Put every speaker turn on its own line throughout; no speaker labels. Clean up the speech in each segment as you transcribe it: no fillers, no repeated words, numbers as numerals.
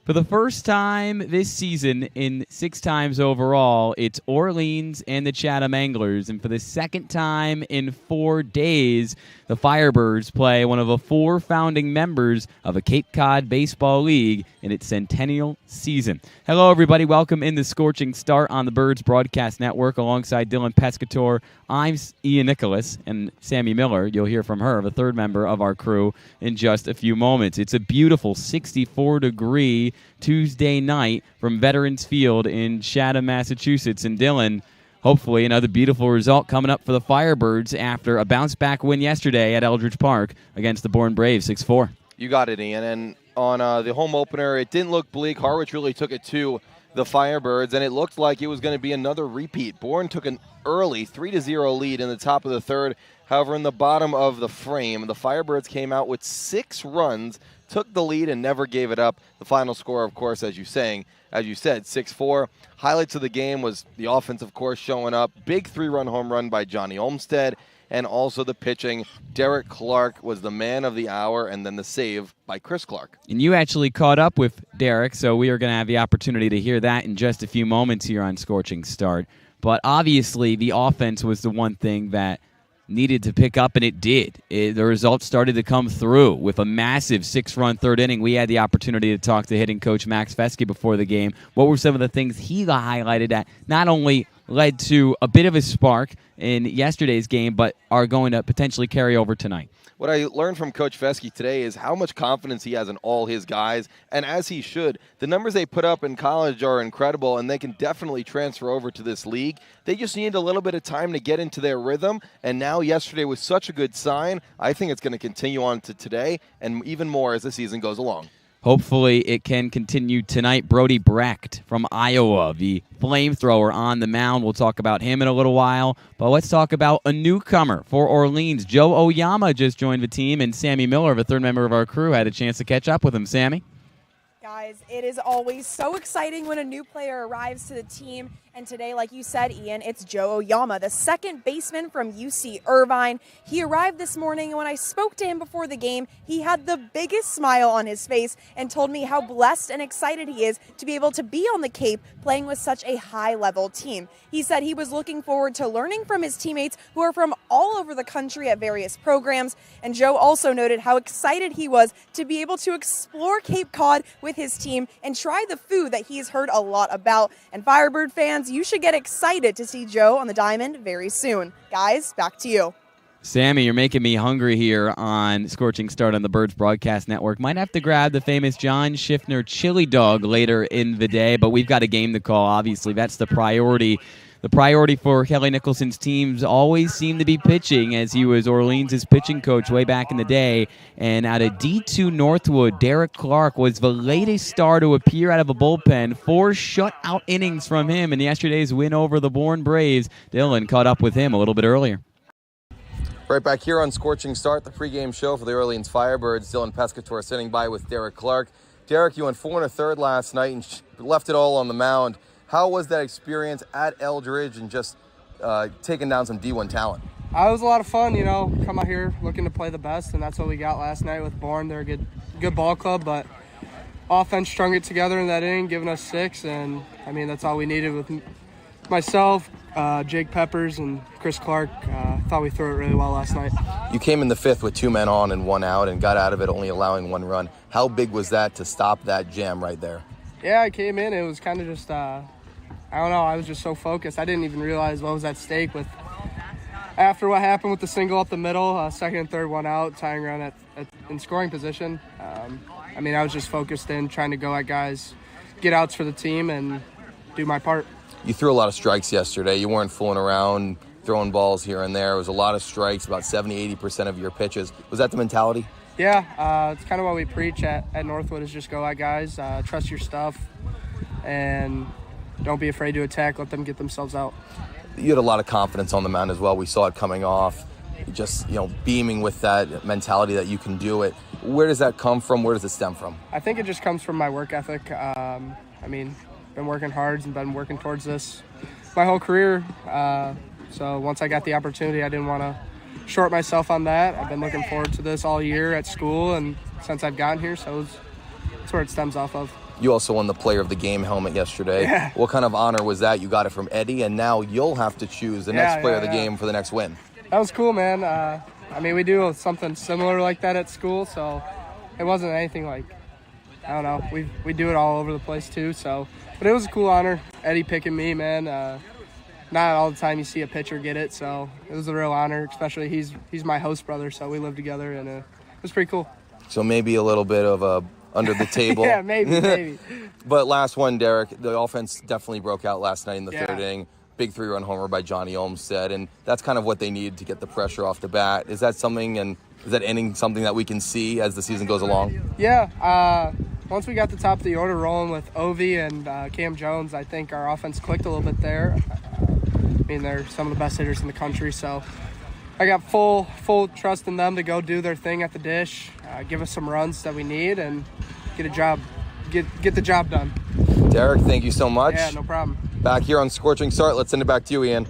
For the first time this season in 6 times overall, it's Orleans and the Chatham Anglers. And for the second time in 4 days, the Firebirds play one of the 4 founding members of a Cape Cod Baseball League in its centennial season. Hello, everybody. Welcome in the Scorching Start on the Birds Broadcast Network alongside Dylan Pescatore. I'm Ian Nicholas, and Sammy Miller. You'll hear from her, the third member of our crew, in just a few moments. It's a beautiful 64-degree Tuesday night from Veterans Field in Chatham, Massachusetts. And Dylan, hopefully another beautiful result coming up for the Firebirds after a bounce-back win yesterday at Eldridge Park against the Bourne Braves, 6-4.
You got it, Ian. And on the home opener, it didn't look bleak. Harwich really took it to the Firebirds, and it looked like it was going to be another repeat. Bourne took an early 3-0 lead in the top of the third. However, in the bottom of the frame, the Firebirds came out with 6 runs, took the lead, and never gave it up. The final score, of course, as you said, 6-4. Highlights of the game was the offense, of course, showing up. Big 3-run home run by Johnny Olmstead, and also the pitching. Derek Clark was the man of the hour, and then the save by Chris Clark.
And you actually caught up with Derek, so we are going to have the opportunity to hear that in just a few moments here on Scorching Start. But obviously, the offense was the one thing that needed to pick up, and it did. The results started to come through with a massive 6-run third inning. We had the opportunity to talk to hitting coach Max Fesky before the game. What were some of the things he highlighted that not only led to a bit of a spark in yesterday's game, but are going to potentially carry over tonight?
What I learned from Coach Fesky today is how much confidence he has in all his guys, and as he should. The numbers they put up in college are incredible, and they can definitely transfer over to this league. They just need a little bit of time to get into their rhythm, and now yesterday was such a good sign. I think it's going to continue on to today, and even more as the season goes along.
Hopefully it can continue tonight. Brody Brecht from Iowa, the flamethrower on the mound. We'll talk about him in a little while. But let's talk about a newcomer for Orleans. Joe Oyama just joined the team, and Sammy Miller, the third member of our crew, had a chance to catch up with him. Sammy?
Guys, it is always so exciting when a new player arrives to the team. And today, like you said, Ian, it's Joe Oyama, the second baseman from UC Irvine. He arrived this morning, and when I spoke to him before the game, he had the biggest smile on his face and told me how blessed and excited he is to be able to be on the Cape playing with such a high-level team. He said he was looking forward to learning from his teammates who are from all over the country at various programs. And Joe also noted how excited he was to be able to explore Cape Cod with his team and try the food that he's heard a lot about. And Firebird fans, you should get excited to see Joe on the diamond very soon. Guys, back to you.
Sammy, you're making me hungry here on Scorching Start on the Birds Broadcast Network. Might have to grab the famous John Schiffner chili dog later in the day, but we've got a game to call. Obviously, that's the priority. The priority for Kelly Nicholson's teams always seemed to be pitching, as he was Orleans' pitching coach way back in the day. And out of D2 Northwood, Derek Clark was the latest star to appear out of a bullpen. 4 shutout innings from him in yesterday's win over the Bourne Braves. Dylan caught up with him a little bit earlier.
Right back here on Scorching Start, the pregame show for the Orleans Firebirds. Dylan Pescatore sitting by with Derek Clark. Derek, you went 4 1/3 last night and left it all on the mound. How was that experience at Eldridge and just taking down some D1 talent?
It was a lot of fun, come out here looking to play the best, and that's what we got last night with Bourne. They're a good ball club, but offense strung it together in that inning, giving us 6, and, that's all we needed with myself, Jake Peppers, and Chris Clark. Thought we threw it really well last night.
You came in the 5th with 2 men on and 1 out and got out of it only allowing 1 run. How big was that to stop that jam right there?
Yeah, I came in. It was kind of just, I don't know. I was just so focused. I didn't even realize what was at stake after what happened with the single up the middle, second and third, 1 out, tying run in scoring position. I was just focused in trying to go at guys, get outs for the team, and do my part.
You threw a lot of strikes yesterday. You weren't fooling around, throwing balls here and there. It was a lot of strikes, about 70-80% of your pitches. Was that the mentality?
Yeah, it's kind of what we preach at Northwood is just go at guys, trust your stuff, and don't be afraid to attack, let them get themselves out.
You had a lot of confidence on the mound as well. We saw it coming off, just beaming with that mentality that you can do it. Where does that come from? Where does it stem from?
I think it just comes from my work ethic. Been working hard and been working towards this my whole career. So once I got the opportunity, I didn't want to short myself on that. I've been looking forward to this all year at school and since I've gotten here, so that's where it stems off of.
You also won the Player of the Game helmet yesterday.
Yeah.
What kind of honor was that? You got it from Eddie, and now you'll have to choose the next Player of the Game for the next win.
That was cool, man. I mean, we do something similar like that at school, so it wasn't anything like, I don't know, we do it all over the place too, so. But it was a cool honor. Eddie picking me, man. Not all the time you see a pitcher get it, so it was a real honor, especially he's my host brother, so we live together, and it was pretty cool.
So maybe a little bit of a under the table.
Yeah, maybe.
But last one, Derek, the offense definitely broke out last night in the third inning. Big 3-run homer by Johnny Olmstead, and that's kind of what they need to get the pressure off the bat. Is that something, and is that inning something that we can see as the season goes along?
Yeah, once we got the top of the order rolling with Ovi and Cam Jones, I think our offense clicked a little bit there. I mean, they're some of the best hitters in the country, so I got full trust in them to go do their thing at the dish, give us some runs that we need, and get the job done.
Derek, thank you so much.
Yeah, no problem.
Back here on Scorching Start, let's send it back to you, Ian.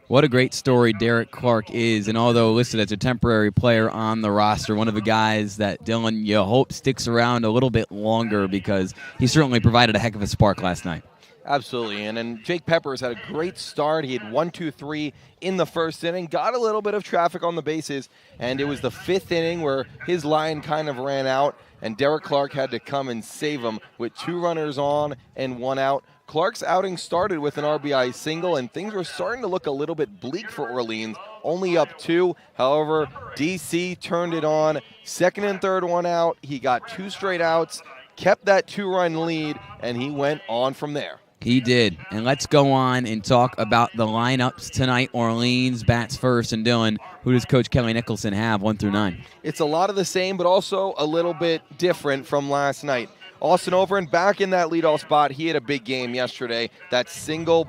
What a great story Derek Clark is, and although listed as a temporary player on the roster, one of the guys that, Dylan, you hope sticks around a little bit longer because he certainly provided a heck of a spark last night.
Absolutely, and Jake Peppers had a great start. He had 1, 2, 3 in the first inning, got a little bit of traffic on the bases, and it was the 5th inning where his line kind of ran out, and Derek Clark had to come and save him with 2 runners on and 1 out. Clark's outing started with an RBI single, and things were starting to look a little bit bleak for Orleans, only up 2. However, DC turned it on. 2nd and 3rd, 1 out. He got 2 straight outs, kept that 2-run lead, and he went on from there.
He did. And let's go on and talk about the lineups tonight. Orleans bats first. And Dylan, who does Coach Kelly Nicholson have 1 through 9?
It's a lot of the same, but also a little bit different from last night. Austin Overin back in that leadoff spot. He had a big game yesterday. That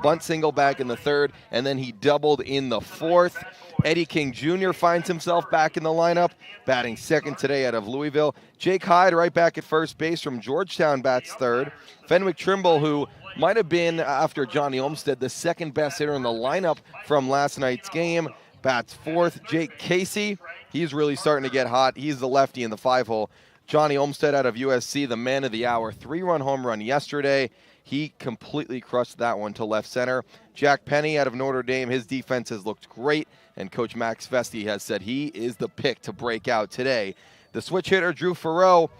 bunt single back in the 3rd, and then he doubled in the 4th. Eddie King Jr. finds himself back in the lineup, batting 2nd today out of Louisville. Jake Hyde right back at first base from Georgetown bats 3rd. Fenwick Trimble, who might have been, after Johnny Olmstead, the 2nd best hitter in the lineup from last night's game, bats 4th. Jake Casey, he's really starting to get hot. He's the lefty in the 5-hole. Johnny Olmstead out of USC, the man of the hour, 3-run home run yesterday. He completely crushed that one to left center. Jack Penny out of Notre Dame, his defense has looked great, and Coach Max Vesti has said he is the pick to break out today. The switch hitter, Drew Farreau,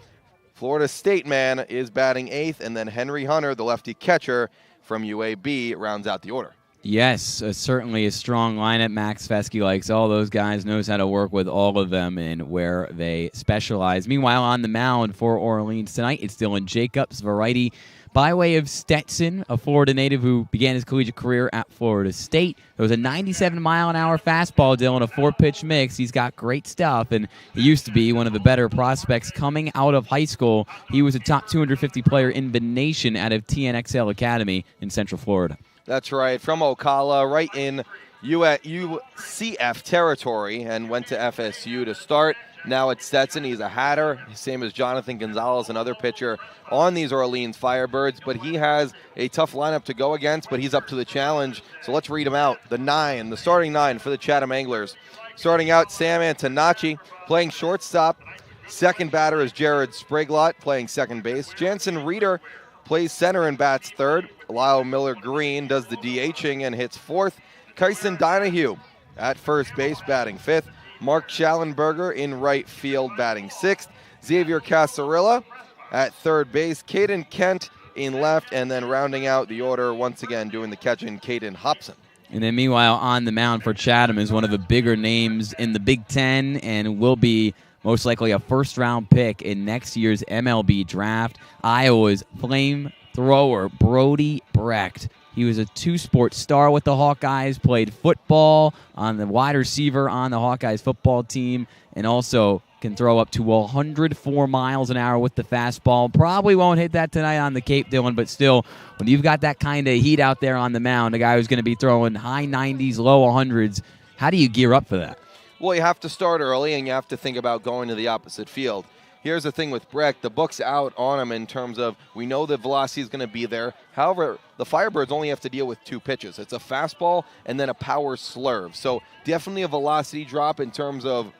Florida State man, is batting 8th, and then Henry Hunter, the lefty catcher from UAB, rounds out the order.
Yes, certainly a strong lineup. Max Fesky likes all those guys, knows how to work with all of them and where they specialize. Meanwhile, on the mound for Orleans tonight, it's Dylan Jacobs, variety by way of Stetson, a Florida native who began his collegiate career at Florida State. There was a 97-mile-an-hour fastball, Dylan, a 4-pitch mix. He's got great stuff, and he used to be one of the better prospects coming out of high school. He was a top 250 player in the nation out of TNXL Academy in Central Florida.
That's right, from Ocala, right in UCF territory, and went to FSU to start. Now at Stetson, he's a Hatter, same as Jonathan Gonzalez, another pitcher on these Orleans Firebirds, but he has a tough lineup to go against, but he's up to the challenge, so let's read him out. The starting 9 for the Chatham Anglers. Starting out, Sam Antonacci, playing shortstop. Second batter is Jared Spraglott, playing second base. Jansen Reeder plays center and bats 3rd. Lyle Miller-Green does the DHing and hits 4th. Kyson Donahue at first base, batting 5th. Mark Schallenberger in right field, batting 6th. Xavier Casarilla at third base. Caden Kent in left, and then rounding out the order, once again doing the catching, Caden Hobson.
And then meanwhile, on the mound for Chatham is one of the bigger names in the Big Ten and will be most likely a first-round pick in next year's MLB draft. Iowa's flamethrower, Brody Brecht. He was a two-sport star with the Hawkeyes, played football on the wide receiver on the Hawkeyes football team, and also can throw up to 104 miles an hour with the fastball. Probably won't hit that tonight on the Cape, Dylan, but still, when you've got that kind of heat out there on the mound, a guy who's going to be throwing high 90s, low 100s, how do you gear up for that?
Well, you have to start early, and you have to think about going to the opposite field. here's the thing with Breck. The book's out on him in terms of we know the velocity is going to be there. However, the Firebirds only have to deal with 2 pitches. It's a fastball and then a power slurve. So definitely a velocity drop in terms of,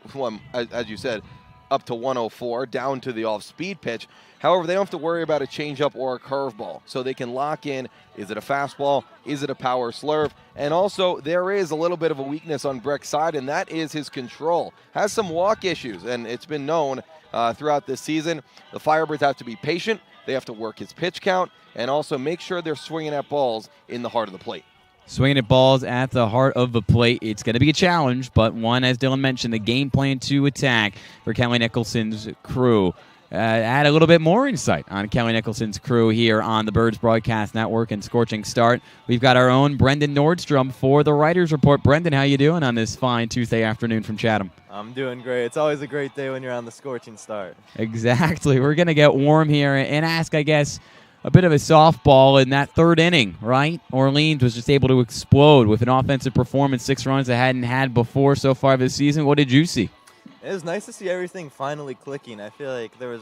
as you said, up to 104, down to the off-speed pitch. However, they don't have to worry about a changeup or a curveball. So they can lock in, is it a fastball, is it a power slurve? And also, there is a little bit of a weakness on Breck's side, and that is his control. Has some walk issues, and it's been known throughout this season. The Firebirds have to be patient. They have to work his pitch count, and also make sure they're swinging at balls in the heart of the plate.
Swinging at balls at the heart of the plate. It's going to be a challenge, but one, as Dylan mentioned, the game plan to attack for Kelly Nicholson's crew. Add a little bit more insight on Kelly Nicholson's crew here on the Birds Broadcast Network and Scorching Start. We've got our own Brendan Nordstrom for the Writers Report. Brendan, how you doing on this fine Tuesday afternoon from Chatham?
I'm doing great. It's always a great day when you're on the Scorching Start.
Exactly. We're going to get warm here and ask, I guess, a bit of a softball in that third inning, right? Orleans was just able to explode with an offensive performance, 6 runs they hadn't had before so far this season. What did you see?
It was nice to see everything finally clicking. I feel like there was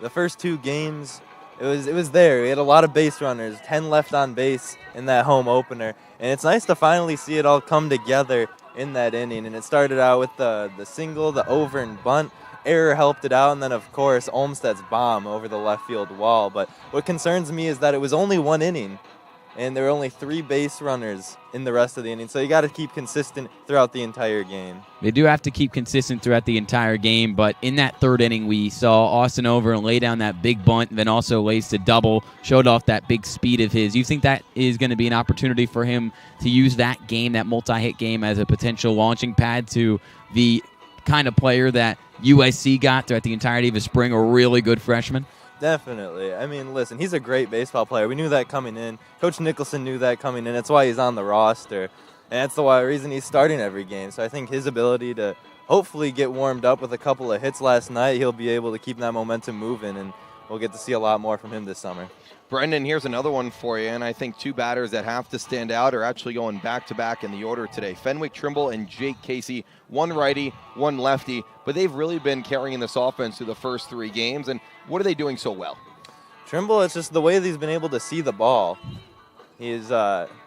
the first 2 games, it was there. We had a lot of base runners, 10 left on base in that home opener. And it's nice to finally see it all come together in that inning. And it started out with the single, the over and bunt. Error helped it out, and then, of course, Olmsted's bomb over the left field wall. But what concerns me is that it was only 1 inning, and there were only 3 base runners in the rest of the inning. So you got to keep consistent throughout the entire game.
They do have to keep consistent throughout the entire game, but in that third inning, we saw Austin Over lay down that big bunt, and then also laced a double, showed off that big speed of his. You think that is going to be an opportunity for him to use that game, that multi-hit game, as a potential launching pad to the kind of player that USC got throughout the entirety of his spring, a really good freshman?
Definitely. I mean, listen, he's a great baseball player. We knew that coming in. Coach Nicholson knew that coming in. That's why he's on the roster, and that's the reason he's starting every game. So I think his ability to hopefully get warmed up with a couple of hits last night, he'll be able to keep that momentum moving, and we'll get to see a lot more from him this summer.
Brendan, here's another one for you, and I think 2 batters that have to stand out are actually going back-to-back in the order today. Fenwick Trimble and Jake Casey, 1 righty, 1 lefty, but they've really been carrying this offense through the first 3 games, and what are they doing so well?
Trimble, it's just the way that he's been able to see the ball. He's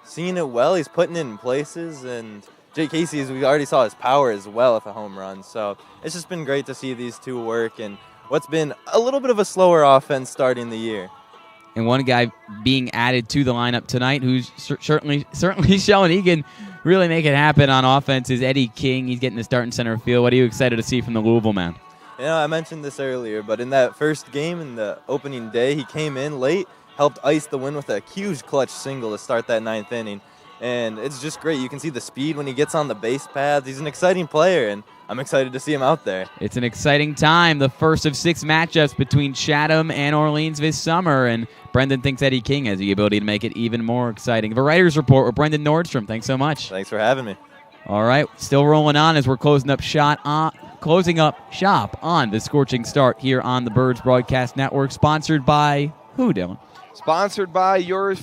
seeing it well, he's putting it in places, and Jake Casey, we already saw his power as well at the home run, so it's just been great to see these 2 work, and what's been a little bit of a slower offense starting the year.
And one guy being added to the lineup tonight who's certainly showing he can really make it happen on offense is Eddie King. He's getting the start in center field. What are you excited to see from the Louisville man?
You know, I mentioned this earlier, but in that first game in the opening day, he came in late, helped ice the win with a huge clutch single to start that 9th inning. And it's just great. You can see the speed when he gets on the base paths. He's an exciting player, and I'm excited to see him out there.
It's an exciting time, the first of 6 matchups between Chatham and Orleans this summer, and Brendan thinks Eddie King has the ability to make it even more exciting. The Writers Report with Brendan Nordstrom. Thanks so much.
Thanks for having me.
All right, still rolling on as we're closing up shop on the Scorching Start here on the Birds Broadcast Network, sponsored by who, Dylan?
Sponsored by yours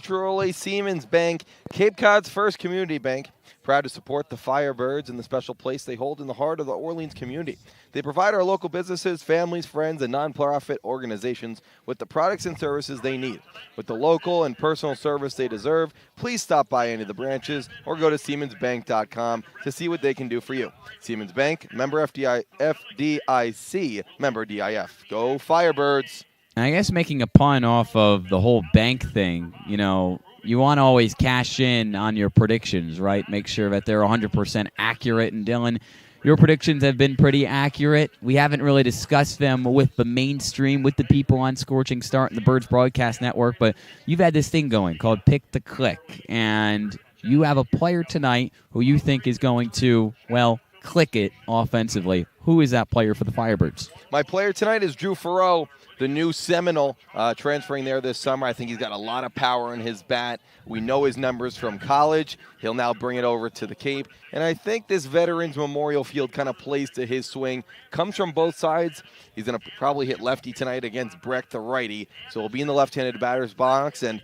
truly, Siemens Bank, Cape Cod's first community bank. Proud to support the Firebirds and the special place they hold in the heart of the Orleans community. They provide our local businesses, families, friends, and nonprofit organizations with the products and services they need. With the local and personal service they deserve, please stop by any of the branches or go to SiemensBank.com to see what they can do for you. Siemens Bank, member FDIC, member DIF. Go Firebirds!
I guess making a pun off of the whole bank thing, you know, you want to always cash in on your predictions, right? Make sure that they're 100% accurate. And Dylan, your predictions have been pretty accurate. We haven't really discussed them with the mainstream, with the people on Scorching Start and the Birds Broadcast Network, but you've had this thing going called Pick the Click, and you have a player tonight who you think is going to, well, click it offensively. Who is that player for the Firebirds?
My player tonight is Drew Farreau, the new Seminole, transferring there this summer. I think he's got a lot of power in his bat. We know his numbers from college. He'll now bring it over to the Cape. And I think this Veterans Memorial Field kind of plays to his swing. Comes from both sides. He's going to probably hit lefty tonight against Breck, the righty. So he'll be in the left-handed batter's box. And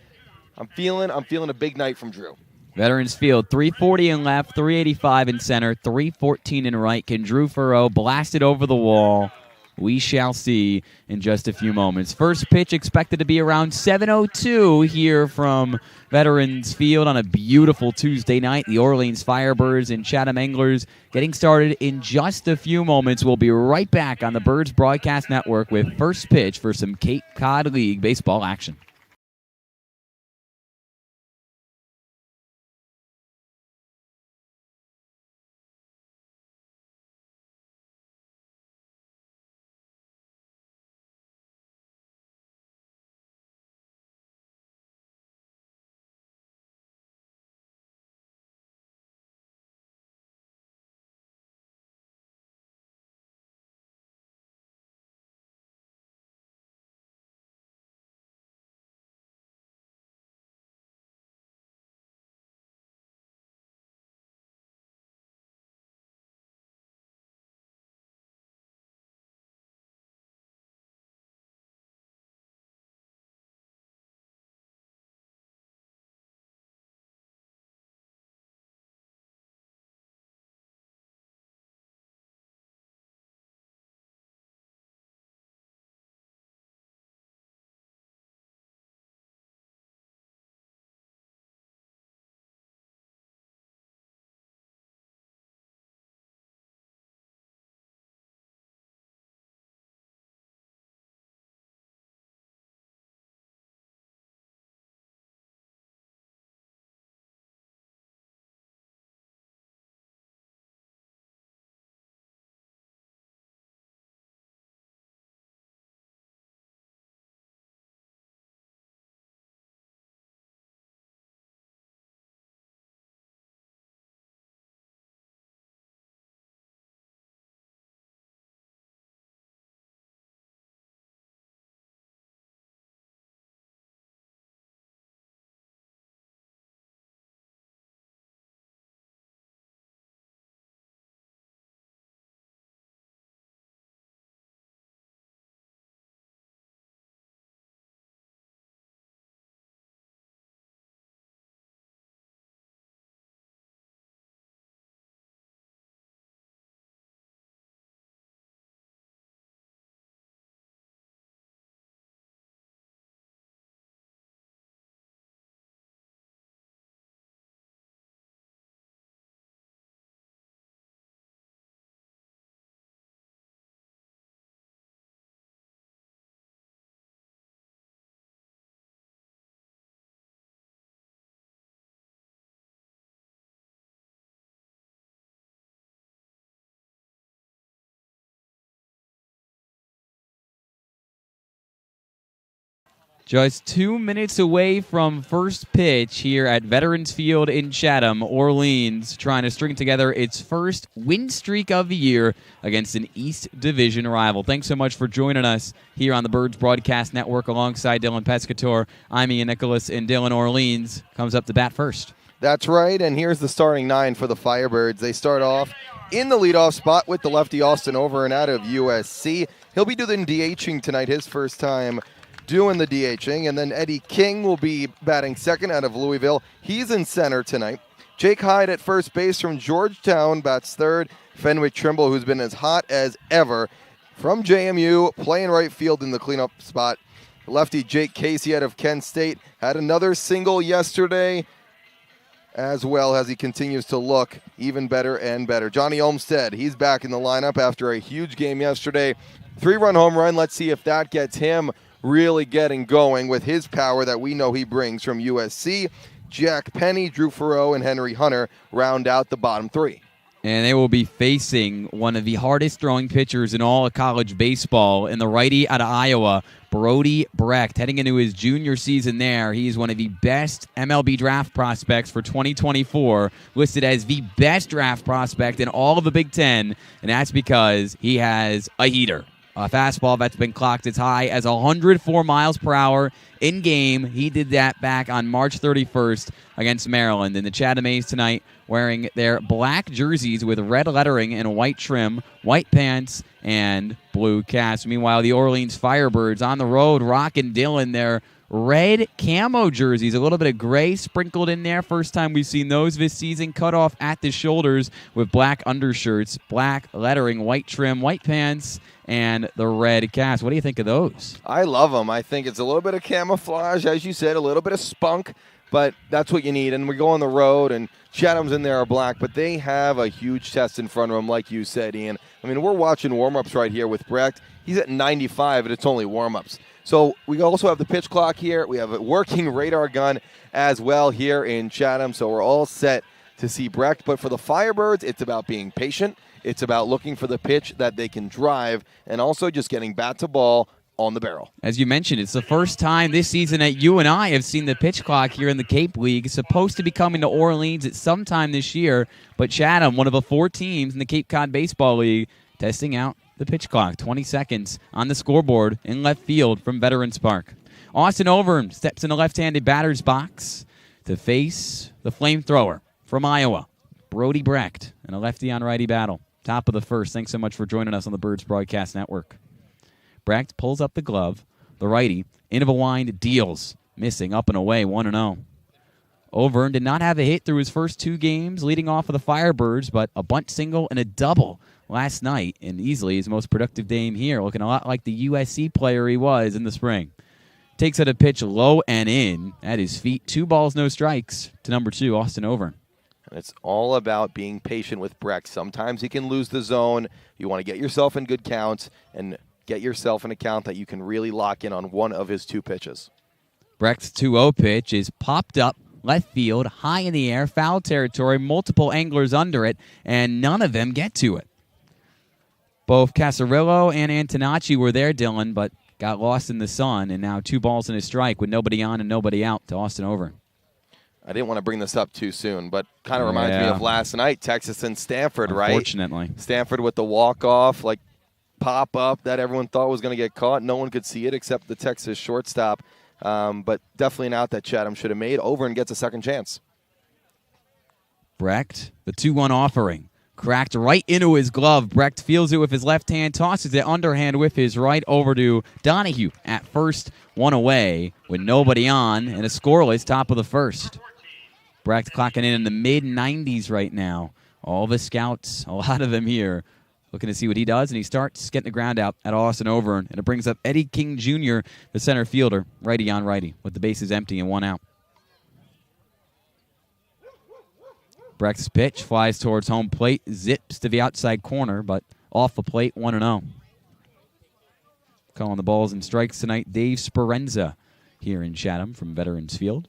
I'm feeling a big night from Drew.
Veterans Field, 340 in left, 385 in center, 314 in right. Can Drew Farreau blast it over the wall We shall see in just a few moments. First pitch expected to be around 7:02 here from Veterans Field on a beautiful Tuesday night. The Orleans Firebirds and Chatham Anglers getting started in just a few moments. We'll be right back on the Birds Broadcast Network with first pitch for some Cape Cod League baseball action. Just 2 minutes away from first pitch here at Veterans Field in Chatham. Orleans trying to string together its first win streak of the year against an East Division rival. Thanks so much for joining us here on the Birds Broadcast Network alongside Dylan Pescatore. I'm Ian Nicholas, and Dylan. Orleans comes up to bat first.
That's right, and here's the starting nine for the Firebirds. They start off in the leadoff spot with the lefty Austin Over and out of USC. He'll be doing DHing tonight, his first time doing the DHing, and then Eddie King will be batting second out of Louisville. He's in center tonight. Jake Hyde at first base from Georgetown bats third. Fenwick Trimble, who's been as hot as ever from JMU, playing right field in the cleanup spot. Lefty Jake Casey out of Kent State had another single yesterday, as well as he continues to look even better and better. Johnny Olmstead, he's back in the lineup after a huge game yesterday. 3-run home run. Let's see if that gets him really getting going with his power that we know he brings from USC. Jack Penny, Drew Farreau, and Henry Hunter round out the bottom three.
And they will be facing one of the hardest throwing pitchers in all of college baseball, in the righty out of Iowa, Brody Brecht. Heading into his junior season there, he's one of the best MLB draft prospects for 2024, listed as the best draft prospect in all of the Big Ten, and that's because he has a heater. A fastball that's been clocked as high as 104 miles per hour in game. He did that back on March 31st against Maryland. And the Chatham A's tonight wearing their black jerseys with red lettering and white trim, white pants, and blue caps. Meanwhile, the Orleans Firebirds on the road rocking Dylan their red camo jerseys, a little bit of gray sprinkled in there. First time we've seen those this season. Cut off at the shoulders with black undershirts, black lettering, white trim, white pants, and the red cast. What do you think of those?
I love them. I think it's a little bit of camouflage, as you said, a little bit of spunk, but that's what you need. And we go on the road, and Chatham's in there are black, but they have a huge test in front of them, like you said, Ian. I mean, we're watching warm-ups right here with Brecht. He's at 95, and it's only warm-ups. So we also have the pitch clock here. We have a working radar gun as well here in Chatham, so we're all set to see Brecht. But for the Firebirds, it's about being patient. It's about looking for the pitch that they can drive and also just getting bat to ball on the barrel.
As you mentioned, it's the first time this season that you and I have seen the pitch clock here in the Cape League. It's supposed to be coming to Orleans at some time this year, but Chatham, one of the 4 teams in the Cape Cod Baseball League, testing out the pitch clock. 20 seconds on the scoreboard in left field from Veterans Park. Austin Overn steps in the left-handed batter's box to face the flamethrower from Iowa, Brody Brecht, in a lefty-on-righty battle. Top of the first. Thanks so much for joining us on the Birds Broadcast Network. Brecht pulls up the glove. The righty, into the wind, deals. Missing, up and away, 1-0. Overn did not have a hit through his first 2 games, leading off of the Firebirds, but a bunt single and a double last night, and easily his most productive game here, looking a lot like the USC player he was in the spring. Takes out a pitch low and in at his feet. 2 balls, no strikes to number 2, Austin Overn.
And it's all about being patient with Brecht. Sometimes he can lose the zone. You want to get yourself in good counts and get yourself an account that you can really lock in on one of his 2 pitches.
Brecht's 2-0 pitch is popped up left field, high in the air, foul territory, multiple anglers under it, and none of them get to it. Both Casarillo and Antonacci were there, Dylan, but got lost in the sun, and now 2 balls and a strike with nobody on and nobody out to Austin Overn.
I didn't want to bring this up too soon, but kind of reminds me of last night, Texas and Stanford, right?
Unfortunately.
Stanford with the walk-off, like pop-up that everyone thought was going to get caught. No one could see it except the Texas shortstop, but definitely an out that Chatham should have made. Overn gets a second chance.
Brecht, the 2-1 offering. Cracked right into his glove. Brecht feels it with his left hand, tosses it underhand with his right over to Donahue at first. 1 away with nobody on and a scoreless top of the first. Brecht clocking in the mid-90s right now. All the scouts, a lot of them here, looking to see what he does, and he starts getting the ground out at Austin Overn, and it brings up Eddie King Jr., the center fielder, righty on righty, with the bases empty and 1 out. Brecht's pitch flies towards home plate, zips to the outside corner, but off the plate, 1-0. Calling the balls and strikes tonight, Dave Sperenza here in Chatham from Veterans Field.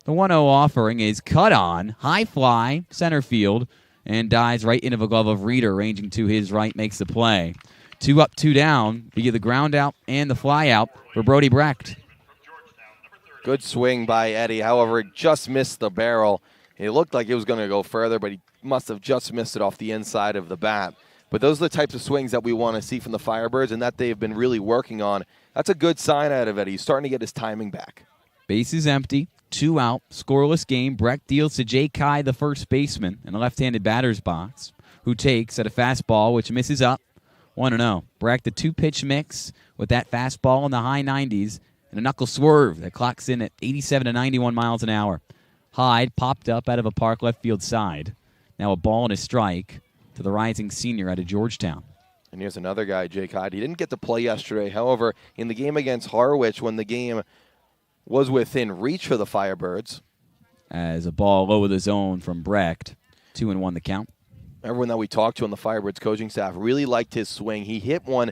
The 1-0 offering is cut on, high fly, center field, and dives right into the glove of Reeder, ranging to his right, makes the play. 2 up, 2 down. You get the ground out and the fly out for Brody Brecht.
Good swing by Eddie. However, it just missed the barrel. It looked like it was going to go further, but he must have just missed it off the inside of the bat. But those are the types of swings that we want to see from the Firebirds and that they've been really working on. That's a good sign out of Eddie. He's starting to get his timing back.
Base is empty. 2 out. Scoreless game. Brecht deals to Jay Kai, the first baseman, in a left-handed batter's box, who takes at a fastball, which misses up. 1-0. Brecht, the 2-pitch mix with that fastball in the high 90s and a knuckle swerve that clocks in at 87 to 91 miles an hour. Hyde popped up out of a park left field side. Now a ball and a strike to the rising senior out of Georgetown.
And here's another guy, Jake Hyde. He didn't get to play yesterday. However, in the game against Harwich, when the game was within reach for the Firebirds.
As a ball low of the zone from Brecht. 2-1 the count.
Everyone that we talked to on the Firebirds coaching staff really liked his swing. He hit one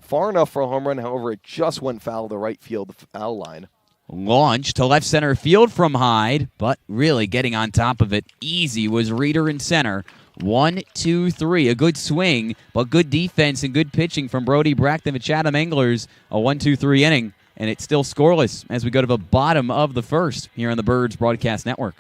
far enough for a home run. However, it just went foul the right field foul line.
Launch to left center field from Hyde, but really getting on top of it easy was Reeder in center. 1, 2, 3. A good swing, but good defense and good pitching from Brody Brecht and the Chatham Anglers. A 1-2-3 inning, and it's still scoreless as we go to the bottom of the first here on the Birds Broadcast Network.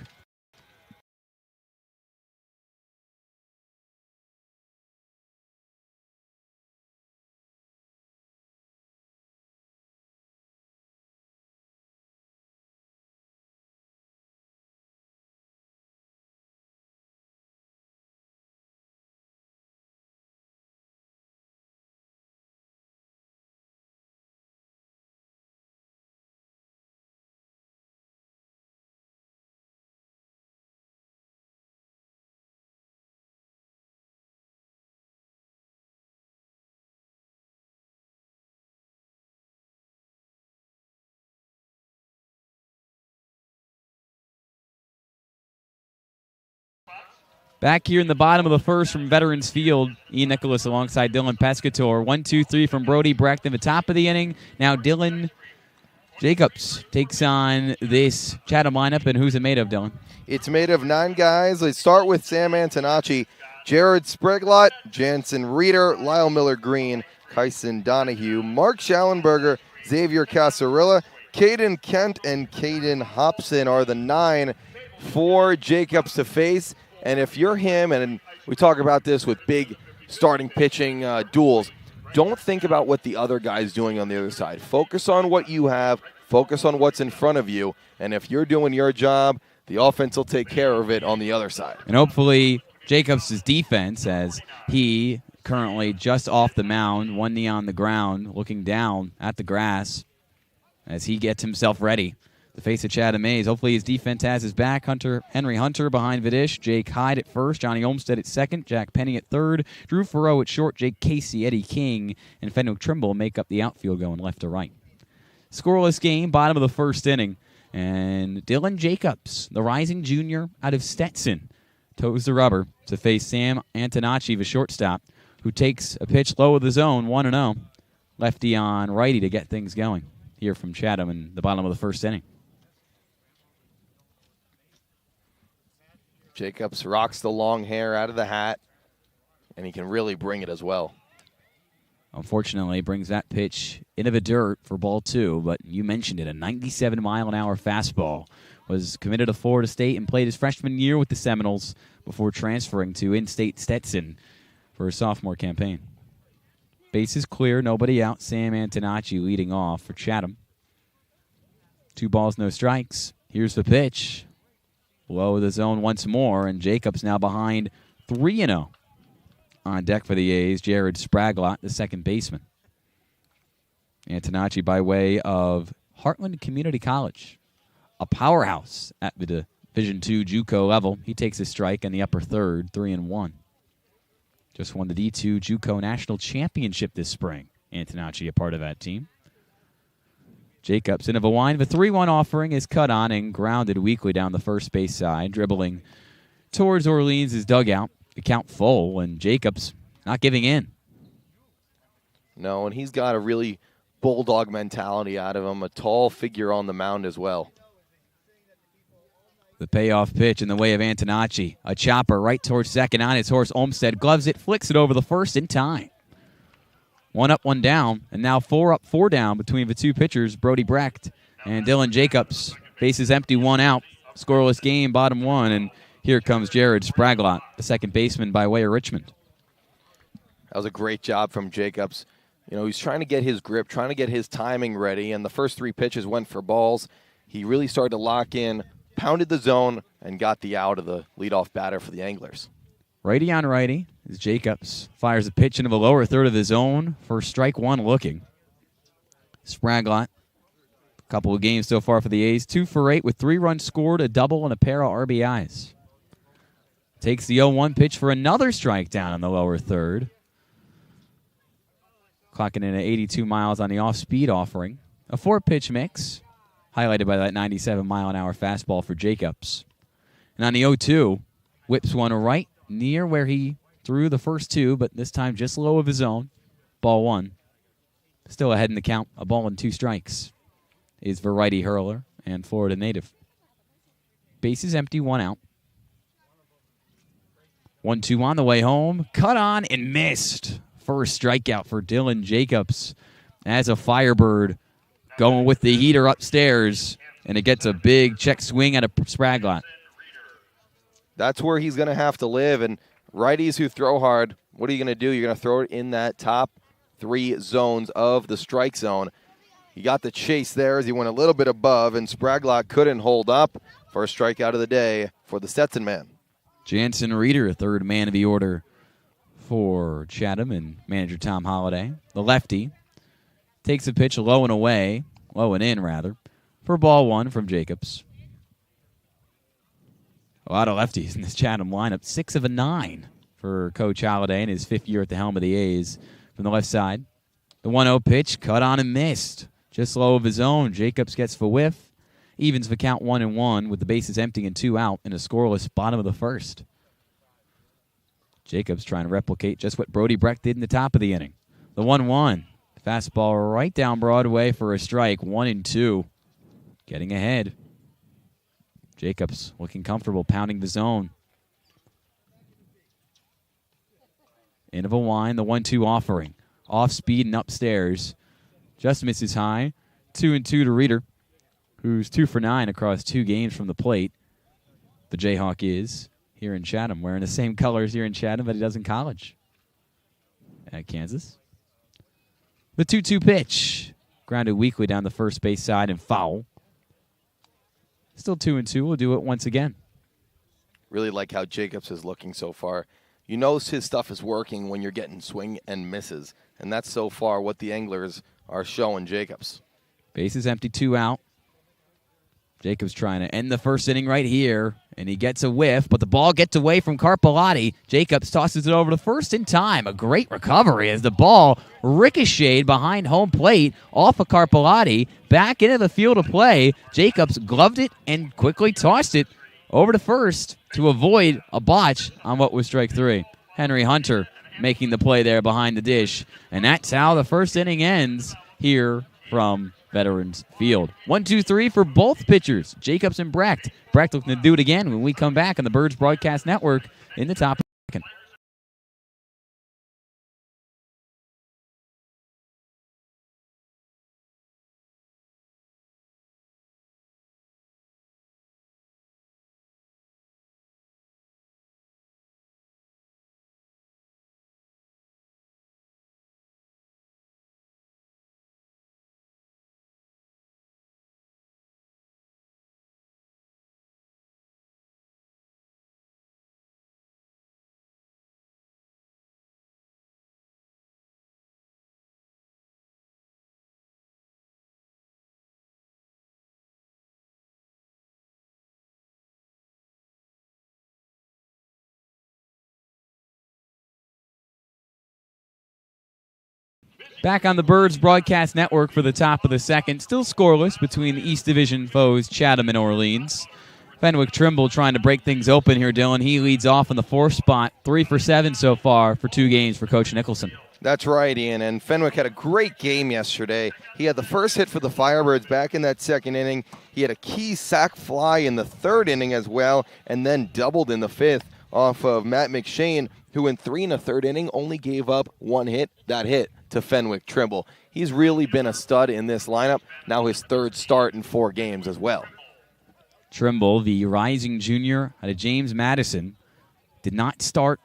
Back here in the bottom of the first from Veterans Field, Ian Nicholas alongside Dylan Pescatore. 1-2-3 from Brody Brecht in the top of the inning. Now Dylan Jacobs takes on this Chatham lineup, and who's it made of, Dylan?
It's made of 9 guys. Let's start with Sam Antonacci, Jared Spriglott, Jansen Reeder, Lyle Miller-Green, Kyson Donahue, Mark Schallenberger, Xavier Casarilla, Caden Kent, and Caden Hobson are the 9 for Jacobs to face. And if you're him, and we talk about this with big starting pitching duels, don't think about what the other guy's doing on the other side. Focus on what you have. Focus on what's in front of you. And if you're doing your job, the offense will take care of it on the other side.
And hopefully Jacobs' defense, as he currently just off the mound, one knee on the ground, looking down at the grass as he gets himself ready to face a Chatham A's. Hopefully his defense has his back. Henry Hunter behind Vidish, Jake Hyde at first, Johnny Olmstead at second, Jack Penny at third, Drew Farrow at short, Jake Casey, Eddie King, and Fenwick Trimble make up the outfield going left to right. Scoreless game, bottom of the first inning. And Dylan Jacobs, the rising junior out of Stetson, toes the rubber to face Sam Antonacci, the shortstop, who takes a pitch low of the zone, 1-0. Lefty on righty to get things going here from Chatham in the bottom of the first inning.
Jacobs rocks the long hair out of the hat, and he can really bring it as well.
Unfortunately, brings that pitch into the dirt for ball 2, but you mentioned it, a 97-mile-an-hour fastball. Was committed to Florida State and played his freshman year with the Seminoles before transferring to in-state Stetson for his sophomore campaign. Bases clear, nobody out. Sam Antonacci leading off for Chatham. 2 balls, no strikes. Here's the pitch. Low of the zone once more, and Jacobs now behind 3-0. On deck for the A's, Jared Spraglott, the second baseman. Antonacci by way of Heartland Community College, a powerhouse at the Division II JUCO level. He takes a strike in the upper third, 3-1. Just won the D2 JUCO National Championship this spring. Antonacci a part of that team. Jacobs into the line. The 3-1 offering is cut on and grounded weakly down the first base side, dribbling towards Orleans' dugout. The count full, and Jacobs not giving in.
No, and he's got a really bulldog mentality out of him, a tall figure on the mound as well.
The payoff pitch in the way of Antonacci. A chopper right towards second on his horse. Olmstead gloves it, flicks it over the first in time. 1 up, 1 down, and now 4 up, 4 down between the two pitchers, Brody Brecht and Dylan Jacobs. Bases empty, 1 out. Scoreless game, bottom 1, and here comes Jared Spraglott, the second baseman by way of Richmond.
That was a great job from Jacobs. You know, he's trying to get his grip, trying to get his timing ready, and the first 3 pitches went for balls. He really started to lock in, pounded the zone, and got the out of the leadoff batter for the Anglers.
Righty on righty as Jacobs fires a pitch into the lower third of the zone for strike 1 looking. Spraglott, a couple of games so far for the A's, 2 for 8 with 3 runs scored, a double, and a pair of RBIs. Takes the 0-1 pitch for another strike down in the lower third. Clocking in at 82 miles on the off-speed offering. A 4-pitch mix, highlighted by that 97-mile-an-hour fastball for Jacobs. And on the 0-2, whips one right near where he threw the first 2, but this time just low of his own. Ball 1. Still ahead in the count. A ball and 2 strikes is the righty hurler and Florida native. Bases empty, 1 out. 1-2 on the way home. Cut on and missed. First strikeout for Dylan Jacobs as a Firebird going with the heater upstairs, and it gets a big check swing at a Spraglott.
That's where he's going to have to live, and righties who throw hard, what are you going to do? You're going to throw it in that top 3 zones of the strike zone. He got the chase there as he went a little bit above, and Spraglott couldn't hold up. First strikeout of the day for the Stetson man.
Jansen Reeder, third man of the order for Chatham and manager Tom Holliday. The lefty takes a pitch low and in, for ball 1 from Jacobs. A lot of lefties in this Chatham lineup. 6 of 9 for Coach Holliday in his 5th year at the helm of the A's from the left side. The 1-0 pitch, cut on and missed. Just low of his own. Jacobs gets the whiff. Evens the count 1-1 with the bases empty and 2 out in a scoreless bottom of the first. Jacobs trying to replicate just what Brody Brecht did in the top of the inning. The 1-1. Fastball right down Broadway for a strike. 1-2. Getting ahead. Jacobs looking comfortable, pounding the zone. End of a wind, the 1-2 offering. Off speed and upstairs. Just misses high. 2-2 to Reeder, who's 2 for 9 across 2 games from the plate. The Jayhawk is here in Chatham, wearing the same colors here in Chatham that he does in college at Kansas. The 2-2 pitch. Grounded weakly down the first base side and foul. Still 2-2. We'll do it once again.
Really like how Jacobs is looking so far. You know his stuff is working when you're getting swing and misses. And that's so far what the Anglers are showing Jacobs.
Base is empty, 2 out. Jacobs trying to end the first inning right here, and he gets a whiff, but the ball gets away from Carpellotti. Jacobs tosses it over to first in time. A great recovery as the ball ricocheted behind home plate off of Carpellotti, back into the field of play. Jacobs gloved it and quickly tossed it over to first to avoid a botch on what was strike 3. Henry Hunter making the play there behind the dish, and that's how the first inning ends here from Veterans Field. 1-2-3 for both pitchers, Jacobs and Brecht. Brecht looking to do it again when we come back on the Birds Broadcast Network in the top of the second. Back on the Birds Broadcast Network for the top of the second. Still scoreless between the East Division foes Chatham and Orleans. Fenwick Trimble trying to break things open here, Dylan. He leads off in the 4th spot. 3 for 7 so far for 2 games for Coach Nicholson.
That's right, Ian. And Fenwick had a great game yesterday. He had the first hit for the Firebirds back in that 2nd inning. He had a key sac fly in the 3rd inning as well, and then doubled in the 5th off of Matt McShane, who in 3 1/3 inning only gave up 1 hit. That hit to Fenwick Trimble. He's really been a stud in this lineup. Now his 3rd start in 4 games as well.
Trimble, the rising junior out of James Madison, did not start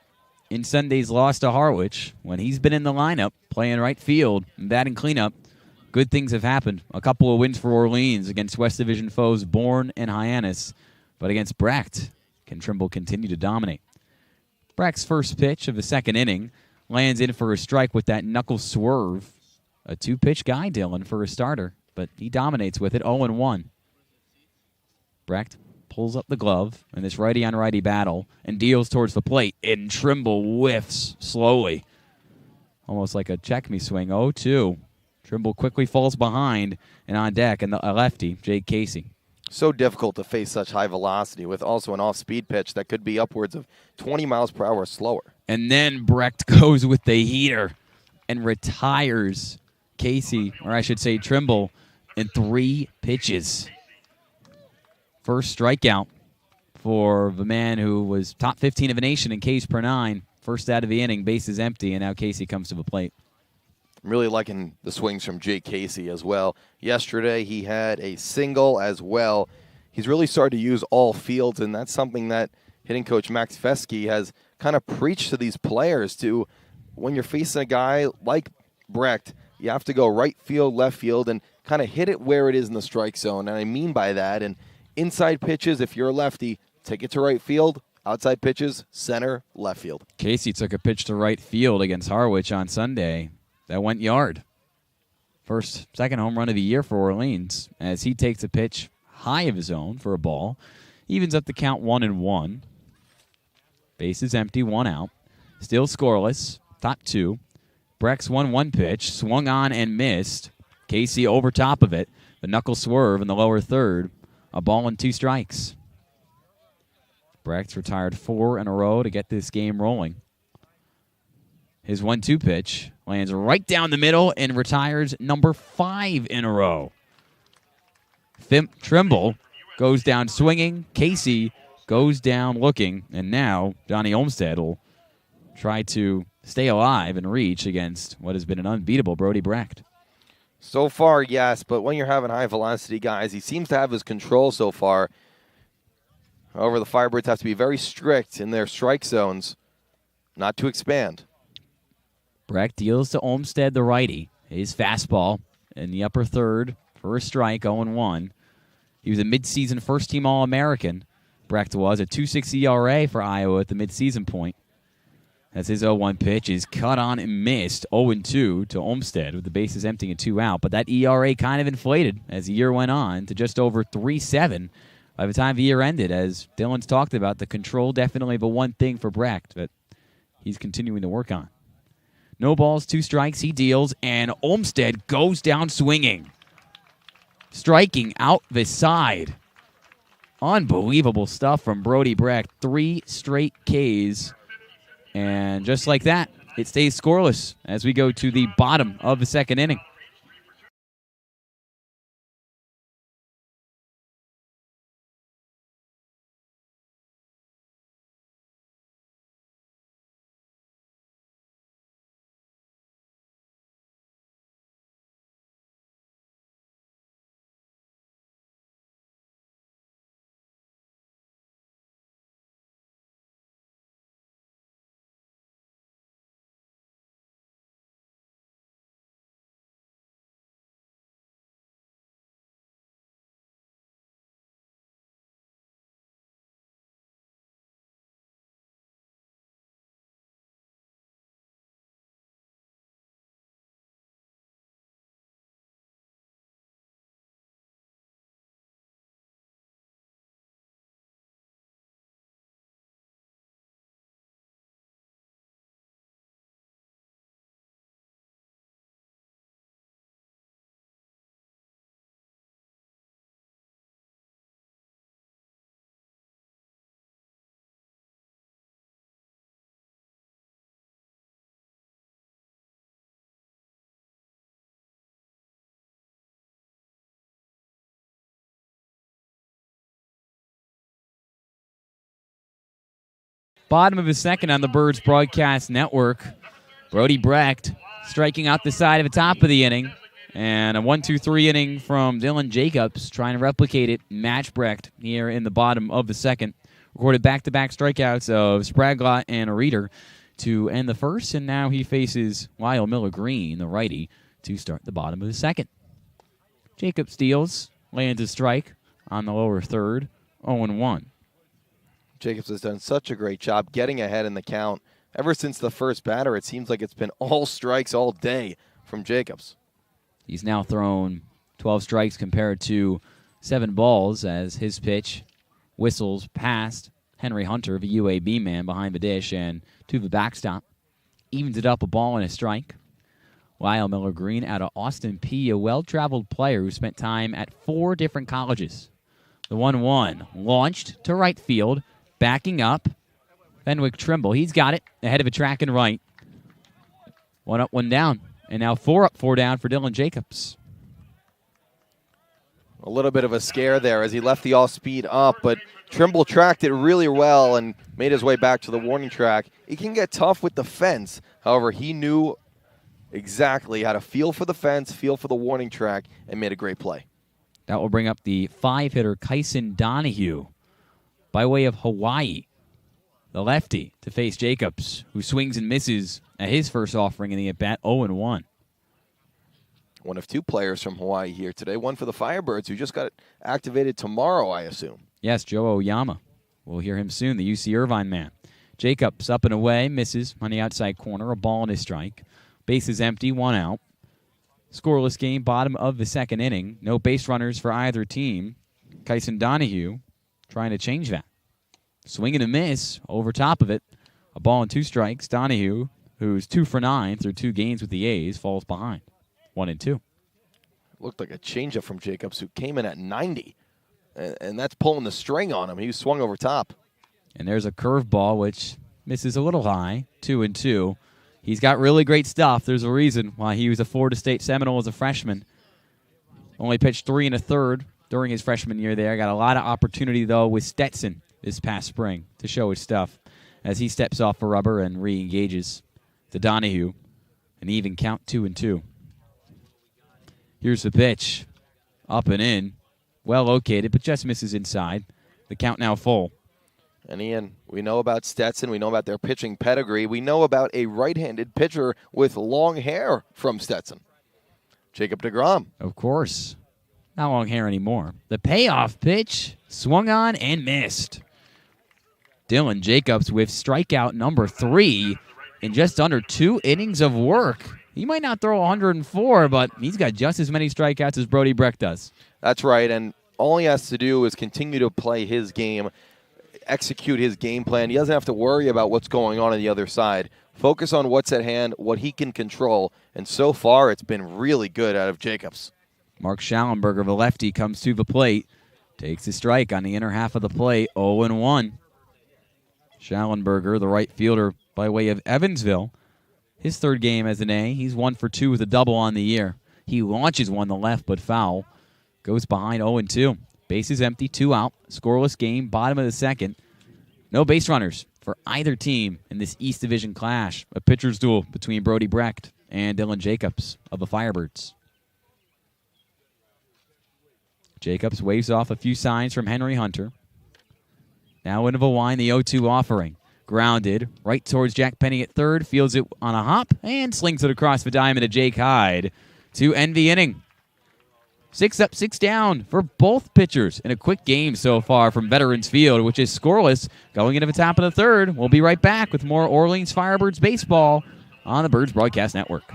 in Sunday's loss to Harwich. When he's been in the lineup, playing right field and batting cleanup, good things have happened. A couple of wins for Orleans against West Division foes Bourne and Hyannis. But against Brecht, can Trimble continue to dominate? Brecht's first pitch of the 2nd inning lands in for a strike with that knuckle swerve. A 2-pitch guy, Dylan, for a starter, but he dominates with it, 0-1. Brecht pulls up the glove in this righty-on-righty battle and deals towards the plate, and Trimble whiffs slowly. Almost like a check-me swing, 0-2. Trimble quickly falls behind and on deck, and a lefty, Jake Casey.
So difficult to face such high velocity with also an off-speed pitch that could be upwards of 20 miles per hour slower.
And then Brecht goes with the heater and retires Casey, or I should say Trimble, in 3 pitches. First strikeout for the man who was top 15 of the nation in Ks per 9. First out of the inning, bases empty, and now Casey comes to the plate.
I'm really liking the swings from Jake Casey as well. Yesterday, he had a single as well. He's really started to use all fields, and that's something that hitting coach Max Fesky has kind of preached to these players to. When you're facing a guy like Brecht, you have to go right field, left field, and kind of hit it where it is in the strike zone. And I mean by that, and inside pitches, if you're a lefty, take it to right field. Outside pitches, center, left field.
Casey took a pitch to right field against Harwich on Sunday. That went yard. Second home run of the year for Orleans as he takes a pitch high of his own for a ball. Evens up the count 1-1. Base is empty, 1 out. Still scoreless, top 2. Brecht's 1-1 pitch, swung on and missed. Casey over top of it. The knuckle swerve in the lower 3rd. A ball and 2 strikes. Brecht's retired 4 in a row to get this game rolling. His 1-2 pitch lands right down the middle and retires number 5 in a row. Trimble goes down swinging. Casey goes down looking. And now Johnny Olmstead will try to stay alive and reach against what has been an unbeatable Brody Brecht.
So far, yes, but when you're having high-velocity guys, he seems to have his control so far. However, the Firebirds have to be very strict in their strike zones not to expand.
Brecht deals to Olmstead, the righty. His fastball in the upper third for a strike, 0-1. He was a midseason first-team All-American. Brecht was a 2.6 ERA for Iowa at the midseason point. As his 0-1 pitch is cut on and missed, 0-2 to Olmstead with the bases empty and 2 out. But that ERA kind of inflated as the year went on to just over 3.7 by the time the year ended. As Dylan's talked about, the control definitely the one thing for Brecht that he's continuing to work on. No balls, 2 strikes, he deals, and Olmstead goes down swinging. Striking out the side. Unbelievable stuff from Brody Brecht. 3 straight Ks. And just like that, it stays scoreless as we go to the bottom of the second inning. Bottom of the second on the Birds Broadcast Network. Brody Brecht striking out the side of the top of the inning. And a 1-2-3 inning from Dylan Jacobs trying to replicate it, match Brecht here in the bottom of the second. Recorded back-to-back strikeouts of Spraglott and Reeder to end the first. And now he faces Lyle Miller Green, the righty, to start the bottom of the second. Jacobs steals, lands a strike on the lower third, 0-1.
Jacobs has done such a great job getting ahead in the count. Ever since the first batter, it seems like it's been all strikes all day from Jacobs.
He's now thrown 12 strikes compared to 7 balls as his pitch whistles past Henry Hunter, the UAB man, behind the dish and to the backstop. Evens it up, a ball and a strike. Lyle Miller Green out of Austin P., a well-traveled player who spent time at 4 different colleges. The 1-1 launched to right field. Backing up, Fenwick Trimble. He's got it ahead of a track and right. 1 up, 1 down. And now 4 up, 4 down for Dylan Jacobs.
A little bit of a scare there as he left the all-speed up, but Trimble tracked it really well and made his way back to the warning track. He can get tough with the fence. However, he knew exactly how to feel for the fence, feel for the warning track, and made a great play.
That will bring up the 5-hitter Kyson Donahue by way of Hawaii, the lefty, to face Jacobs, who swings and misses at his first offering in the at-bat, 0-1.
One of 2 players from Hawaii here today. One for the Firebirds, who just got activated tomorrow, I assume.
Yes, Joe Oyama. We'll hear him soon, the UC Irvine man. Jacobs up and away, misses on the outside corner, a ball and a strike. Bases empty, 1 out. Scoreless game, bottom of the second inning. No base runners for either team. Kyson Donahue trying to change that. Swing and a miss over top of it. A ball and 2 strikes. Donahue, who's 2 for 9 through 2 games with the A's, falls behind. 1-2.
Looked like a changeup from Jacobs, who came in at 90. And that's pulling the string on him. He was swung over top.
And there's a curveball, which misses a little high. 2-2. He's got really great stuff. There's a reason why he was a Florida State Seminole as a freshman. Only pitched 3 1/3 during his freshman year there. Got a lot of opportunity, though, with Stetson this past spring to show his stuff as he steps off for rubber and re-engages to Donahue. An even count, 2-2. Here's the pitch. Up and in. Well located, but just misses inside. The count now full.
And Ian, we know about Stetson. We know about their pitching pedigree. We know about a right-handed pitcher with long hair from Stetson. Jacob deGrom.
Of course. Not long hair anymore. The payoff pitch swung on and missed. Dylan Jacobs with strikeout number 3 in just under 2 innings of work. He might not throw 104, but he's got just as many strikeouts as Brody Brecht does.
That's right, and all he has to do is continue to play his game, execute his game plan. He doesn't have to worry about what's going on the other side. Focus on what's at hand, what he can control, and so far it's been really good out of Jacobs.
Mark Schallenberger, the lefty, comes to the plate. Takes a strike on the inner half of the plate, 0-1. Schallenberger, the right fielder by way of Evansville. His third game as an A. He's 1 for 2 with a double on the year. He launches one to left, but foul. Goes behind 0-2. Bases empty, 2 out. Scoreless game, bottom of the second. No base runners for either team in this East Division clash. A pitcher's duel between Brody Brecht and Dylan Jacobs of the Firebirds. Jacobs waves off a few signs from Henry Hunter. Now into the line, the 0-2 offering. Grounded right towards Jack Penny at third. Fields it on a hop and slings it across the diamond to Jake Hyde to end the inning. 6 up, 6 down for both pitchers in a quick game so far from Veterans Field, which is scoreless going into the top of the third. We'll be right back with more Orleans Firebirds baseball on the Birds Broadcast Network.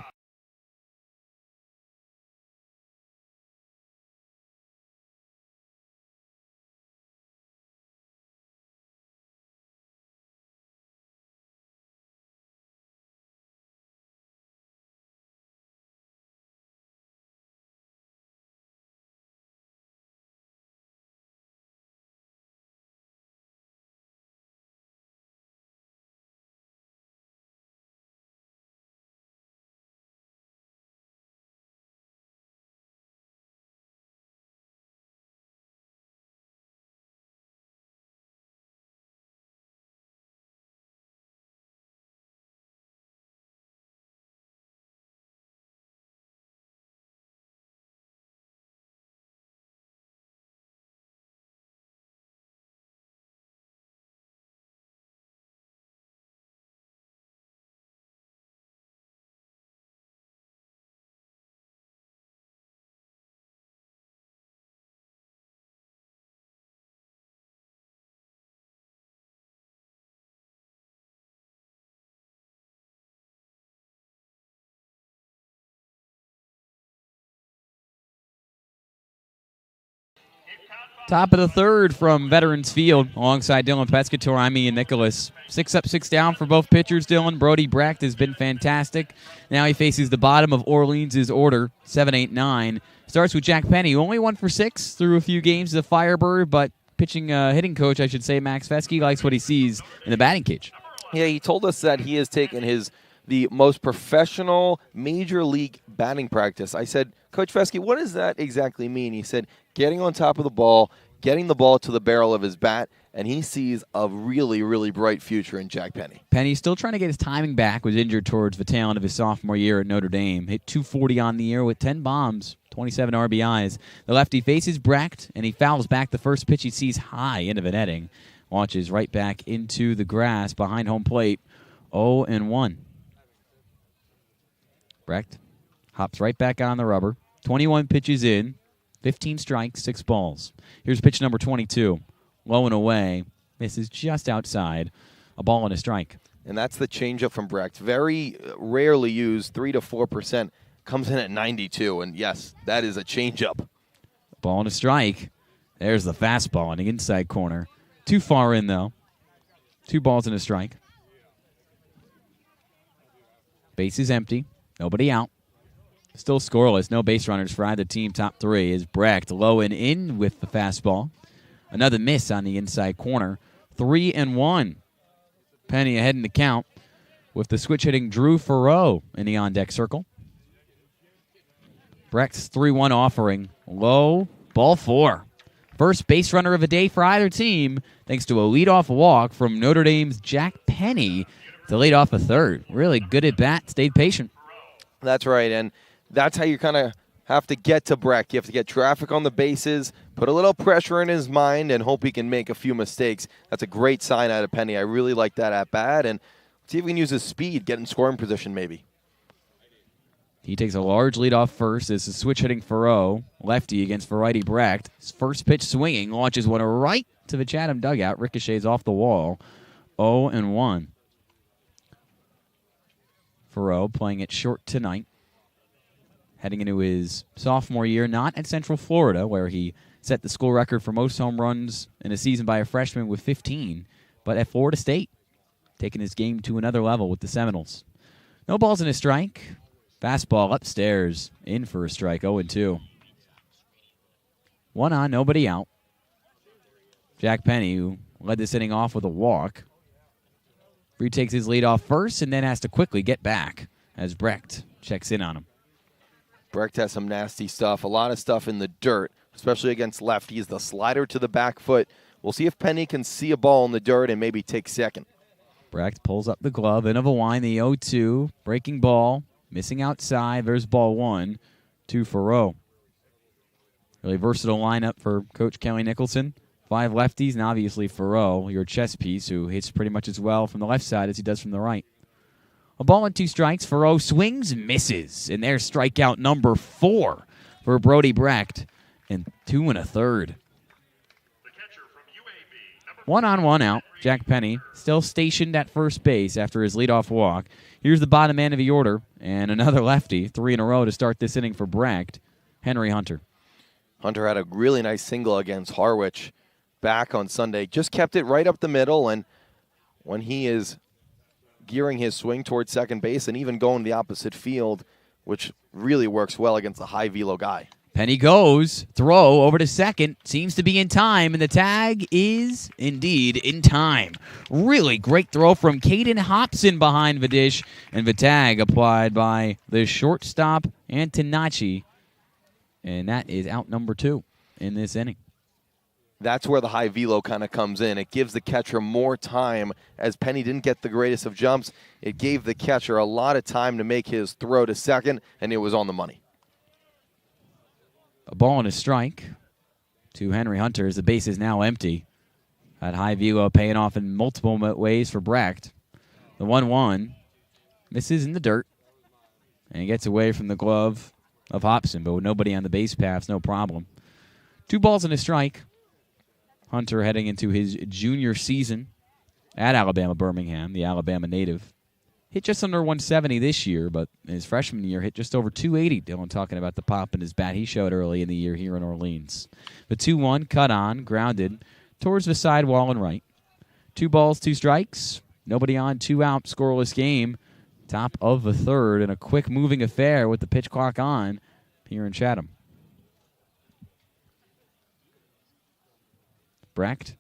Top of the third from Veterans Field alongside Dylan Pescatore. I'm Ian Nicholas. 6 up, 6 down for both pitchers, Dylan. Brody Brecht has been fantastic. Now he faces the bottom of Orleans' order, 7-8-9. Starts with Jack Penny, only 1 for 6 through a few games as a Firebird, but hitting coach, I should say, Max Fesky, likes what he sees in the batting cage.
Yeah, he told us that he has taken the most professional major league batting practice. I said, Coach Fesky, what does that exactly mean? He said, getting on top of the ball, getting the ball to the barrel of his bat, and he sees a really, really bright future in Jack Penny.
Penny's still trying to get his timing back, was injured towards the tail end of his sophomore year at Notre Dame. Hit .240 on the year with 10 bombs, 27 RBIs. The lefty faces Brecht, and he fouls back the first pitch he sees high into the netting. Launches right back into the grass behind home plate, 0-1. Brecht hops right back on the rubber. 21 pitches in, 15 strikes, 6 balls. Here's pitch number 22. Low and away. Misses just outside. A ball and a strike.
And that's the changeup from Brecht. Very rarely used, 3 to 4%. Comes in at 92, and yes, that is a changeup.
Ball and a strike. There's the fastball in the inside corner. Too far in, though. 2 balls and a strike. Base is empty. Nobody out. Still scoreless. No base runners for either team. Top 3 is Brecht. Low and in with the fastball. Another miss on the inside corner. 3-1. Penny ahead in the count with the switch hitting Drew Farreau in the on-deck circle. Brecht's 3-1 offering. Low, ball 4. First base runner of the day for either team, thanks to a leadoff walk from Notre Dame's Jack Penny to lead off a third. Really good at bat, stayed patient.
That's right, and that's how you kind of have to get to Brecht. You have to get traffic on the bases, put a little pressure in his mind, and hope he can make a few mistakes. That's a great sign out of Penny. I really like that at bat, and see if we can use his speed, get in scoring position maybe.
He takes a large lead off first. This is switch hitting Farreau, lefty against variety Brecht. His first pitch swinging, launches one right to the Chatham dugout. Ricochets off the wall. 0-1. Farreau playing it short tonight. Heading into his sophomore year, not at Central Florida, where he set the school record for most home runs in a season by a freshman with 15, but at Florida State, taking his game to another level with the Seminoles. No balls in a strike. Fastball upstairs, in for a strike, 0-2. 1 on, nobody out. Jack Penny, who led this inning off with a walk, retakes his lead off first and then has to quickly get back as Brecht checks in on him.
Brecht has some nasty stuff, a lot of stuff in the dirt, especially against lefties. The slider to the back foot. We'll see if Penny can see a ball in the dirt and maybe take second.
Brecht pulls up the glove, in of a line, the 0-2, breaking ball. Missing outside, there's ball 1 to Farreau. Really versatile lineup for Coach Kelly Nicholson. 5 lefties, and obviously Farreau, your chess piece, who hits pretty much as well from the left side as he does from the right. A ball and 2 strikes. Farreau swings, misses, and there's strikeout number 4 for Brody Brecht, and 2 1/3. 1 on, 1 out. Jack Penny still stationed at first base after his leadoff walk. Here's the bottom man of the order, and another lefty, 3 in a row to start this inning for Brecht, Henry Hunter.
Hunter had a really nice single against Harwich back on Sunday. Just kept it right up the middle, and when he is gearing his swing towards second base and even going the opposite field, which really works well against a high velo guy.
Penny goes, throw over to second, seems to be in time, and the tag is indeed in time. Really great throw from Caden Hobson behind the dish, and the tag applied by the shortstop, Antonacci, and that is out number 2 in this inning.
That's where the high velo kind of comes in. It gives the catcher more time. As Penny didn't get the greatest of jumps, it gave the catcher a lot of time to make his throw to second, and it was on the money.
A ball and a strike to Henry Hunter as the base is now empty. That high velo paying off in multiple ways for Brecht. The 1-1 misses in the dirt and gets away from the glove of Hobson, but with nobody on the base paths, no problem. 2 balls and a strike. Hunter heading into his junior season at Alabama Birmingham, the Alabama native. Hit just under 170 this year, but his freshman year hit just over 280. Dylan talking about the pop in his bat he showed early in the year here in Orleans. The 2-1 cut on, grounded towards the sidewall and right. 2 balls, 2 strikes. Nobody on, 2 out, scoreless game. Top of the third, and a quick moving affair with the pitch clock on here in Chatham. Brecht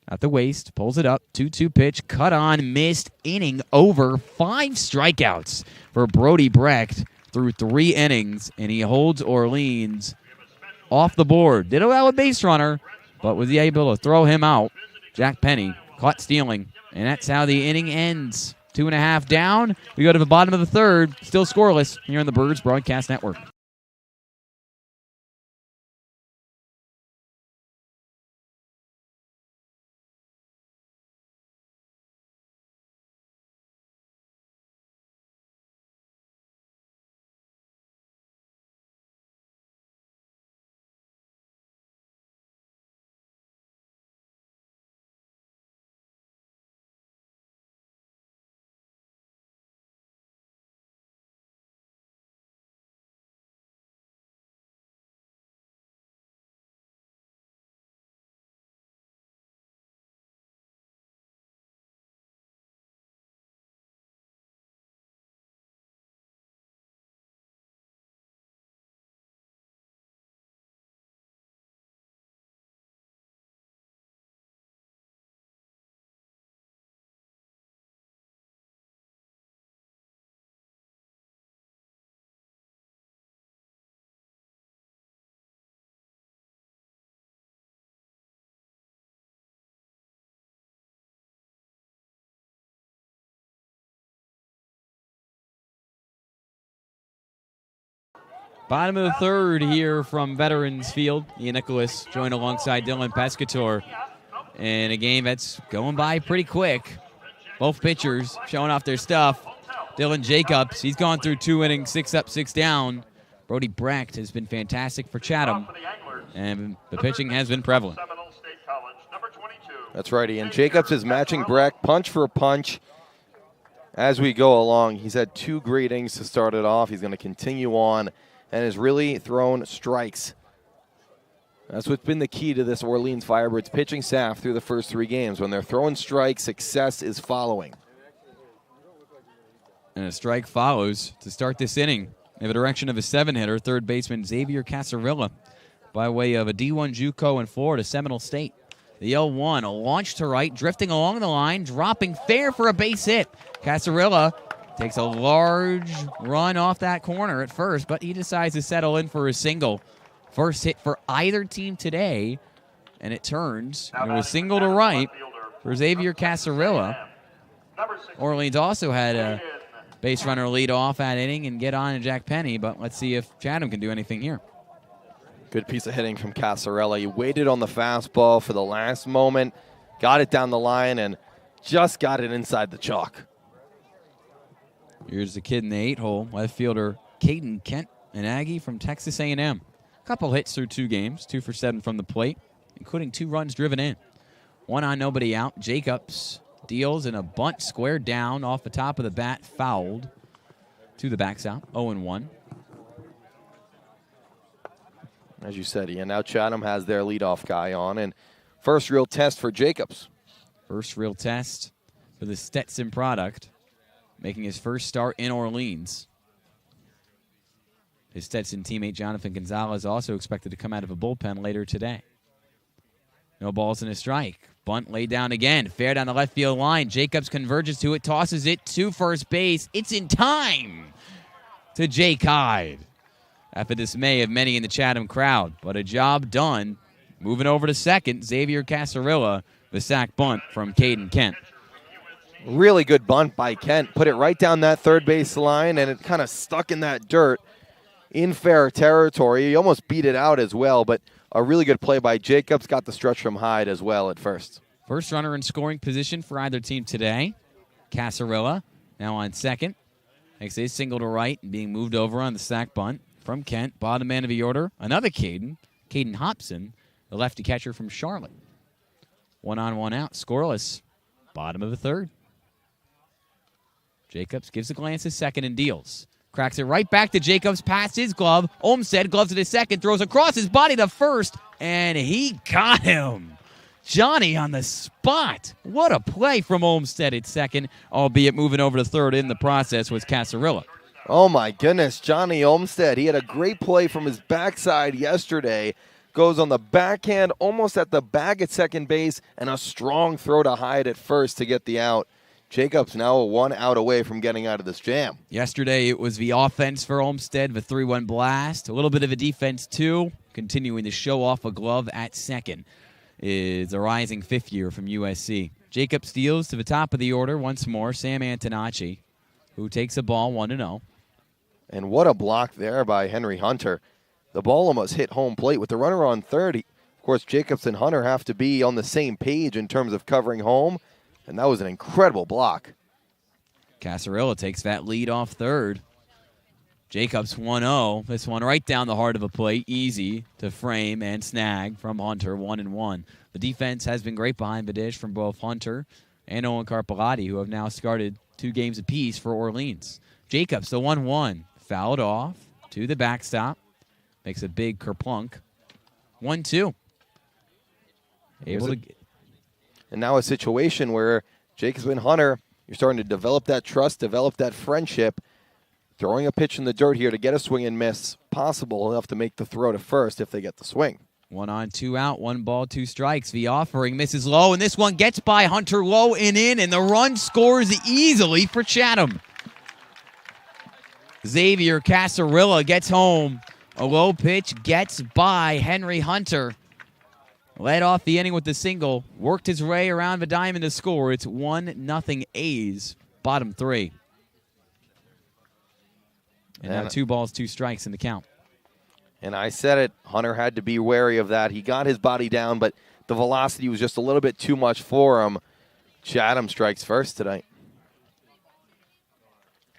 at the waist, pulls it up, 2-2 pitch, cut on, missed, inning over, 5 strikeouts for Brody Brecht through 3 innings, and he holds Orleans off the board. Did allow a base runner, but was he able to throw him out? Jack Penny caught stealing, and that's how the inning ends. 2.5 down. We go to the bottom of the third, still scoreless here on the Birds Broadcast Network. Bottom of the third here from Veterans Field. Ian Nicholas joined alongside Dylan Pescatore in a game that's going by pretty quick. Both pitchers showing off their stuff. Dylan Jacobs, he's gone through 2 innings, 6 up, 6 down. Brody Brecht has been fantastic for Chatham, and the pitching has been prevalent.
That's right, Ian. Jacobs is matching Brecht punch for punch as we go along. He's had 2 great innings to start it off. He's going to continue on and has really thrown strikes. That's what's been the key to this Orleans Firebirds pitching staff through the first 3 games. When they're throwing strikes, success is following.
And a strike follows to start this inning. In the direction of a 7-hitter, third baseman Xavier Casarilla by way of a D1 JUCO in Florida, Seminole State. The 0-1, a launch to right, drifting along the line, dropping fair for a base hit. Casarilla takes a large run off that corner at first, but he decides to settle in for a single. First hit for either team today, and it turns into a single to right for Xavier Casarilla. Orleans also had a base runner lead off that inning and get on to Jack Penny, but let's see if Chatham can do anything here.
Good piece of hitting from Casarella. He waited on the fastball for the last moment, got it down the line, and just got it inside the chalk.
Here's the kid in the 8-hole, left fielder Caden Kent, an Aggie from Texas A&M. Couple hits through 2 games, 2 for 7 from the plate, including 2 runs driven in. 1 on, nobody out. Jacobs deals in a bunt squared down off the top of the bat, fouled to the backstop, 0-1.
As you said, Ian, now Chatham has their leadoff guy on, and first real test for Jacobs.
First real test for the Stetson product, making his first start in Orleans. His Stetson teammate Jonathan Gonzalez also expected to come out of a bullpen later today. No balls and a strike. Bunt laid down again. Fair down the left field line. Jacobs converges to it, tosses it to first base. It's in time to Jake Hyde. After dismay of many in the Chatham crowd, but a job done. Moving over to second, Xavier Casarilla, the sac bunt from Caden Kent.
Really good bunt by Kent. Put it right down that third base line, and it kind of stuck in that dirt in fair territory. He almost beat it out as well, but a really good play by Jacobs. Got the stretch from Hyde as well at first.
First runner in scoring position for either team today. Casarilla now on second. Makes a single to right and being moved over on the sac bunt from Kent. Bottom man of the order, another Caden Hobson, the lefty catcher from Charlotte. 1 on, 1 out, scoreless. Bottom of the third. Jacobs gives a glance to second and deals. Cracks it right back to Jacobs, past his glove. Olmstead gloves it to second, throws across his body to first, and he got him. Johnny on the spot. What a play from Olmstead at second, albeit moving over to third in the process was Casarilla.
Oh, my goodness, Johnny Olmstead. He had a great play from his backside yesterday. Goes on the backhand, almost at the bag at second base, and a strong throw to Hyde at first to get the out. Jacobs now 1 out away from getting out of this jam.
Yesterday it was the offense for Olmstead, the 3-1 blast. A little bit of a defense, too. Continuing to show off a glove at second is a rising 5th year from USC. Jacobs steals to the top of the order once more. Sam Antonacci, who takes the ball 1-0.
And what a block there by Henry Hunter. The ball almost hit home plate with the runner on third. Of course, Jacobs and Hunter have to be on the same page in terms of covering home. And that was an incredible block.
Casarilla takes that lead off third. Jacobs 1-0. This one right down the heart of a plate. Easy to frame and snag from Hunter, 1-1. The defense has been great behind the dish from both Hunter and Owen Carpelati, who have now started 2 games apiece for Orleans. Jacobs, the 1-1. Fouled off to the backstop. Makes a big kerplunk. 1-2. Able to get.
And now a situation where Jacobs and Hunter, you're starting to develop that trust, develop that friendship. Throwing a pitch in the dirt here to get a swing and miss, possible enough to make the throw to first if they get the swing.
1 on, 2 out, 1 ball, 2 strikes. The offering misses low, and this one gets by Hunter low and in, and the run scores easily for Chatham. Xavier Casarilla gets home. A low pitch gets by Henry Hunter. Led off the inning with the single. Worked his way around the diamond to score. It's 1-0 A's. Bottom 3. And now 2 balls, 2 strikes in the count.
And I said it, Hunter had to be wary of that. He got his body down, but the velocity was just a little bit too much for him. Chatham strikes first tonight.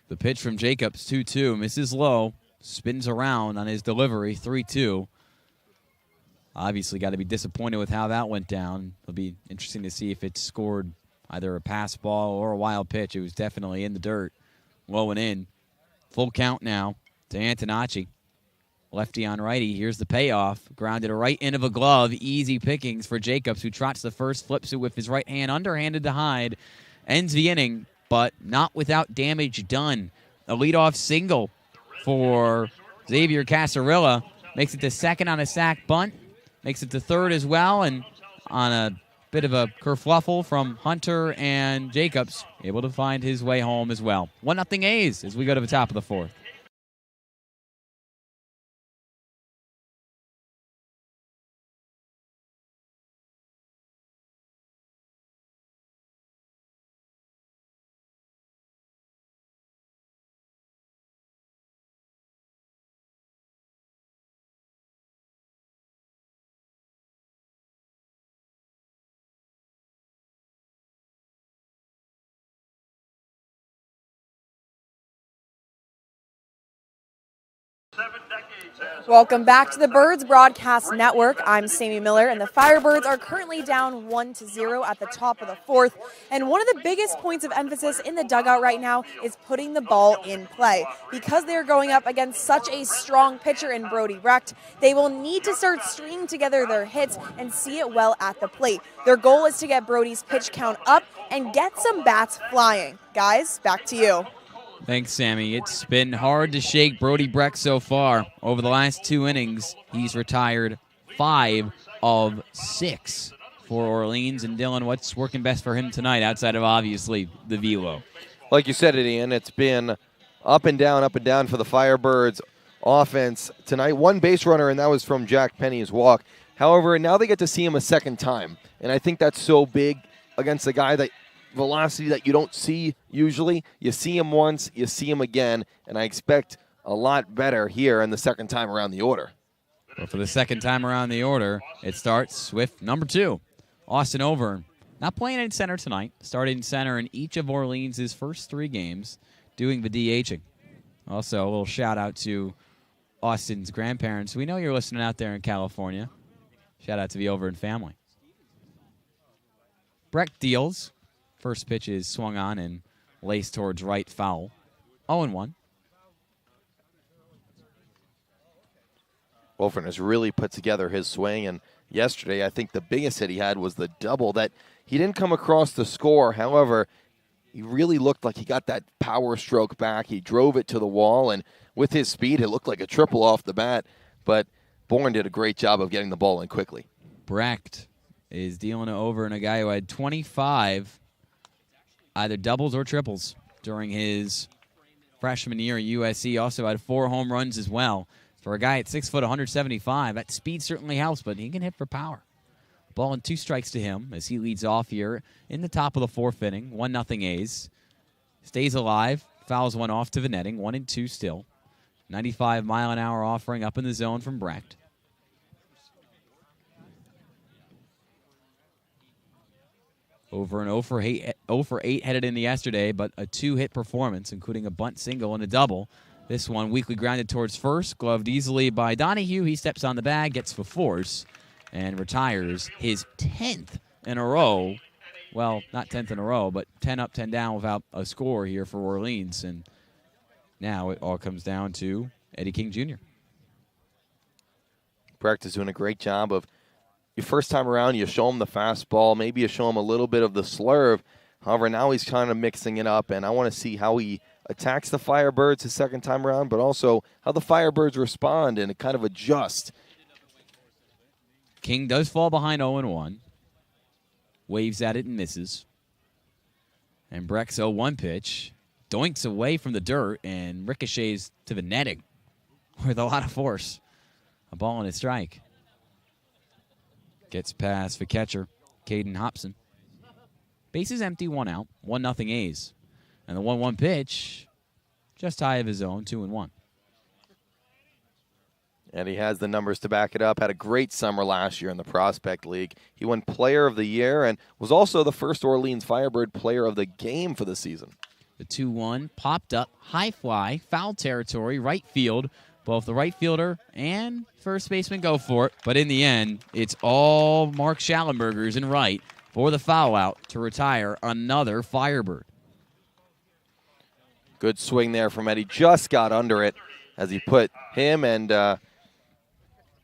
The pitch from Jacobs, 2-2, misses low, spins around on his delivery, 3-2. Obviously got to be disappointed with how that went down. It'll be interesting to see if it scored either a pass ball or a wild pitch. It was definitely in the dirt, low and in. Full count now to Antonacci. Lefty on righty. Here's the payoff. Grounded right into a glove. Easy pickings for Jacobs, who trots the first, flips it with his right hand, underhanded to Hyde. Ends the inning, but not without damage done. A leadoff single for Xavier Casarilla. Makes it to second on a sac bunt. Makes it to third as well, and on a bit of a kerfluffle from Hunter and Jacobs, able to find his way home as well. 1-0 A's as we go to the top of the fourth.
Welcome back to the Birds Broadcast Network. I'm Sammy Miller, and the Firebirds are currently down 1-0 at the top of the fourth. And one of the biggest points of emphasis in the dugout right now is putting the ball in play. Because they're going up against such a strong pitcher in Brody Brecht, they will need to start stringing together their hits and see it well at the plate. Their goal is to get Brody's pitch count up and get some bats flying. Guys, back to you.
Thanks, Sammy. It's been hard to shake Brody Brecht so far. Over the last 2 innings, he's retired 5 of 6 for Orleans. And Dylan, what's working best for him tonight outside of obviously the velo?
Like you said it, Ian, it's been up and down for the Firebirds offense tonight. 1 base runner, and that was from Jack Penny's walk. However, now they get to see him a second time. And I think that's so big against a guy that velocity that you don't see usually. You see him once, you see him again, and I expect a lot better here in the second time around the order.
Well, for the second time around the order, it starts with number 2, Austin Overn. Not playing in center tonight. Started in center in each of Orleans' first 3 games, doing the DHing. Also, a little shout out to Austin's grandparents. We know you're listening out there in California. Shout out to the Overn family. Brecht deals. First pitch is swung on and laced towards right, foul. 0-1.
Wolfern has really put together his swing, and yesterday I think the biggest hit he had was the double that he didn't come across the score. However, he really looked like he got that power stroke back. He drove it to the wall, and with his speed, it looked like a triple off the bat. But Bourne did a great job of getting the ball in quickly.
Brecht is dealing over in a guy who had 25 either doubles or triples during his freshman year at USC. Also had 4 home runs as well. For a guy at 6 foot, 175, that speed certainly helps, but he can hit for power. Ball and 2 strikes to him as he leads off here in the top of the 4th inning. 1-0 A's. Stays alive, fouls one off to the netting. 1-2 still. 95-mile-an-hour offering up in the zone from Brecht. Over an 0 for 8 headed into yesterday, but a 2-hit performance, including a bunt single and a double. This one weakly grounded towards first, gloved easily by Donahue. He steps on the bag, gets for force, and retires his 10th in a row. Well, not 10th in a row, but 10 up, 10 down without a score here for Orleans. And now it all comes down to Eddie King Jr.
Brecht is doing a great job of, your first time around, you show him the fastball, maybe you show him a little bit of the slurve. However, now he's kind of mixing it up, and I want to see how he attacks the Firebirds his second time around, but also how the Firebirds respond and kind of adjust.
King does fall behind 0-1. Waves at it and misses. And Brecht's 0-1 pitch doinks away from the dirt and ricochets to the netting with a lot of force. A ball and a strike. Gets past the catcher, Caden Hobson. Bases empty, 1 out. 1-0 A's. And the 1-1 pitch, just high of his own, 2-1.
And he has the numbers to back it up. Had a great summer last year in the Prospect League. He won Player of the Year and was also the first Orleans Firebird Player of the Game for the season.
The 2-1 popped up, high fly, foul territory, right field. Both the right fielder and first baseman go for it. But in the end, it's all Mark Schallenberger's in right for the foul out to retire another Firebird.
Good swing there from Eddie. Just got under it as he put him and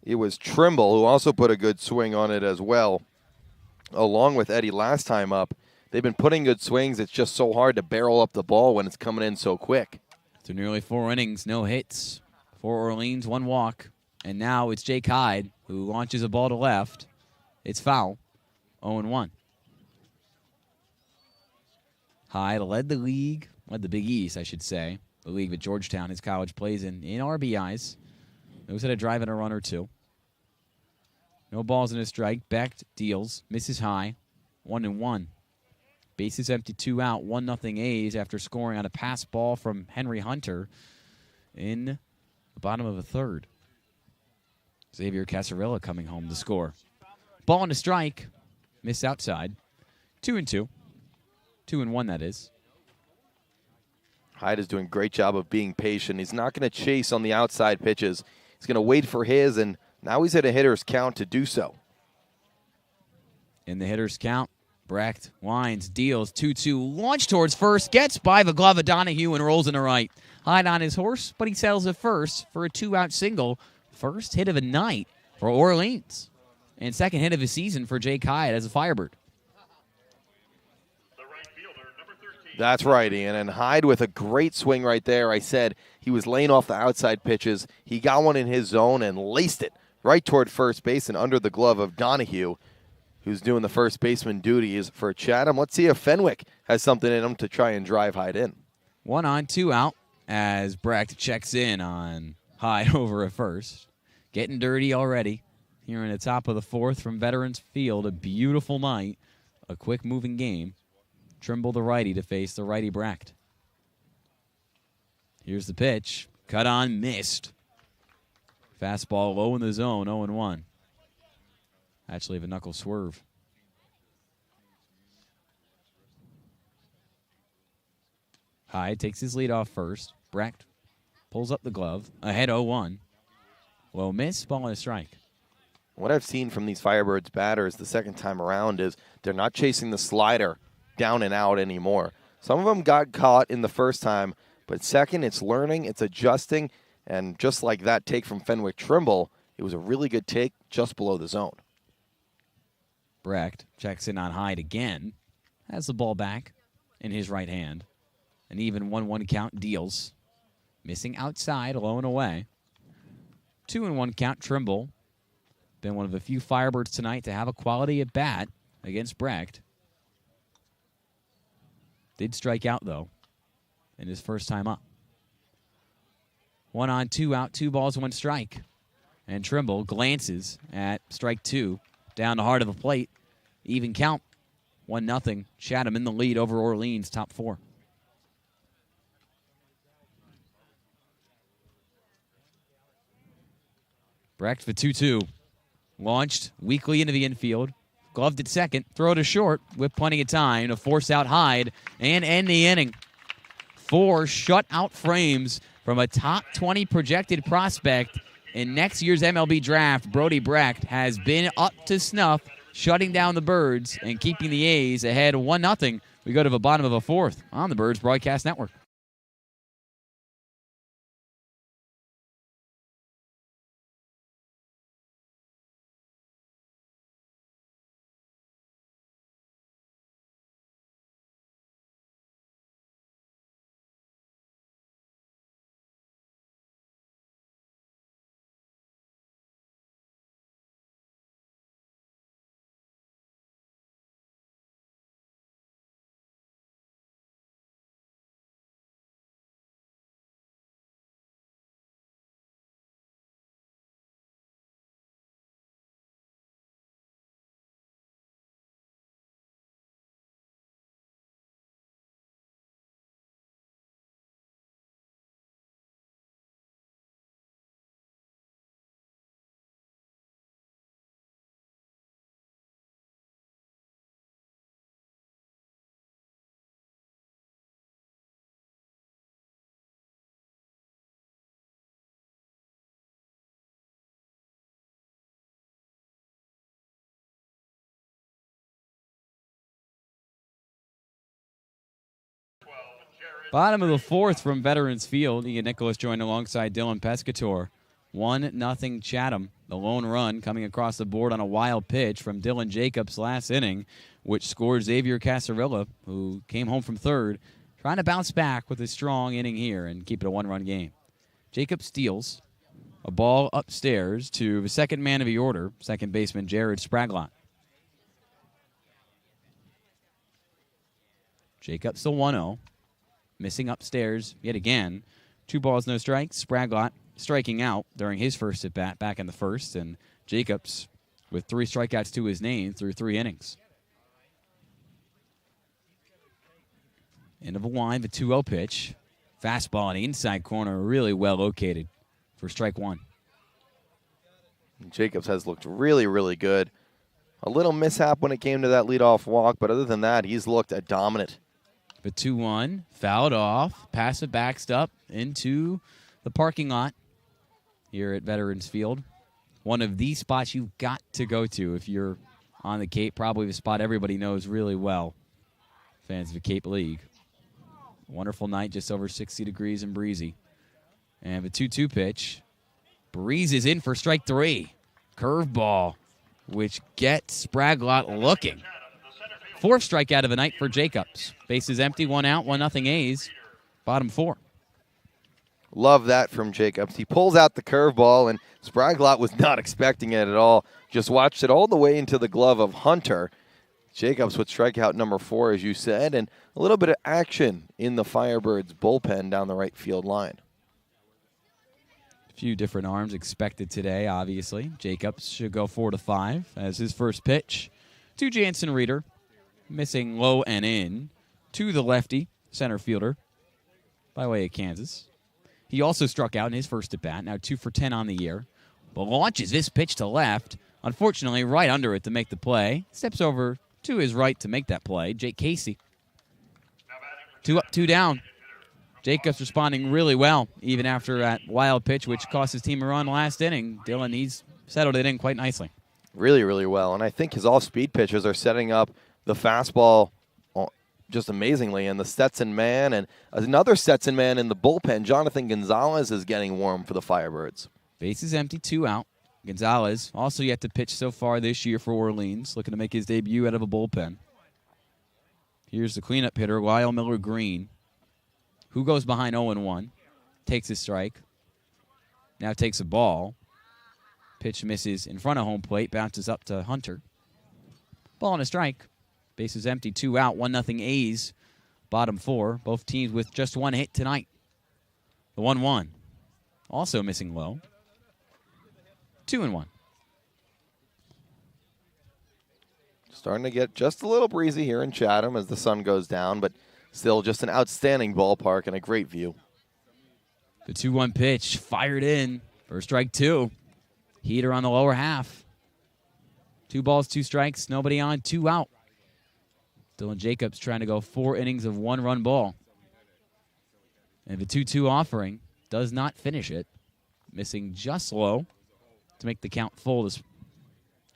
it was Trimble who also put a good swing on it as well, along with Eddie last time up. They've been putting good swings. It's just so hard to barrel up the ball when it's coming in so quick.
After nearly 4 innings, no hits for Orleans, 1 walk. And now it's Jake Hyde who launches a ball to left. It's foul, 0-1. Hyde led the league, led the Big East, I should say. The league that Georgetown, his college, plays in RBIs. Knows how to drive in a run or two. No balls in a strike. Becht deals, misses high, 1-1. Bases empty, 2 out, 1-0 A's after scoring on a pass ball from Henry Hunter in the bottom of the third. Xavier Casarilla coming home to score. Ball and a strike. Miss outside. 2-2. 2-1, that is.
Hyde is doing a great job of being patient. He's not going to chase on the outside pitches. He's going to wait for his, and now he's at a hitter's count to do so.
In the hitter's count, Brecht winds, deals, 2-2, launch towards first, gets by the glove of Donahue and rolls in the right. Hyde on his horse, but he settles at first for a 2-out single. First hit of the night for Orleans. And second hit of the season for Jake Hyde as a Firebird.
That's right, Ian. And Hyde with a great swing right there. I said he was laying off the outside pitches. He got one in his zone and laced it right toward first base and under the glove of Donahue, who's doing the first baseman duties for Chatham. Let's see if Fenwick has something in him to try and drive Hyde in.
1 on, 2 out as Brecht checks in on Hyde over at first. Getting dirty already here in the top of the fourth from Veterans Field. A beautiful night, a quick moving game. Trimble the righty to face the righty Brecht. Here's the pitch. Cut on, missed. Fastball low in the zone, 0-1. Actually have a knuckle swerve. Hyde takes his lead off first. Brecht pulls up the glove. Ahead 0-1. Low miss, ball and a strike.
What I've seen from these Firebirds batters the second time around is they're not chasing the slider down and out anymore. Some of them got caught in the first time, but second, it's learning, it's adjusting, and just like that take from Fenwick Trimble, it was a really good take just below the zone.
Brecht checks in on Hyde again. Has the ball back in his right hand. An even 1-1 count, deals. Missing outside, low and away. 2-1 count, Trimble. Been one of the few Firebirds tonight to have a quality at bat against Brecht. Did strike out, though, in his first time up. 1 on, 2 out, 2 balls, 1 strike. And Trimble glances at strike 2 down the heart of the plate. Even count, 1-0. Chatham in the lead over Orleans, top 4. Brecht for 2-2. Launched weakly into the infield. Gloved at second. Throw to short with plenty of time to force out Hyde and end the inning. 4 shutout frames from a top 20 projected prospect in next year's MLB draft. Brody Brecht has been up to snuff, shutting down the Birds and keeping the A's ahead 1-0. We go to the bottom of the fourth on the Birds Broadcast Network. Bottom of the fourth from Veterans Field. Ian Nicholas joined alongside Dylan Pescatore. 1-0 Chatham. The lone run coming across the board on a wild pitch from Dylan Jacobs last inning, which scored Xavier Casarilla, who came home from third, trying to bounce back with a strong inning here and keep it a one-run game. Jacobs steals a ball upstairs to the second man of the order, second baseman Jared Spraglott. Jacobs the 1-0. Missing upstairs yet again. 2 balls, no strikes. Spraglott striking out during his first at-bat back in the first, and Jacobs with 3 strikeouts to his name through 3 innings. End of the line, the 2-0 pitch. Fastball in the inside corner, really well located for strike 1.
Jacobs has looked really, really good. A little mishap when it came to that leadoff walk, but other than that, he's looked dominant.
The 2-1, fouled off, pass it backstop into the parking lot here at Veterans Field. One of the spots you've got to go to if you're on the Cape, probably the spot everybody knows really well, fans of the Cape League. Wonderful night, just over 60 degrees and breezy. And the 2-2 pitch. Breeze is in for strike 3. Curveball, which gets Spraglott looking. 4th strikeout of the night for Jacobs. Bases empty, 1 out, 1-0 A's. Bottom 4.
Love that from Jacobs. He pulls out the curveball, and Spraglott was not expecting it at all. Just watched it all the way into the glove of Hunter. Jacobs with strikeout number 4, as you said, and a little bit of action in the Firebirds bullpen down the right field line.
A few different arms expected today, obviously. Jacobs should go 4-5 as his first pitch to Jansen Reeder. Missing low and in to the lefty center fielder by way of Kansas. He also struck out in his first at-bat, now 2 for 10 on the year. But launches this pitch to left, unfortunately right under it to make the play. Steps over to his right to make that play. Jake Casey. 2 up, 2 down. Jacobs responding really well, even after that wild pitch, which cost his team a run last inning. Dylan, he's settled it in quite nicely.
Really, really well. And I think his off-speed pitchers are setting up the fastball just amazingly. And the Stetson man and another Stetson man in the bullpen, Jonathan Gonzalez, is getting warm for the Firebirds.
Bases empty, 2 out. Gonzalez also yet to pitch so far this year for Orleans, looking to make his debut out of a bullpen. Here's the cleanup hitter, Lyle Miller Green, who goes behind 0-1, takes his strike, now takes a ball. Pitch misses in front of home plate, bounces up to Hunter. Ball and a strike. Bases empty, 2 out, 1-0 A's. Bottom 4, both teams with just 1 hit tonight. The 1-1, also missing low. 2-1.
Starting to get just a little breezy here in Chatham as the sun goes down, but still just an outstanding ballpark and a great view.
The 2-1 pitch fired in for strike 2. Heater on the lower half. 2 balls, 2 strikes, nobody on, 2 out. Dylan Jacobs trying to go 4 innings of 1-run ball. And the 2-2 offering does not finish it. Missing just low to make the count full to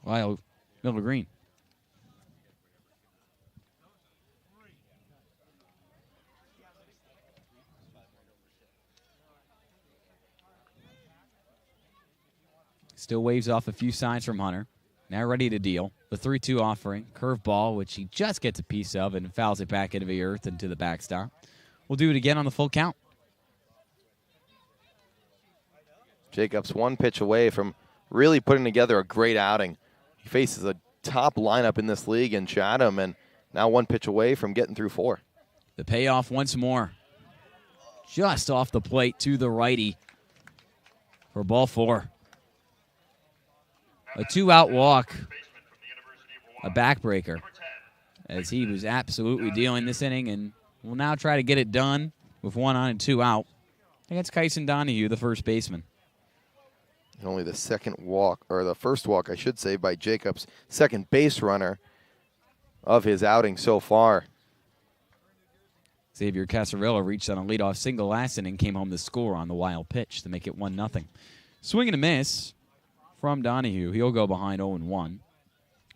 Lyle Miller Green. Still waves off a few signs from Hunter. Now ready to deal. The 3-2 offering. Curveball, which he just gets a piece of and fouls it back into the earth and to the backstop. We'll do it again on the full count.
Jacobs 1 pitch away from really putting together a great outing. He faces a top lineup in this league in Chatham, and now 1 pitch away from getting through 4.
The payoff once more. Just off the plate to the righty for ball 4. A 2-out walk, a backbreaker, as he was absolutely dealing this inning, and will now try to get it done with 1 on and 2 out against Kyson Donahue, the first baseman.
And only the second walk, or the first walk, I should say, by Jacobs, second base runner of his outing so far.
Xavier Casarilla reached on a leadoff single last inning, came home to score on the wild pitch to make it 1-0. Swing and a miss from Donahue. He'll go behind 0-1.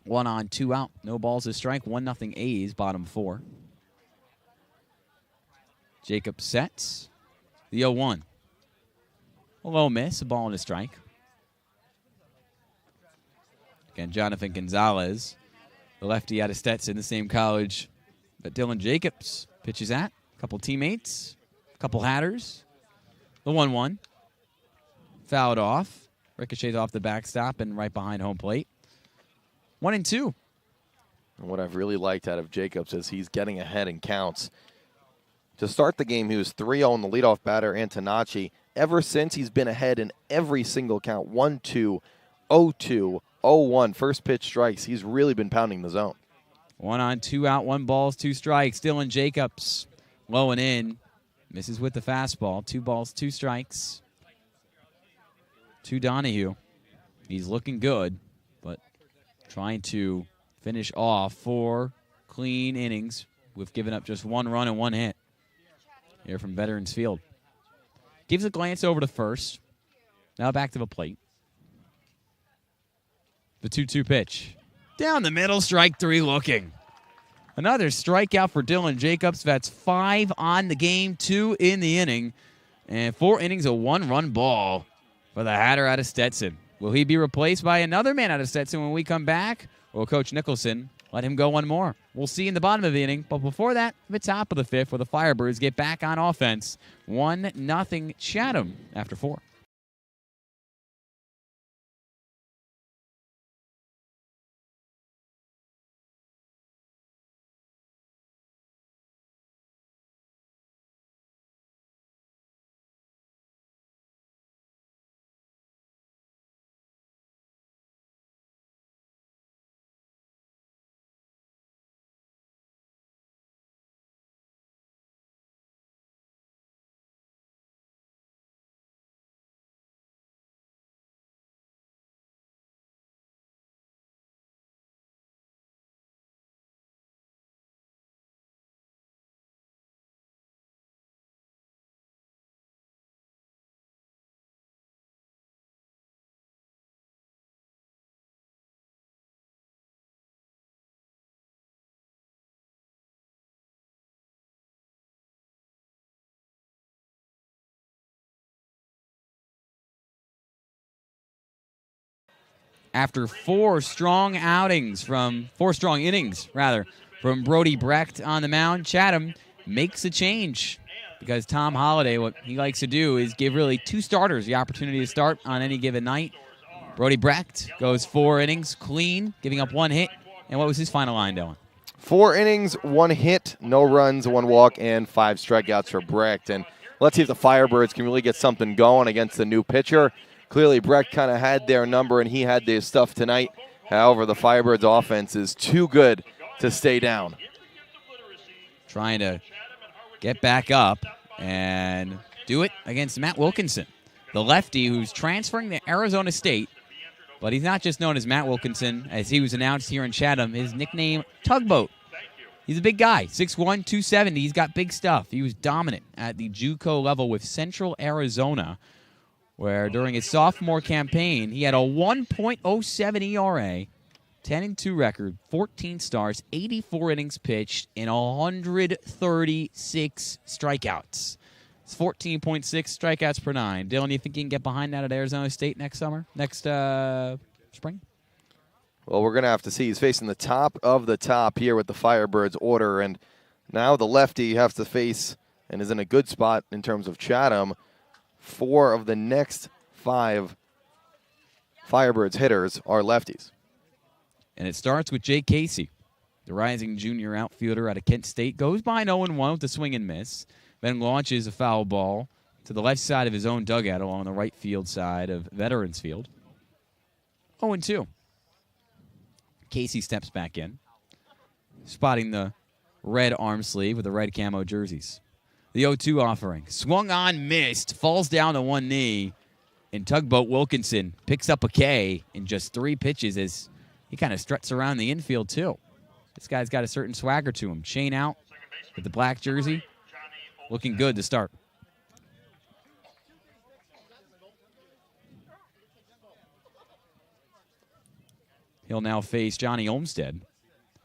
1 on, 2 out. No balls to strike. 1-0 A's, bottom 4. Jacob sets the 0-1. A low miss, a ball and a strike. Again, Jonathan Gonzalez, the lefty out of Stetson, the same college that Dylan Jacobs pitches at. A couple teammates, a couple hatters. The 1-1. Fouled off. Ricochets off the backstop and right behind home plate. 1-2.
And what I've really liked out of Jacobs is he's getting ahead in counts. To start the game, he was 3-0 in the leadoff batter, Antonacci. Ever since, he's been ahead in every single count. 1-2, 0-2, 0-1. First pitch strikes. He's really been pounding the zone.
1 on, 2 out, 1 balls, 2 strikes. Dylan Jacobs low and in. Misses with the fastball. 2 balls, 2 strikes. To Donahue. He's looking good, but trying to finish off 4 clean innings with giving up just 1 run and 1 hit. Here from Veterans Field. Gives a glance over to first. Now back to the plate. The 2-2 pitch. Down the middle, strike 3 looking. Another strikeout for Dylan Jacobs. That's 5 on the game, 2 in the inning. And 4 innings, a 1-run ball for the Hatter out of Stetson. Will he be replaced by another man out of Stetson when we come back? Or will Coach Nicholson let him go one more? We'll see in the bottom of the inning. But before that, the top of the 5th, where the Firebirds get back on offense. 1-0 Chatham after 4. After 4 strong innings, from Brody Brecht on the mound, Chatham makes a change because Tom Holliday, what he likes to do is give really 2 starters the opportunity to start on any given night. Brody Brecht goes 4 innings clean, giving up 1 hit. And what was his final line, Dylan?
4 innings, 1 hit, no runs, 1 walk, and 5 strikeouts for Brecht. And let's see if the Firebirds can really get something going against the new pitcher. Clearly, Brecht kind of had their number, and he had their stuff tonight. However, the Firebirds' offense is too good to stay down.
Trying to get back up and do it against Matt Wilkinson, the lefty who's transferring to Arizona State. But he's not just known as Matt Wilkinson, as he was announced here in Chatham. His nickname, Tugboat. He's a big guy, 6'1", 270. He's got big stuff. He was dominant at the JUCO level with Central Arizona, where during his sophomore campaign, he had a 1.07 ERA, 10-2 record, 14 starts, 84 innings pitched, and 136 strikeouts. It's 14.6 strikeouts per 9. Dylan, do you think he can get behind that at Arizona State next spring?
Well, we're going to have to see. He's facing the top of the top here with the Firebirds order, and now the lefty has to face and is in a good spot in terms of Chatham. 4 of the next 5 Firebirds hitters are lefties.
And it starts with Jake Casey, the rising junior outfielder out of Kent State. Goes by 0-1 with a swing and miss. Then launches a foul ball to the left side of his own dugout along the right field side of Veterans Field. 0-2. Casey steps back in, spotting the red arm sleeve with the red camo jerseys. The 0-2 offering. Swung on, missed, falls down to one knee, and Tugboat Wilkinson picks up a K in just 3 pitches as he kind of struts around the infield, too. This guy's got a certain swagger to him. Shane out with the black jersey. Looking good to start. He'll now face Johnny Olmstead.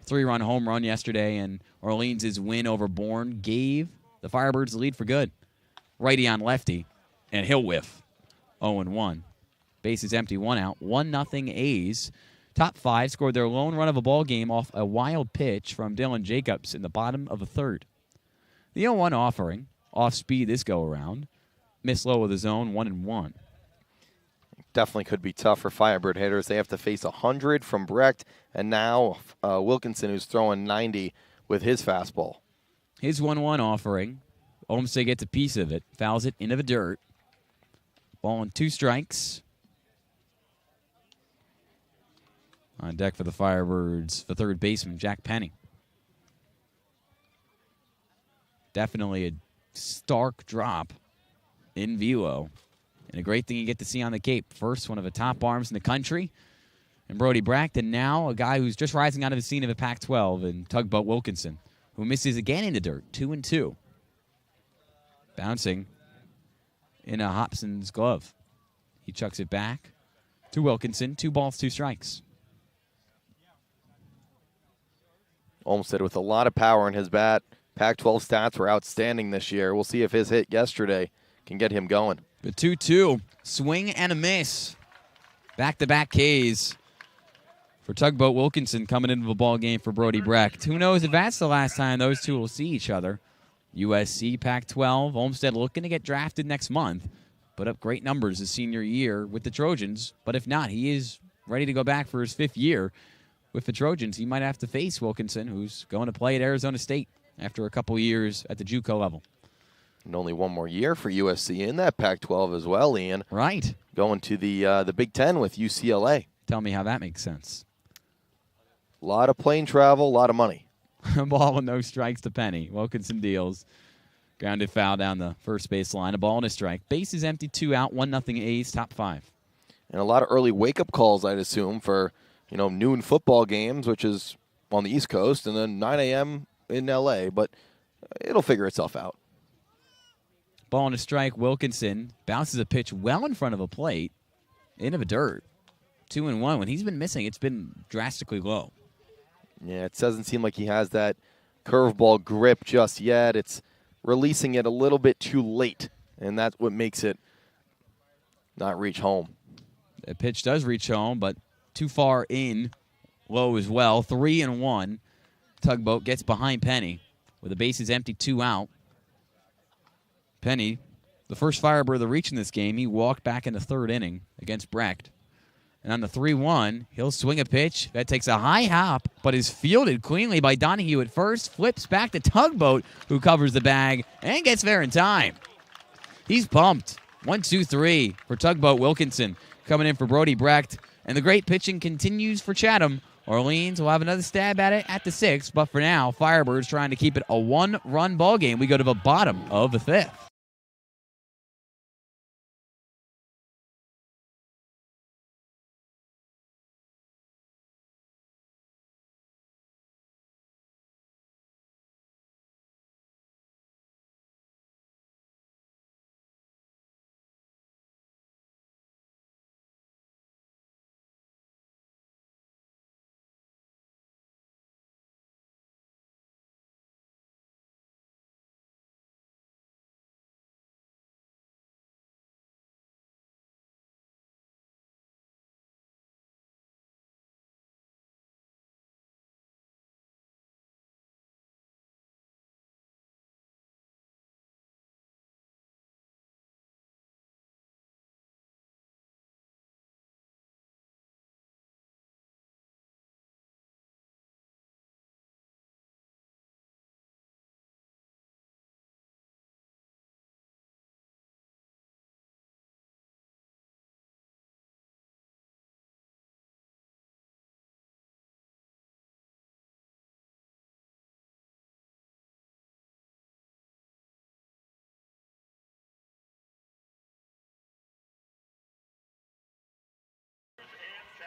3-run home run yesterday, and Orleans' win over Bourne gave The Firebirds lead for good. Righty on lefty, and he'll whiff. 0-1. Base is empty, 1 out. 1-0 A's. Top 5 scored their lone run of a ball game off a wild pitch from Dylan Jacobs in the bottom of the third. The 0-1 offering, off speed this go-around. Missed low of the zone, 1-1.
Definitely could be tough for Firebird hitters. They have to face 100 from Brecht, and now Wilkinson, who's throwing 90 with his fastball.
His 1-1 offering. Olmsted gets a piece of it, fouls it into the dirt. Ball on 2 strikes. On deck for the Firebirds, the third baseman, Jack Penny. Definitely a stark drop in velo. And a great thing you get to see on the Cape. First, one of the top arms in the country. And Brody Brecht, and now a guy who's just rising out of the scene of the Pac-12 in Tugboat Wilkinson, who misses again in the dirt, 2-2. Bouncing in a Hobson's glove. He chucks it back to Wilkinson. 2 balls, 2 strikes.
Olmsted with a lot of power in his bat. Pac-12 stats were outstanding this year. We'll see if his hit yesterday can get him going.
The 2-2, swing and a miss. Back-to-back Ks for Tugboat Wilkinson coming into the ball game for Brody Brecht. Who knows if that's the last time those two will see each other. USC, Pac-12, Olmsted looking to get drafted next month. Put up great numbers his senior year with the Trojans. But if not, he is ready to go back for his 5th year with the Trojans. He might have to face Wilkinson, who's going to play at Arizona State after a couple years at the JUCO level.
And only 1 more year for USC in that Pac-12 as well, Ian.
Right.
Going to the Big Ten with UCLA.
Tell me how that makes sense.
A lot of plane travel, a lot of money.
Ball with no strikes to Penny. Wilkinson deals. Grounded foul down the first base line. A ball and a strike. Base is empty, 2 out, 1-0 A's, top 5.
And a lot of early wake-up calls, I'd assume, for noon football games, which is on the East Coast, and then 9 a.m. in L.A., but it'll figure itself out.
Ball and a strike. Wilkinson bounces a pitch well in front of a plate into the dirt. 2-1. When he's been missing, it's been drastically low.
Yeah, it doesn't seem like he has that curveball grip just yet. It's releasing it a little bit too late, and that's what makes it not reach home.
The pitch does reach home, but too far in, low as well. 3-1. Tugboat gets behind Penny with the bases empty, 2 out. Penny, the first Firebird to reach in this game, he walked back in the 3rd inning against Brecht. And on the 3-1, he'll swing a pitch that takes a high hop, but is fielded cleanly by Donahue at first. Flips back to Tugboat, who covers the bag and gets there in time. He's pumped. 1-2-3 for Tugboat Wilkinson coming in for Brody Brecht. And the great pitching continues for Chatham. Orleans will have another stab at it at the 6th, but for now, Firebirds trying to keep it a 1-run ball game. We go to the bottom of the 5th.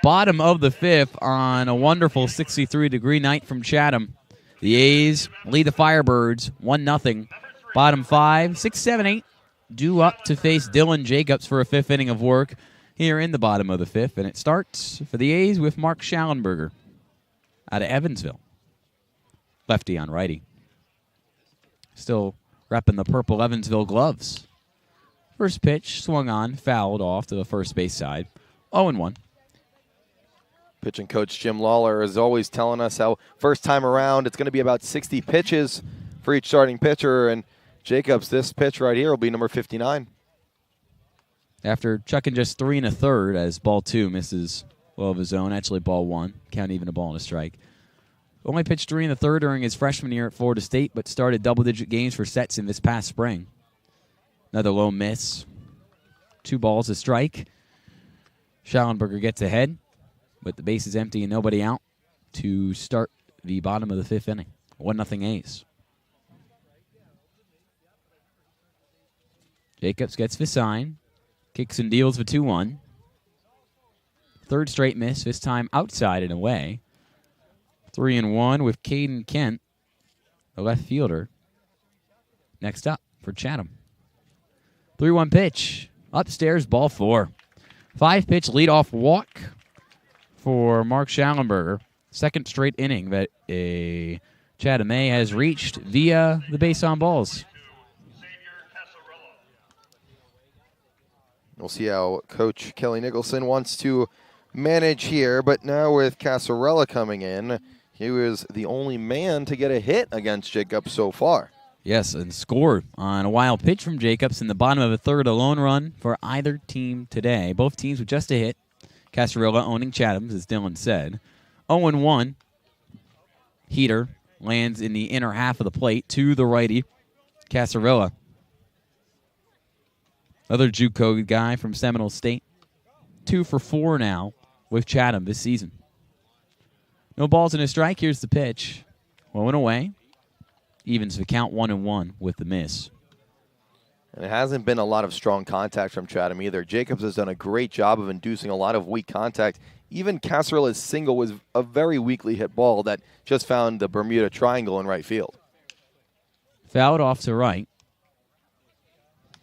Bottom of the 5th on a wonderful 63-degree night from Chatham. The A's lead the Firebirds 1-0. Bottom 5, 6, 7, 8 due up to face Dylan Jacobs for a 5th inning of work here in the bottom of the 5th. And it starts for the A's with Mark Schallenberger out of Evansville. Lefty on righty. Still repping the purple Evansville gloves. First pitch, swung on, fouled off to the first base side. 0-1.
Pitching coach Jim Lawler is always telling us how first time around it's going to be about 60 pitches for each starting pitcher. And Jacobs, this pitch right here will be number 59.
After chucking just 3 1/3 as ball 2 misses well of his own. Actually, ball 1. Count even a ball and a strike. Only pitched 3 1/3 during his freshman year at Florida State, but started double-digit games for Stetson this past spring. Another low miss. 2 balls, a strike. Schallenberger gets ahead, but the base is empty and nobody out to start the bottom of the 5th inning. 1-0 A's. Jacobs gets Visine. Kicks and deals for 2-1. Third straight miss, this time outside and away. 3-1 with Caden Kent, the left fielder. Next up for Chatham. 3-1 pitch. Upstairs, ball 4. 5-pitch leadoff walk for Mark Schallenberger. Second straight inning that a Chatham A has reached via the base on balls.
We'll see how Coach Kelly Nicholson wants to manage here, but now with Casarella coming in, he was the only man to get a hit against Jacobs so far.
Yes, and scored on a wild pitch from Jacobs in the bottom of the 3rd, a lone run for either team today. Both teams with just a hit. Casarella owning Chatham, as Dylan said. 0-1. Heater lands in the inner half of the plate to the righty, Casarella. Other JUCO guy from Seminole State. 2 for 4 now with Chatham this season. No balls in a strike. Here's the pitch. 1-away. Evens the count 1-1 with the miss.
And it hasn't been a lot of strong contact from Chatham either. Jacobs has done a great job of inducing a lot of weak contact. Even Casarella's single was a very weakly hit ball that just found the Bermuda Triangle in right field.
Fouled off to right.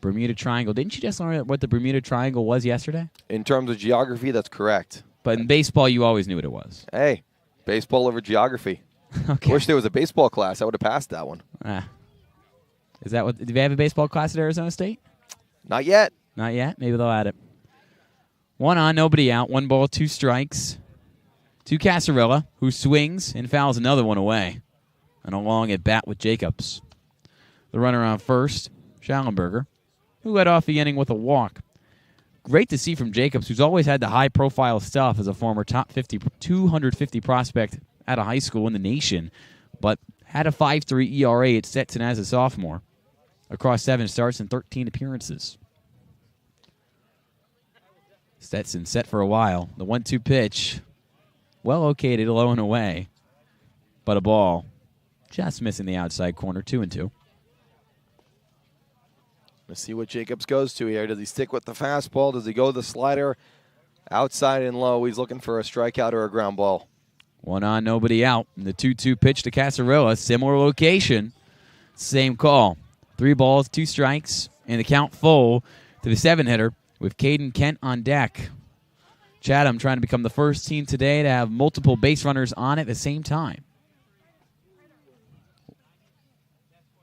Bermuda Triangle. Didn't you just learn what the Bermuda Triangle was yesterday?
In terms of geography, that's correct.
But in baseball, you always knew what it was.
Hey, baseball over geography.
Okay.
Wish there was a baseball class. I would have passed that one.
Is that what? Do they have a baseball class at Arizona State?
Not yet.
Not yet. Maybe they'll add it. 1 on, nobody out. 1 ball, 2 strikes. To Casarella, who swings and fouls another one away. And along at bat with Jacobs. The runner on first, Schallenberger, who led off the inning with a walk. Great to see from Jacobs, who's always had the high-profile stuff as a former top 50, 250 prospect at a high school in the nation, but had a 5.3 ERA at Stetson as a sophomore, across 7 starts and 13 appearances. Stetson set for a while. The 1-2 pitch, well located, low and away, but a ball just missing the outside corner, 2-2.
Let's see what Jacobs goes to here. Does he stick with the fastball? Does he go the slider? Outside and low. He's looking for a strikeout or a ground ball.
1 on, nobody out. And the 2-2 pitch to Casarella. Similar location. Same call. 3 balls, 2 strikes, and the count full to the 7-hitter with Caden Kent on deck. Chatham trying to become the first team today to have multiple base runners on at the same time.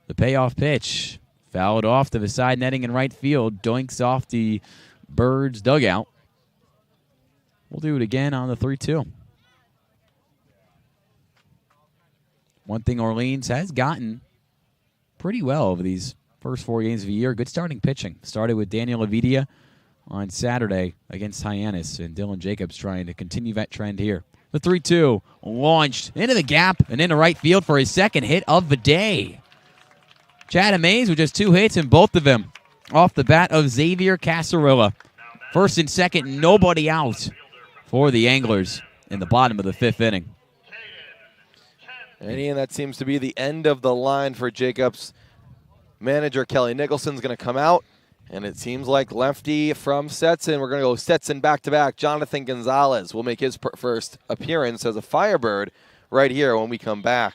The payoff pitch. Fouled off to the side netting in right field. Doinks off the Birds dugout. We'll do it again on the 3-2. One thing Orleans has gotten pretty well over these first 4 games of the year. Good starting pitching. Started with Daniel Avidia on Saturday against Hyannis, and Dylan Jacobs trying to continue that trend here. The 3-2 launched into the gap and into right field for his second hit of the day. Chatham A's with just 2 hits, and both of them off the bat of Xavier Casarella. First and second, nobody out for the Anglers in the bottom of the 5th inning.
And Ian, that seems to be the end of the line for Jacobs. Manager Kelly Nicholson's going to come out, and it seems like lefty from Stetson. We're going to go Stetson back-to-back. Jonathan Gonzalez will make his first appearance as a Firebird right here when we come back.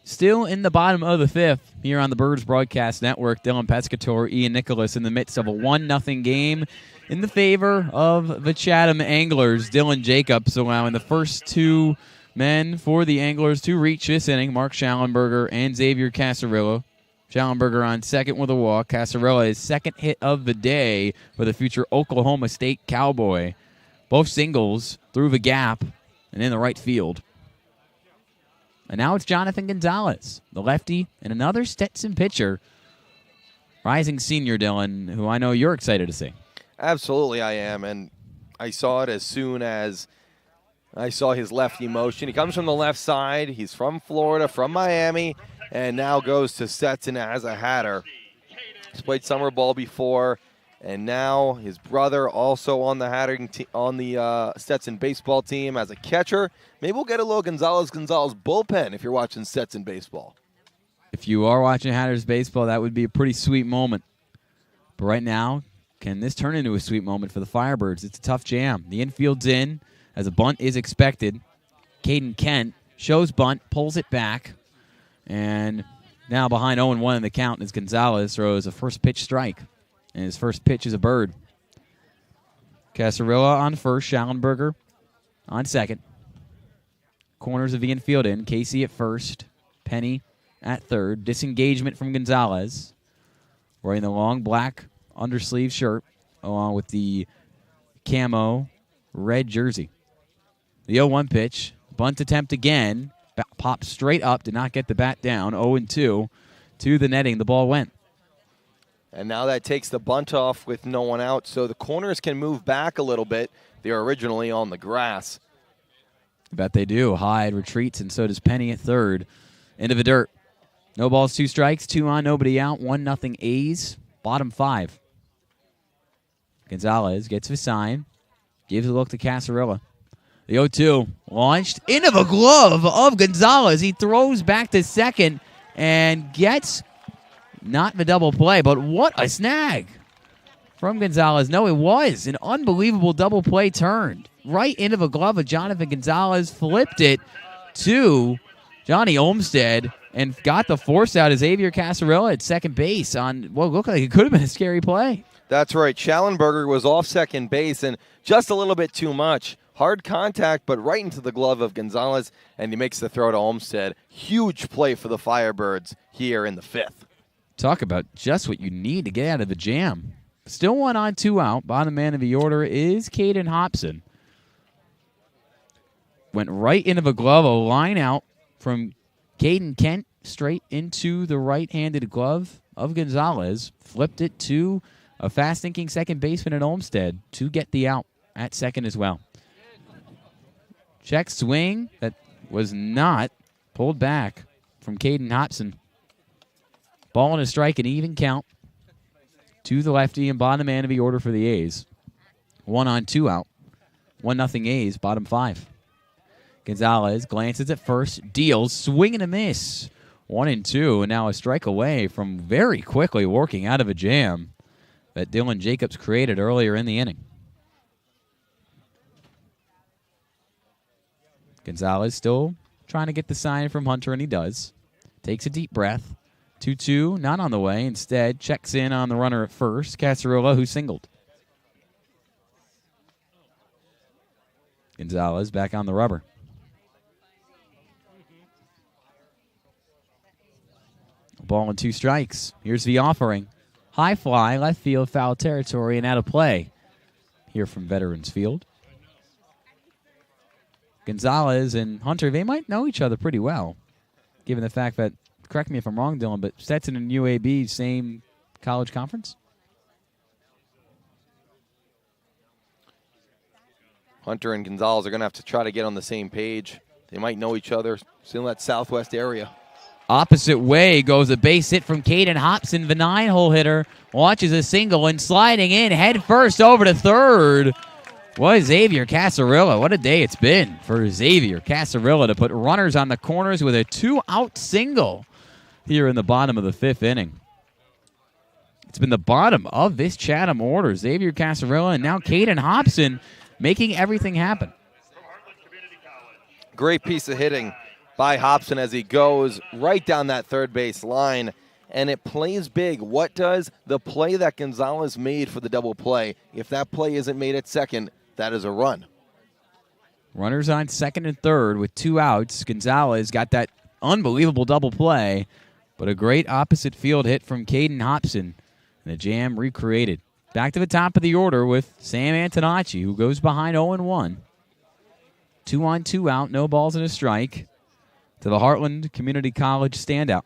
Still in the bottom of the fifth here on the Birds Broadcast Network. Dylan Pescatore, Ian Nicholas in the midst of a 1-0 game in the favor of the Chatham Anglers. Dylan Jacobs allowing the first two men for the Anglers to reach this inning, Mark Schallenberger and Xavier Casarillo. Schallenberger on second with a walk. Casarillo his second hit of the day for the future Oklahoma State Cowboy. Both singles through the gap and in the right field. And now it's Jonathan Gonzalez, the lefty, and another Stetson pitcher. Rising senior, Dylan, who I know you're excited to see.
Absolutely I am, and I saw it as soon as I saw his lefty motion. He comes from the left side. He's from Florida, from Miami, and now goes to Stetson as a hitter. He's played summer ball before, and now his brother also on the Stetson baseball team as a catcher. Maybe we'll get a little Gonzalez bullpen if you're watching Stetson baseball.
If you are watching Hatters baseball, that would be a pretty sweet moment. But right now, can this turn into a sweet moment for the Firebirds? It's a tough jam. The infield's in as a bunt is expected. Caden Kent shows bunt, pulls it back, and now behind 0-1 in the count as Gonzalez throws a first pitch strike. And his first pitch is a bird. Casarilla on first, Schallenberger on second. Corners of the infield in. Casey at first. Penny at third. Disengagement from Gonzalez. Wearing the long black undersleeve shirt along with the camo red jersey. The 0-1 pitch. Bunt attempt again. Popped straight up. Did not get the bat down. 0-2 to the netting. The ball went.
And now that takes the bunt off with no one out, so the corners can move back a little bit. They were originally on the grass.
I bet they do. Hyde retreats, and so does Penny at third. Into the dirt. No balls, 2 strikes, 2 on, nobody out. 1-0 A's. Bottom 5. Gonzalez gets the sign. Gives a look to Casarilla. The 0-2 launched into the glove of Gonzalez. He throws back to second and gets not the double play, but what a snag from Gonzalez. No, it was an unbelievable double play turned right into the glove of Jonathan Gonzalez, flipped it to Johnny Olmstead, and got the force out of Xavier Casarilla at second base on what looked like it could have been a scary play.
That's right. Schallenberger was off second base and just a little bit too much. Hard contact, but right into the glove of Gonzalez, and he makes the throw to Olmstead. Huge play for the Firebirds here in the 5th.
Talk about just what you need to get out of the jam. Still 1 on, 2 out. Bottom man of the order is Caden Hobson. Went right into the glove, a line out from Caden Kent straight into the right-handed glove of Gonzalez. Flipped it to a fast-thinking second baseman at Olmstead to get the out at second as well. Check swing that was not pulled back from Caden Hobson. Ball and a strike, an even count to the lefty and bottom man of the order for the A's. 1 on, 2 out. 1-0 A's, bottom 5. Gonzalez glances at first, deals, swing and a miss. 1-2, and now a strike away from very quickly working out of a jam that Dylan Jacobs created earlier in the inning. Gonzalez still trying to get the sign from Hunter, and he does. Takes a deep breath. 2-2, not on the way. Instead, checks in on the runner at first, Casarilla, who singled. Gonzalez back on the rubber. Ball and 2 strikes. Here's the offering. High fly, left field, foul territory, and out of play. Here from Veterans Field. Gonzalez and Hunter, they might know each other pretty well, given the fact that, correct me if I'm wrong, Dylan, but Stetson and UAB, same college conference?
Hunter and Gonzalez are going to have to try to get on the same page. They might know each other. Still in that southwest area.
Opposite way goes a base hit from Caden Hobson, the 9-hole hitter. Watches a single and sliding in head first over to third was Xavier Casarilla. What a day it's been for Xavier Casarilla to put runners on the corners with a 2-out single here in the bottom of the 5th inning. It's been the bottom of this Chatham order. Xavier Casarilla and now Caden Hobson making everything happen.
Great piece of hitting by Hobson as he goes right down that third base line. And it plays big. What does the play that Gonzalez made for the double play? If that play isn't made at second, that is a run.
Runners on second and third with 2 outs. Gonzalez got that unbelievable double play, but a great opposite field hit from Caden Hobson. And the jam recreated. Back to the top of the order with Sam Antonacci, who goes behind 0-1. 2 on, 2 out, no balls and a strike to the Heartland Community College standout.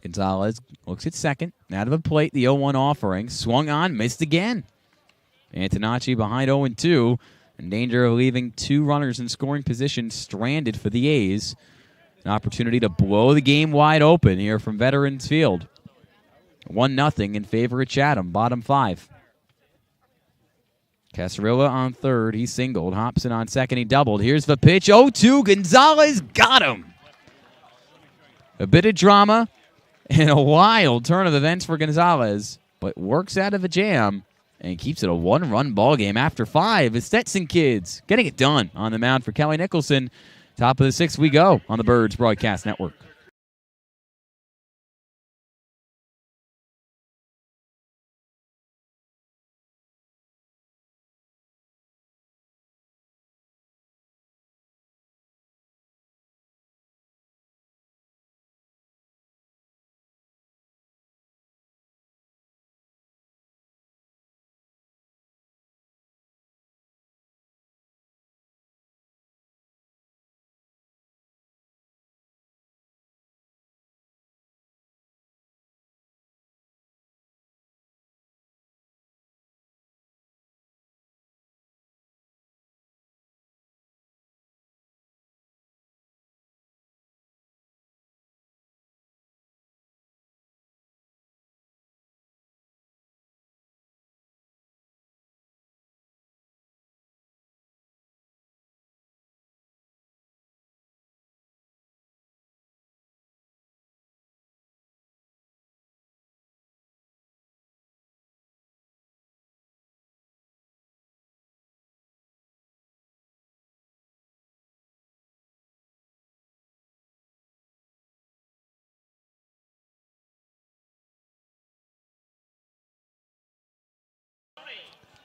Gonzalez looks at second. Out of the plate, the 0-1 offering. Swung on, missed again. Antonacci behind 0-2. In danger of leaving 2 runners in scoring position stranded for the A's. An opportunity to blow the game wide open here from Veterans Field. 1-0 in favor of Chatham, bottom 5. Casarilla on third. He singled. Hobson on second. He doubled. Here's the pitch. 0-2. Gonzalez got him. A bit of drama. And a wild turn of events for Gonzalez, but works out of a jam and keeps it a 1-run ball game after 5. The Stetson kids getting it done on the mound for Kelly Nicholson. Top of the 6th we go on the Birds Broadcast Network.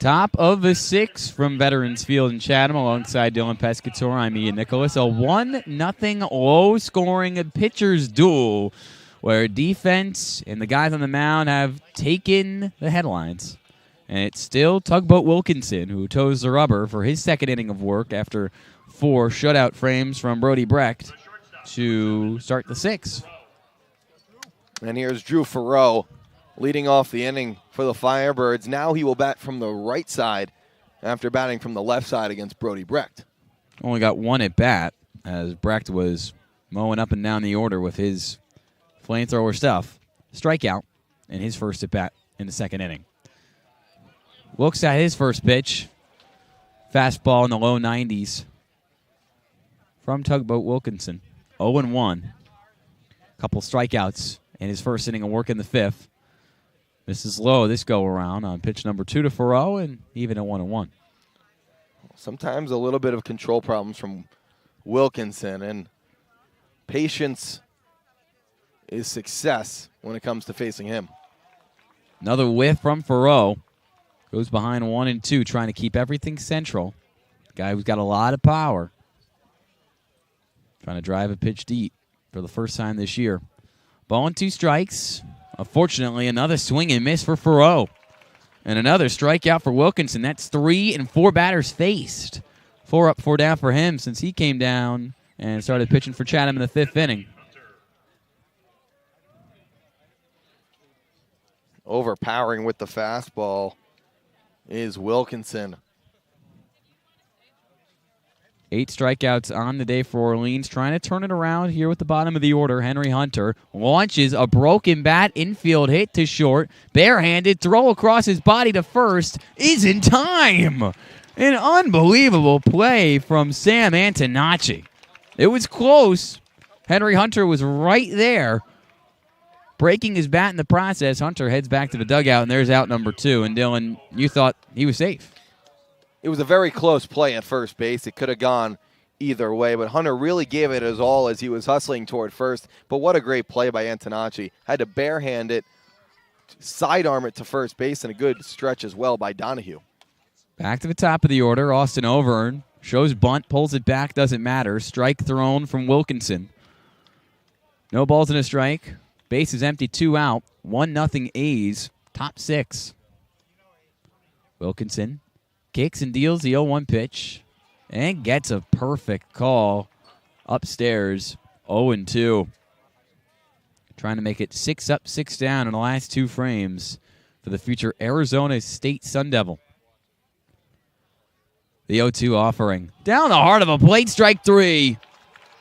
Top of the 6th from Veterans Field in Chatham alongside Dylan Pescatore. I'm Ian Nicholas. A 1-0 low-scoring pitcher's duel where defense and the guys on the mound have taken the headlines. And it's still Tugboat Wilkinson who toes the rubber for his second inning of work after 4 shutout frames from Brody Brecht to start the 6th.
And here's Drew Farreau leading off the inning for the Firebirds. Now he will bat from the right side after batting from the left side against Brody Brecht.
Only got 1 at bat as Brecht was mowing up and down the order with his flamethrower stuff. Strikeout in his first at bat in the second inning. Looks at his first pitch. Fastball in the low 90s from Tugboat Wilkinson. 0-1. Couple strikeouts in his first inning of work in the 5th. This is low this go-around on pitch number 2 to Farreau, and even at 1-1.
Sometimes a little bit of control problems from Wilkinson, and patience is success when it comes to facing him.
Another whiff from Farreau. Goes behind 1-2, trying to keep everything central. Guy who's got a lot of power. Trying to drive a pitch deep for the first time this year. Ball and 2 strikes. Unfortunately, another swing and miss for Farreau. And another strikeout for Wilkinson. That's 3 and 4 batters faced. 4 up, 4 down for him since he came down and started pitching for Chatham in the 5th inning.
Overpowering with the fastball is Wilkinson.
8 strikeouts on the day for Orleans. Trying to turn it around here with the bottom of the order. Henry Hunter launches a broken bat. Infield hit to short. Barehanded throw across his body to first. Is in time. An unbelievable play from Sam Antonacci. It was close. Henry Hunter was right there. Breaking his bat in the process. Hunter heads back to the dugout, and there's out number 2. And Dylan, you thought he was safe.
it was a very close play at first base. It could have gone either way, but Hunter really gave it his all as he was hustling toward first. But what a great play by Antonacci. Had to barehand it, sidearm it to first base, and a good stretch as well by Donahue.
Back to the top of the order, Austin Overn shows bunt, pulls it back, doesn't matter. Strike thrown from Wilkinson. No balls and a strike. Base is empty, 2 out. 1-0 A's, top 6. Wilkinson kicks and deals the 0-1 pitch and gets a perfect call upstairs, 0-2. Trying to make it 6 up, 6 down in the last 2 frames for the future Arizona State Sun Devil. The 0-2 offering. Down the heart of a plate, strike 3.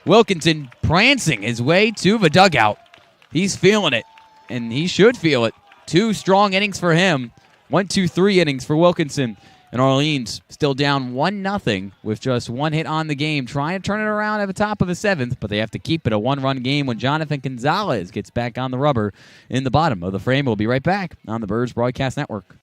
Wilkinson prancing his way to the dugout. He's feeling it, and he should feel it. 2 strong innings for him. 1, 2, 3 innings for Wilkinson. And Orleans still down 1-0 with just 1 hit on the game, trying to turn it around at the top of the 7th, but they have to keep it a 1-run game when Jonathan Gonzalez gets back on the rubber in the bottom of the frame. We'll be right back on the Birds Broadcast Network.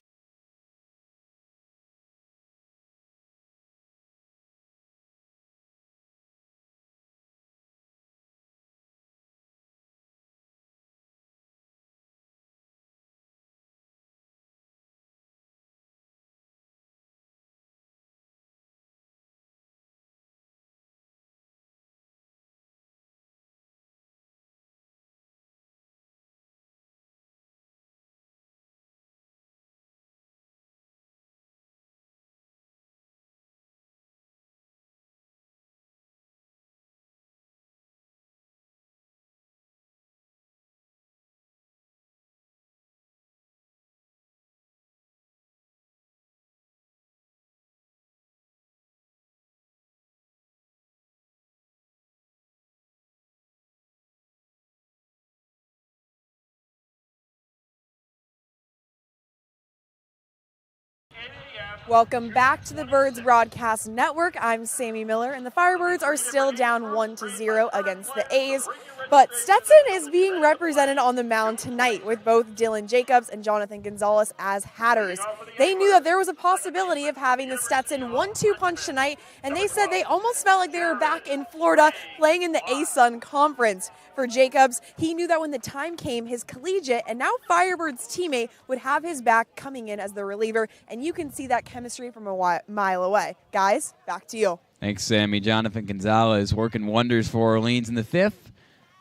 Welcome back to the Birds Broadcast Network. I'm Sammy Miller, and the Firebirds are still down 1-0 against the A's. But Stetson is being represented on the mound tonight with both Dylan Jacobs and Jonathan Gonzalez as hatters. They knew that there was a possibility of having the Stetson 1-2 punch tonight, and they said they almost felt like they were back in Florida playing in the A-Sun Conference. For Jacobs, he knew that when the time came, his collegiate and now Firebirds teammate would have his back coming in as the reliever, and you can see that chemistry from a mile away. Guys, back to you.
Thanks, Sammy. Jonathan Gonzalez working wonders for Orleans in the 5th.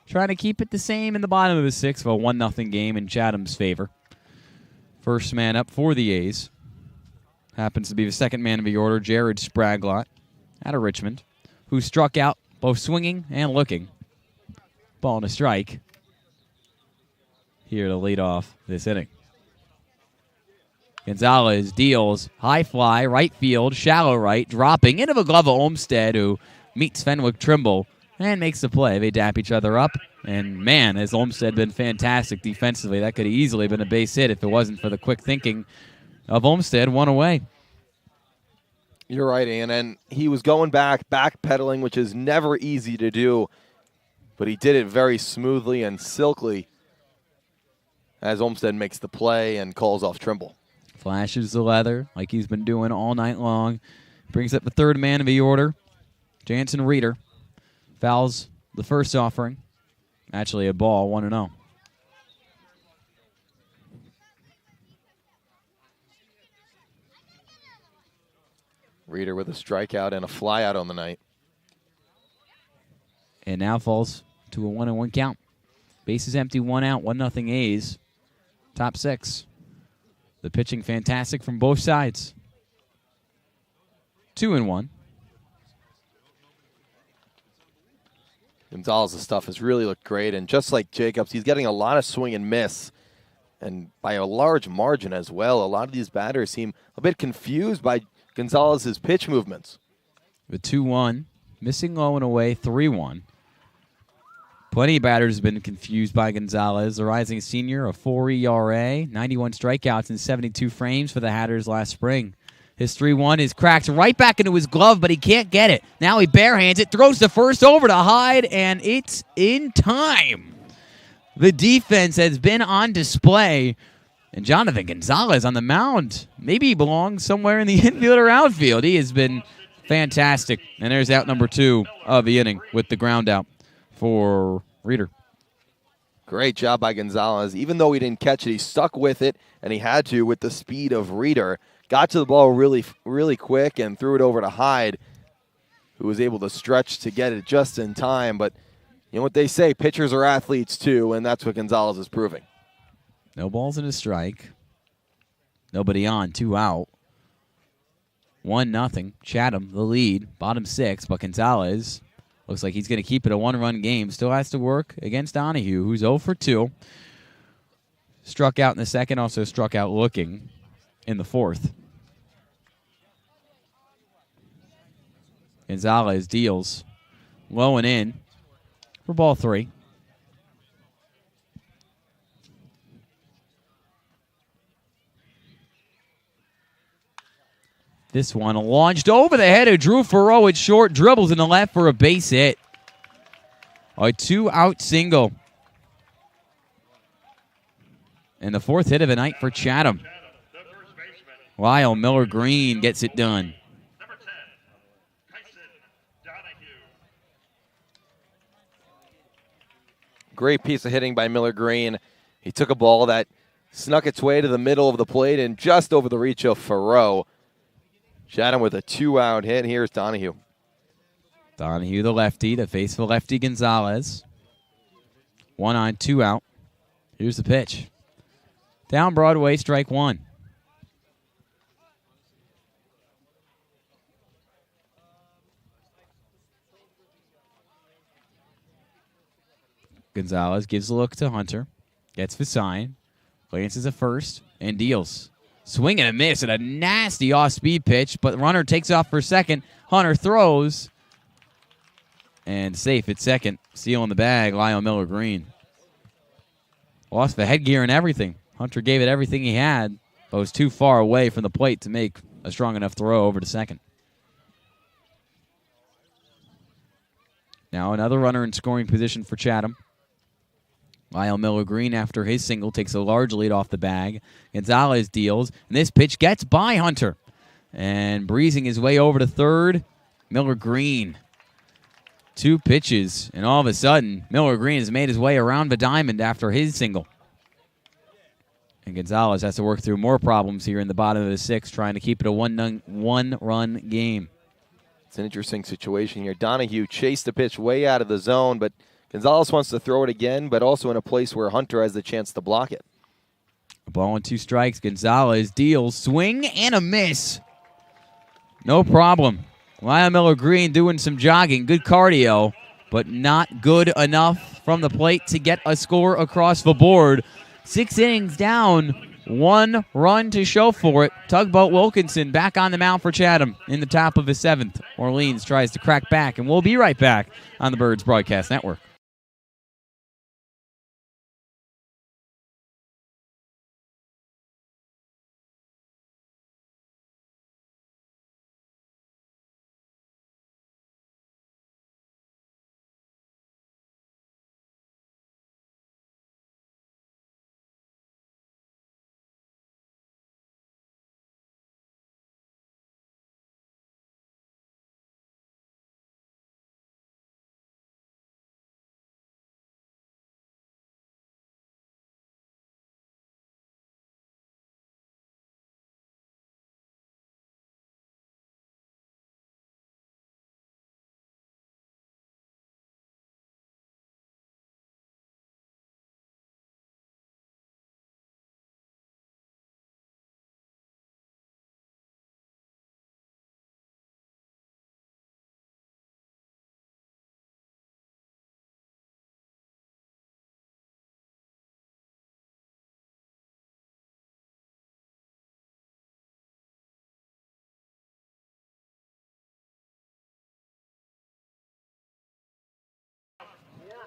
Trying to keep it the same in the bottom of the 6th, a 1-0 game in Chatham's favor. First man up for the A's happens to be the second man of the order, Jared Spraglott, out of Richmond, who struck out both swinging and looking. Ball and a strike here to lead off this inning. Gonzalez deals, high fly, right field, shallow right, dropping into the glove of Olmstead, who meets Fenwick Trimble and makes the play. They dap each other up, and man, has Olmstead been fantastic defensively. That could have easily been a base hit if it wasn't for the quick thinking of Olmstead. 1 away.
You're right, Ian, and he was going backpedaling, which is never easy to do, but he did it very smoothly and silkily as Olmstead makes the play and calls off Trimble.
Flashes the leather like he's been doing all night long. Brings up the third man of the order, Jansen Reeder. Fouls the first offering. Actually a ball, 1-0.
Reeder with a strikeout and a flyout on the night.
And now falls to a 1-1 count. Base is empty, 1 out, 1-0 A's. Top 6. The pitching fantastic from both sides. 2-1.
Gonzalez's stuff has really looked great, and just like Jacobs, he's getting a lot of swing and miss, and by a large margin as well. A lot of these batters seem a bit confused by Gonzalez's pitch movements.
The 2-1, missing low and away, 3-1. Plenty of batters have been confused by Gonzalez. The rising senior, a 4 ERA, 91 strikeouts in 72 frames for the Hatters last spring. His 3-1 is cracked right back into his glove, but he can't get it. Now he barehands it, throws the first over to Hyde, and it's in time. The defense has been on display, and Jonathan Gonzalez on the mound maybe he belongs somewhere in the infield or outfield. He has been fantastic. And there's out number 2 of the inning with the ground out for Reeder.
Great job by Gonzalez. Even though he didn't catch it, he stuck with it, and he had to with the speed of Reeder. Got to the ball really, really quick and threw it over to Hyde, who was able to stretch to get it just in time. But you know what they say, pitchers are athletes too, and that's what Gonzalez is proving.
No balls and a strike. Nobody on, 2 out. 1-0. Chatham, the lead, bottom 6, but Gonzalez looks like he's going to keep it a 1-run game. Still has to work against Donahue, who's 0 for 2. Struck out in the second, also struck out looking in the fourth. Gonzalez deals low and in for ball 3. This one launched over the head of Drew Farrow at short, dribbles in the left for a base hit. A 2-out single. And the 4th hit of the night for Chatham. Lyle Miller Green gets it done.
Great piece of hitting by Miller Green. He took a ball that snuck its way to the middle of the plate and just over the reach of Farrow. Chatham with a 2-out hit. Here's Donahue.
Donahue, the lefty, to face the lefty Gonzalez. 1 on, 2 out. Here's the pitch. Down Broadway, strike 1. Gonzalez gives a look to Hunter. Gets the sign. Glances at first and deals. Swing and a miss and a nasty off-speed pitch, but the runner takes off for second. Hunter throws. And safe at second. Seal in the bag, Lyle Miller Green. Lost the headgear and everything. Hunter gave it everything he had, but was too far away from the plate to make a strong enough throw over to second. Now another runner in scoring position for Chatham. Lyle Miller Green, after his single, takes a large lead off the bag. Gonzalez deals, and this pitch gets by Hunter. And breezing his way over to third, Miller Green. 2 pitches, and all of a sudden, Miller Green has made his way around the diamond after his single. And Gonzalez has to work through more problems here in the bottom of the 6th, trying to keep it a one-run game.
It's an interesting situation here. Donahue chased the pitch way out of the zone, but Gonzalez wants to throw it again, but also in a place where Hunter has the chance to block it.
A ball and 2 strikes. Gonzalez deals. Swing and a miss. No problem. Lyle Miller Green doing some jogging. Good cardio, but not good enough from the plate to get a score across the board. 6 innings down. 1 run to show for it. Tugboat Wilkinson back on the mound for Chatham in the top of his 7th. Orleans tries to crack back, and we'll be right back on the Birds Broadcast Network.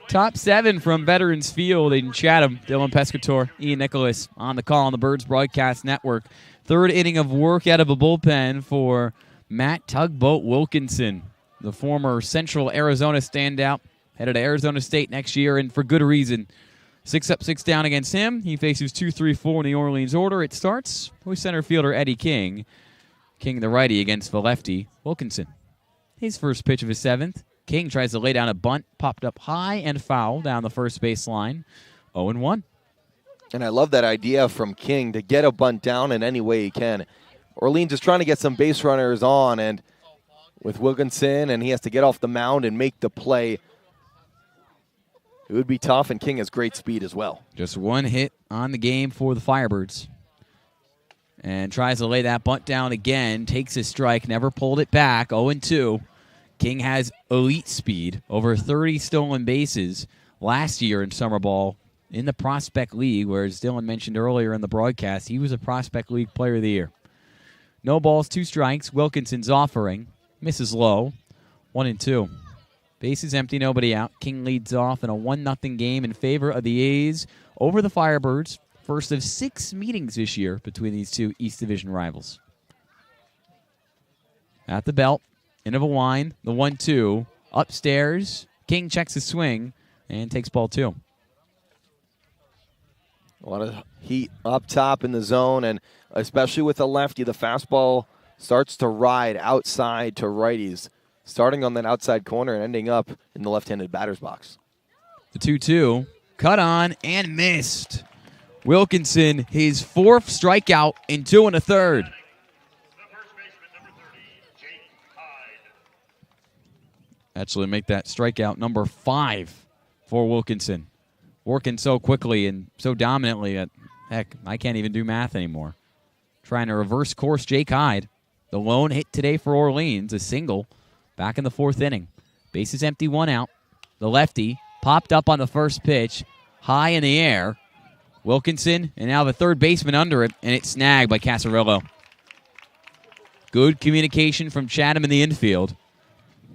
Top 7 from Veterans Field in Chatham. Dylan Pescatore, Ian Nicholas on the call on the Birds Broadcast Network. 3rd inning of work out of a bullpen for Matt Tugboat Wilkinson, the former Central Arizona standout, headed to Arizona State next year, and for good reason. 6 up, 6 down against him. He faces 2-3-4 in the Orleans order. It starts with center fielder Eddie King. King the righty against the lefty, Wilkinson. His first pitch of his 7th. King tries to lay down a bunt, popped up high and foul down the first base line. 0-1.
And I love that idea from King to get a bunt down in any way he can. Orleans is trying to get some base runners on, and with Wilkinson, and he has to get off the mound and make the play. It would be tough, and King has great speed as well.
Just one hit on the game for the Firebirds. And tries to lay that bunt down again. Takes a strike, never pulled it back. 0-2. King has elite speed, over 30 stolen bases last year in summer ball in the Prospect League, where, as Dylan mentioned earlier in the broadcast, he was a Prospect League Player of the Year. No balls, 2 strikes. Wilkinson's offering. Misses low. 1-2. Bases empty, nobody out. King leads off in a 1-0 game in favor of the A's over the Firebirds. First of 6 meetings this year between these two East Division rivals. At the belt, end of a line, the 1-2. Upstairs, King checks his swing and takes ball 2.
A lot of heat up top in the zone, and especially with the lefty, the fastball starts to ride outside to righties, starting on that outside corner and ending up in the left-handed batter's box.
The 2-2, cut on and missed. Wilkinson, his 4th strikeout in 2 1/3. Actually make that strikeout number 5 for Wilkinson. Working so quickly and so dominantly that, heck, I can't even do math anymore. Trying to reverse course Jake Hyde. The lone hit today for Orleans, a single, back in the 4th inning. Bases empty, 1 out. The lefty popped up on the first pitch, high in the air. Wilkinson, and now the third baseman under it, and it's snagged by Casarillo. Good communication from Chatham in the infield.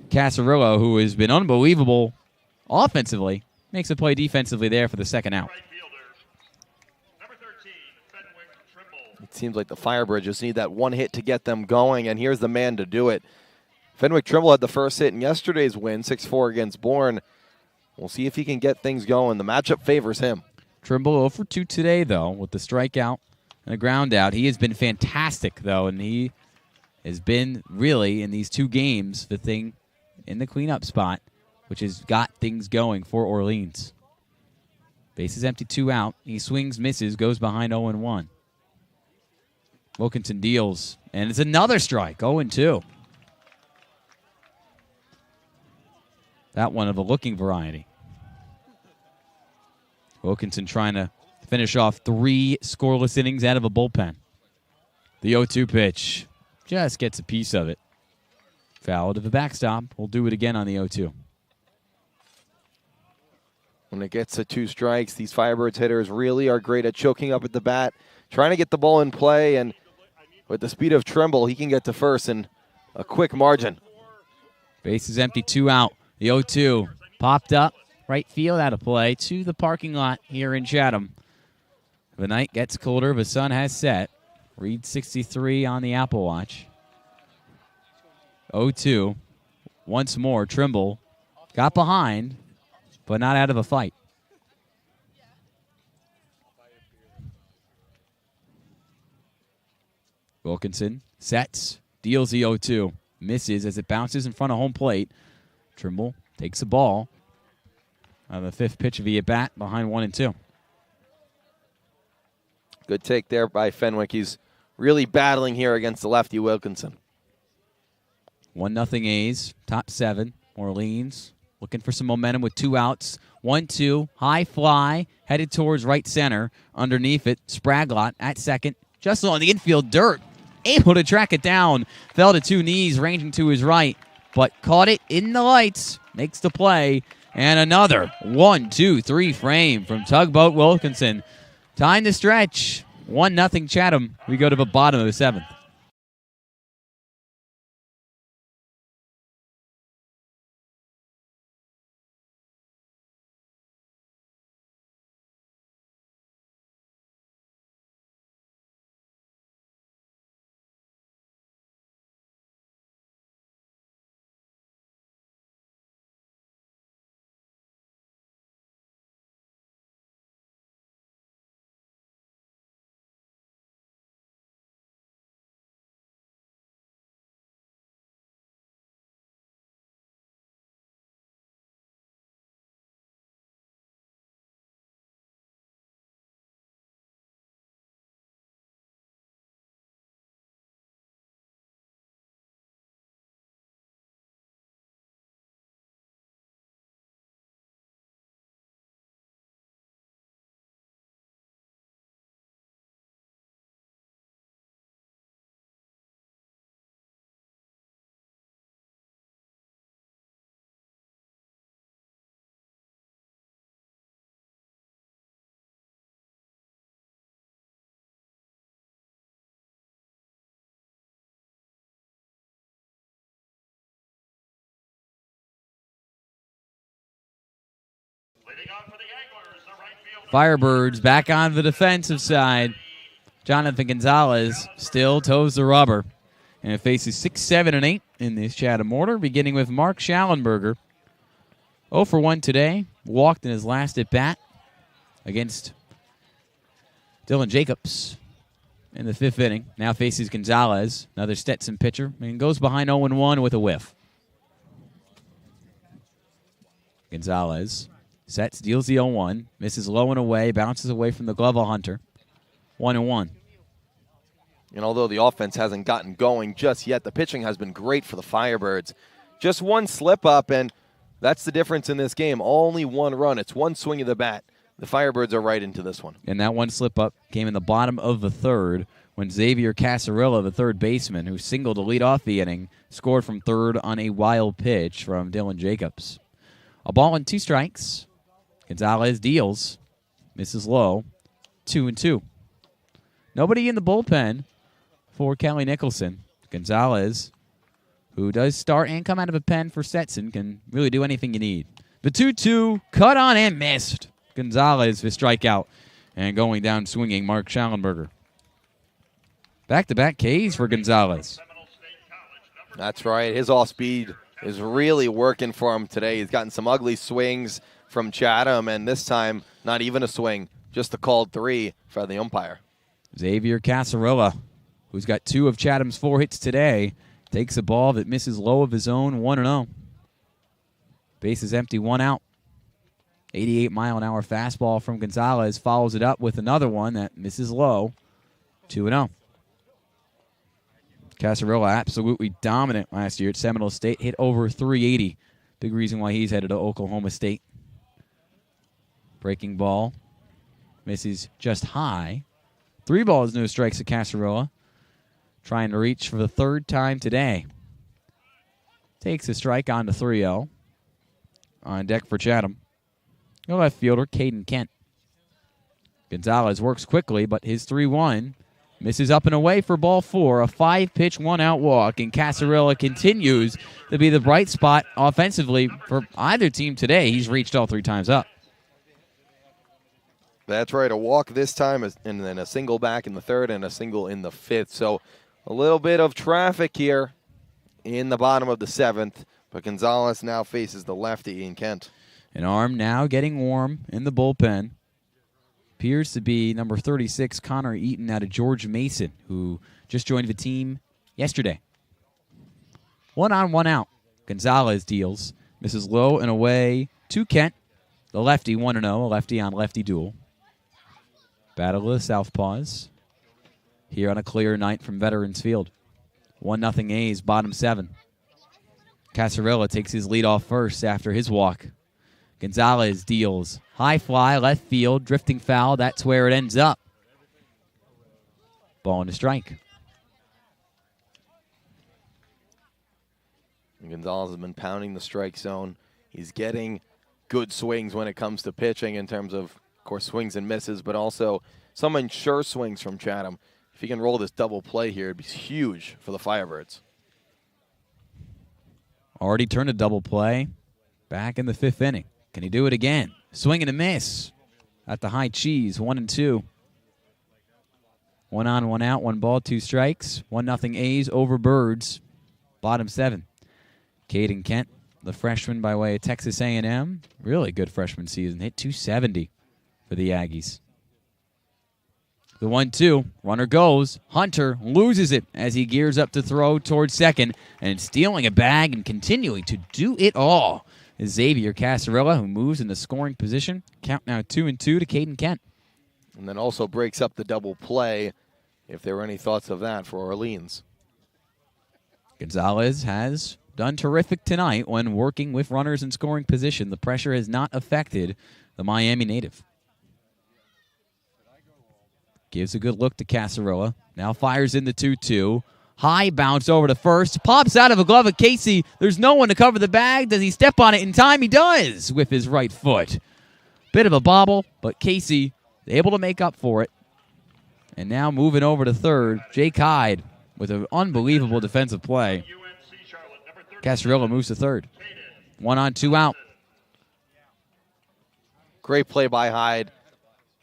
Casarillo, who has been unbelievable offensively, makes a play defensively there for the 2nd out.
It seems like the Firebirds just need that one hit to get them going, and here's the man to do it. Fenwick Trimble had the first hit in yesterday's win, 6-4 against Bourne. We'll see if he can get things going. The matchup favors him.
Trimble 0 for 2 today, though, with the strikeout and a ground out. He has been fantastic, though, and he has been really, in these 2 games, the thing in the cleanup spot, which has got things going for Orleans. Bases empty, 2 out. He swings, misses, goes behind 0-1. Wilkinson deals, and it's another strike, 0-2. That one of a looking variety. Wilkinson trying to finish off 3 scoreless innings out of a bullpen. The 0-2 pitch just gets a piece of it. Foul to the backstop. We'll do it again on the 0-2.
When it gets to 2 strikes, these Firebirds hitters really are great at choking up at the bat, trying to get the ball in play, and with the speed of Trimble, he can get to first in a quick margin.
Base is empty, 2 out. The 0-2 popped up. Right field out of play to the parking lot here in Chatham. The night gets colder. The sun has set. Read 63 on the Apple Watch. 0-2. Once more, Trimble got behind, but not out of a fight. Wilkinson sets, deals the 0-2. Misses as it bounces in front of home plate. Trimble takes the ball. On the 5th pitch of the at-bat, behind 1-2.
Good take there by Fenwick. He's really battling here against the lefty Wilkinson.
1-0 A's, top 7. Orleans looking for some momentum with 2 outs. 1-2, high fly, headed towards right center. Underneath it, Spraglott at second. Just on the infield dirt, able to track it down. Fell to 2 knees, ranging to his right, but caught it in the lights. Makes the play. And another 1-2-3 frame from Tugboat Wilkinson. Time to stretch. 1-0 Chatham. We go to the bottom of the 7th. Firebirds back on the defensive side. Jonathan Gonzalez still toes the rubber. And it faces 6, 7, and 8 in this Chatham order, beginning with Mark Schallenberger. 0 for 1 today. Walked in his last at-bat against Dylan Jacobs in the 5th inning. Now faces Gonzalez, another Stetson pitcher, and goes behind 0-1 with a whiff. Gonzalez sets, deals the 0-1, misses low and away, bounces away from the glove of Hunter. 1-1.
And although the offense hasn't gotten going just yet, the pitching has been great for the Firebirds. Just one slip up, and that's the difference in this game. Only one run. It's one swing of the bat. The Firebirds are right into this one.
And that one slip up came in the bottom of the 3rd when Xavier Casarilla, the third baseman, who singled to lead off the inning, scored from 3rd on a wild pitch from Dylan Jacobs. A ball and 2 strikes. Gonzalez deals. Misses low. 2-2. Nobody in the bullpen for Kelly Nicholson. Gonzalez, who does start and come out of a pen for Stetson, can really do anything you need. The 2-2, cut on and missed. Gonzalez for strikeout. And going down swinging, Mark Schallenberger. Back-to-back Ks for Gonzalez.
That's right. His off-speed is really working for him today. He's gotten some ugly swings from Chatham, and this time, not even a swing, just a called 3 for the umpire.
Xavier Casarilla, who's got 2 of Chatham's 4 hits today, takes a ball that misses low of his own, 1-0. Base is empty, 1 out. 88-mile-an-hour fastball from Gonzalez follows it up with another one that misses low, 2-0. Casarilla absolutely dominant last year at Seminole State, hit over 380. Big reason why he's headed to Oklahoma State. Breaking ball, misses just high. 3 balls, no strikes to Casarilla. Trying to reach for the 3rd time today. Takes a strike on to 3-0. On deck for Chatham. The left fielder, Caden Kent. Gonzalez works quickly, but his 3-1 misses up and away for ball 4. A 5-pitch, 1-out walk, and Casarilla continues to be the bright spot offensively for either team today. He's reached all 3 times up.
That's right, a walk this time, and then a single back in the 3rd and a single in the 5th. So a little bit of traffic here in the bottom of the 7th, but Gonzalez now faces the lefty, Ian Kent.
An arm now getting warm in the bullpen. Appears to be number 36, Connor Eaton out of George Mason, who just joined the team yesterday. 1 on, 1 out. Gonzalez deals. Misses low and away to Kent. The lefty, 1-0, a lefty-on-lefty duel. Battle of the Southpaws here on a clear night from Veterans Field. 1-0 A's, bottom 7. Casarilla takes his lead off first after his walk. Gonzalez deals. High fly, left field, drifting foul. That's where it ends up. Ball and a strike.
Gonzalez has been pounding the strike zone. He's getting good swings when it comes to pitching in terms of course, swings and misses, but also some sure swings from Chatham. If he can roll this double play here, it'd be huge for the Firebirds.
Already turned a double play back in the 5th inning. Can he do it again? Swing and a miss at the high cheese, 1-2. 1 on, 1 out, 1 ball, 2 strikes. 1-0 A's over Birds, bottom 7. Caden Kent, the freshman by way of Texas A&M. Really good freshman season. Hit .270 for the Aggies. The 1-2, runner goes. Hunter loses it as he gears up to throw towards second, and stealing a bag and continuing to do it all is Xavier Casarilla, who moves in the scoring position. Count now 2-2 to Caden Kent.
And then also breaks up the double play, if there were any thoughts of that for Orleans.
Gonzalez has done terrific tonight when working with runners in scoring position. The pressure has not affected the Miami native. Gives a good look to Casarilla. Now fires in the 2-2. High bounce over to first. Pops out of a glove of Casey. There's no one to cover the bag. Does he step on it in time? He does with his right foot. Bit of a bobble, but Casey able to make up for it. And now moving over to third, Jake Hyde with an unbelievable defensive play. Casarilla moves to third. 1 on, 2 out.
Great play by Hyde.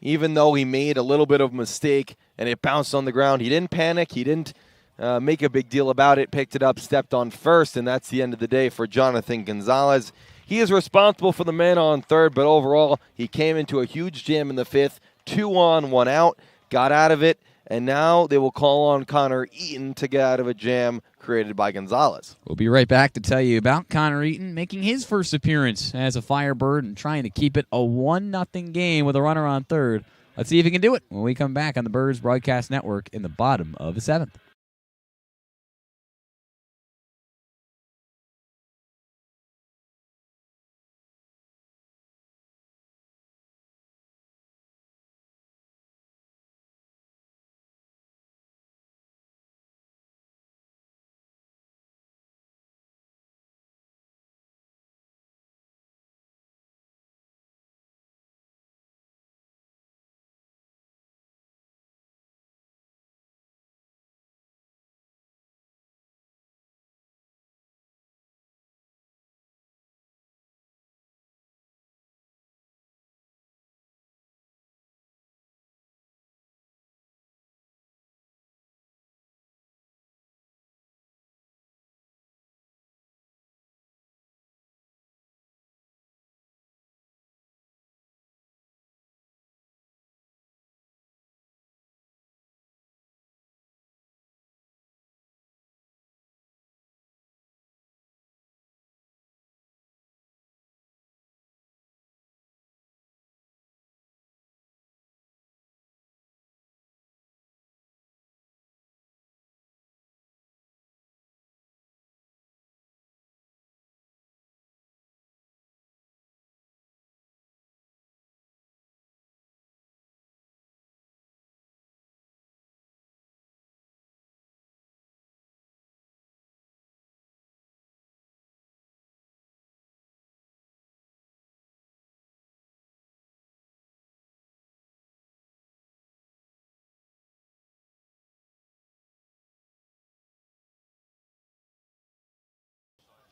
Even though he made a little bit of a mistake and it bounced on the ground, he didn't panic. He didn't make a big deal about it, picked it up, stepped on first, and that's the end of the day for Jonathan Gonzalez. He is responsible for the man on third, but overall, he came into a huge jam in the fifth. 2 on, 1 out, got out of it, and now they will call on Connor Eaton to get out of a jam created by Gonzalez.
We'll be right back to tell you about Connor Eaton making his first appearance as a Firebird and trying to keep it a 1-0 game with a runner on third. Let's see if he can do it when we come back on the Birds Broadcast Network in the bottom of the 7th.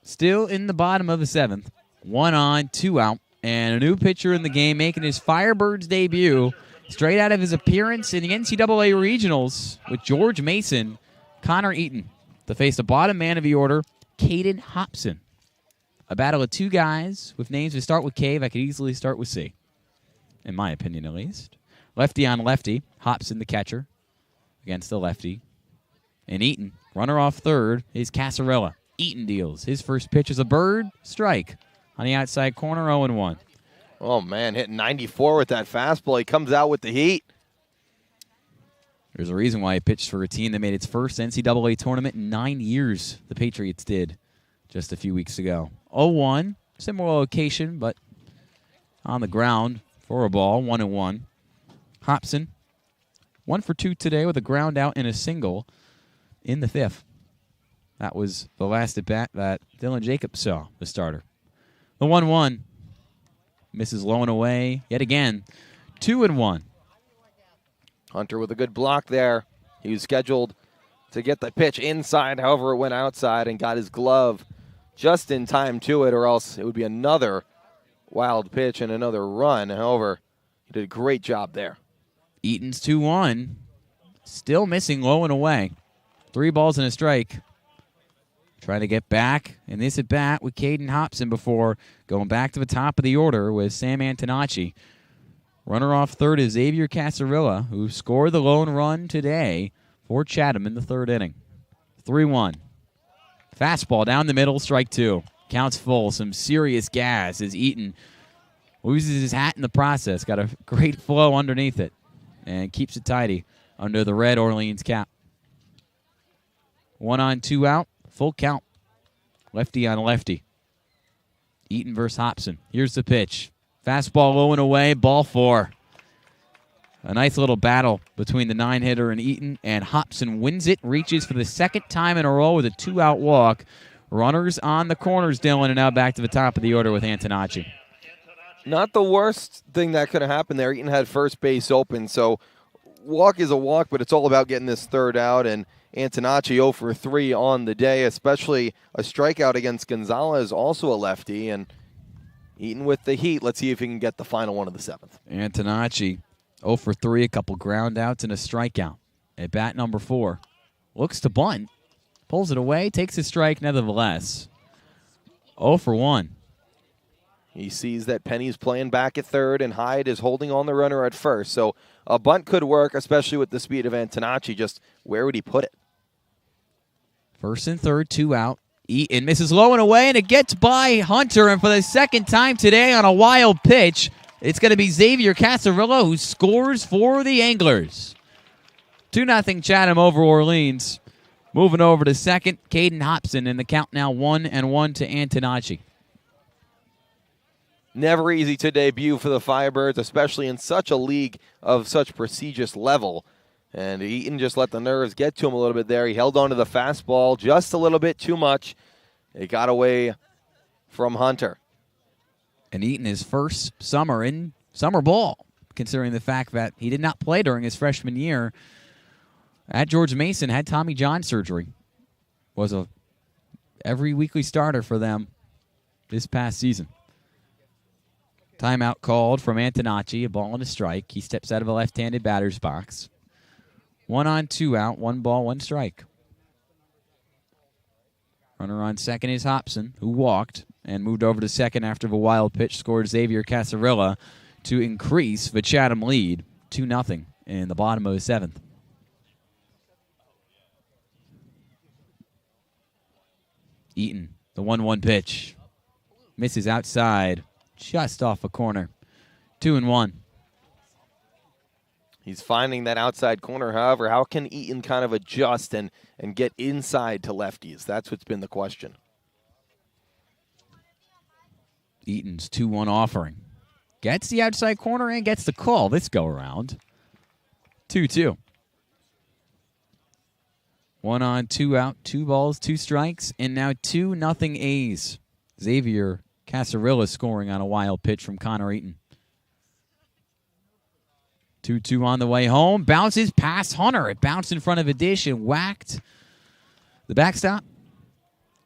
Still in the bottom of the 7th. 1 on, 2 out. And a new pitcher in the game making his Firebirds debut straight out of his appearance in the NCAA Regionals with George Mason, Connor Eaton, to face the bottom man of the order, Caden Hobson. A battle of two guys with names that start with K that could easily start with C, in my opinion at least. Lefty on lefty, Hobson the catcher against the lefty. And Eaton, runner off third, is Casarella. Eaton deals. His first pitch is a bird strike on the outside corner, 0-1.
Oh, man, hitting 94 with that fastball. He comes out with the heat.
There's a reason why he pitched for a team that made its first NCAA tournament in 9 years. The Patriots did just a few weeks ago. 0-1, similar location, but on the ground for a ball, 1-1. Hobson, 1 for 2 today with a ground out and a single in the 5th. That was the last at bat that Dylan Jacobs saw, the starter. The 1-1 misses low and away yet again. 2-1.
Hunter with a good block there. He was scheduled to get the pitch inside, however it went outside and got his glove just in time to it, or else it would be another wild pitch and another run. However, he did a great job there.
Eaton's 2-1. Still missing low and away. 3 balls and a strike. Trying to get back in this at-bat with Caden Hobson before going back to the top of the order with Sam Antonacci. Runner off third is Xavier Casarilla, who scored the lone run today for Chatham in the 3rd inning. 3-1. Fastball down the middle, strike 2. Counts full, some serious gas as Eaton loses his hat in the process. Got a great flow underneath it and keeps it tidy under the red Orleans cap. 1 on, 2 out. Full count. Lefty on lefty. Eaton versus Hobson. Here's the pitch. Fastball low and away. Ball 4. A nice little battle between the 9-hitter and Eaton, and Hobson wins it. Reaches for the 2nd time in a row with a 2-out walk. Runners on the corners, Dylan, and now back to the top of the order with Antonacci.
Not the worst thing that could have happened there. Eaton had first base open, so walk is a walk, but it's all about getting this 3rd out, and Antonacci 0 for 3 on the day, especially a strikeout against Gonzalez, also a lefty, and Eaton with the heat. Let's see if he can get the final one of the 7th.
Antonacci 0 for 3, a couple ground outs and a strikeout. At bat number 4. Looks to bunt. Pulls it away, takes a strike nevertheless. 0 for 1.
He sees that Penny's playing back at third and Hyde is holding on the runner at first. So a bunt could work, especially with the speed of Antonacci. Just where would he put it?
First and third, 2 out. Eaton misses low and away, and it gets by Hunter. And for the second time today on a wild pitch, it's going to be Xavier Casarillo who scores for the Anglers. 2-0 Chatham over Orleans. Moving over to second, Caden Hobson, and the count now 1-1 to Antonacci.
Never easy to debut for the Firebirds, especially in such a league of such prestigious level. And Eaton just let the nerves get to him a little bit there. He held on to the fastball just a little bit too much. It got away from Hunter.
And Eaton his first summer in summer ball, considering the fact that he did not play during his freshman year at George Mason, had Tommy John surgery. Was a every weekly starter for them this past season. Timeout called from Antonacci, a ball and a strike. He steps out of a left-handed batter's box. 1 on, 2 out, 1 ball, 1 strike. Runner on second is Hobson, who walked and moved over to second after the wild pitch scored Xavier Casarilla to increase the Chatham lead 2-0 in the bottom of the 7th. Eaton, the 1-1 pitch. Misses outside, just off a corner. 2-1.
He's finding that outside corner. However, how can Eaton kind of adjust and get inside to lefties? That's what's been the question.
Eaton's 2-1 offering. Gets the outside corner and gets the call this go around. 2-2. 1 on, 2 out, 2 balls, 2 strikes, and now 2-0 A's. Xavier Casarilla scoring on a wild pitch from Connor Eaton. 2-2 on the way home. Bounces past Hunter. It bounced in front of a dish and whacked the backstop.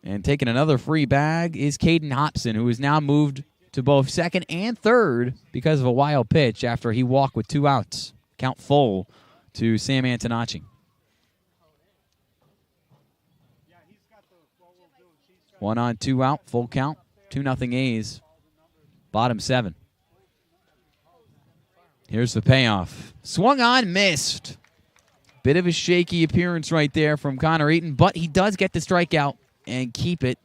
And taking another free bag is Caden Hobson, who is now moved to both second and third because of a wild pitch after he walked with 2 outs. Count full to Sam Antonacci. 1 on, 2 out, full count. 2-0 A's. Bottom 7. Here's the payoff. Swung on, missed. Bit of a shaky appearance right there from Connor Eaton, but he does get the strikeout and keep it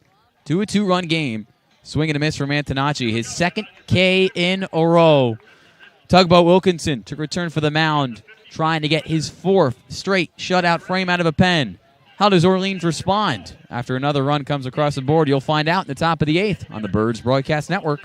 to a 2-run game. Swing and a miss from Antonacci. His second K in a row. Tugboat Wilkinson took return for the mound, trying to get his 4th straight shutout frame out of a pen. How does Orleans respond? After another run comes across the board, you'll find out in the top of the 8th on the Birds Broadcast Network.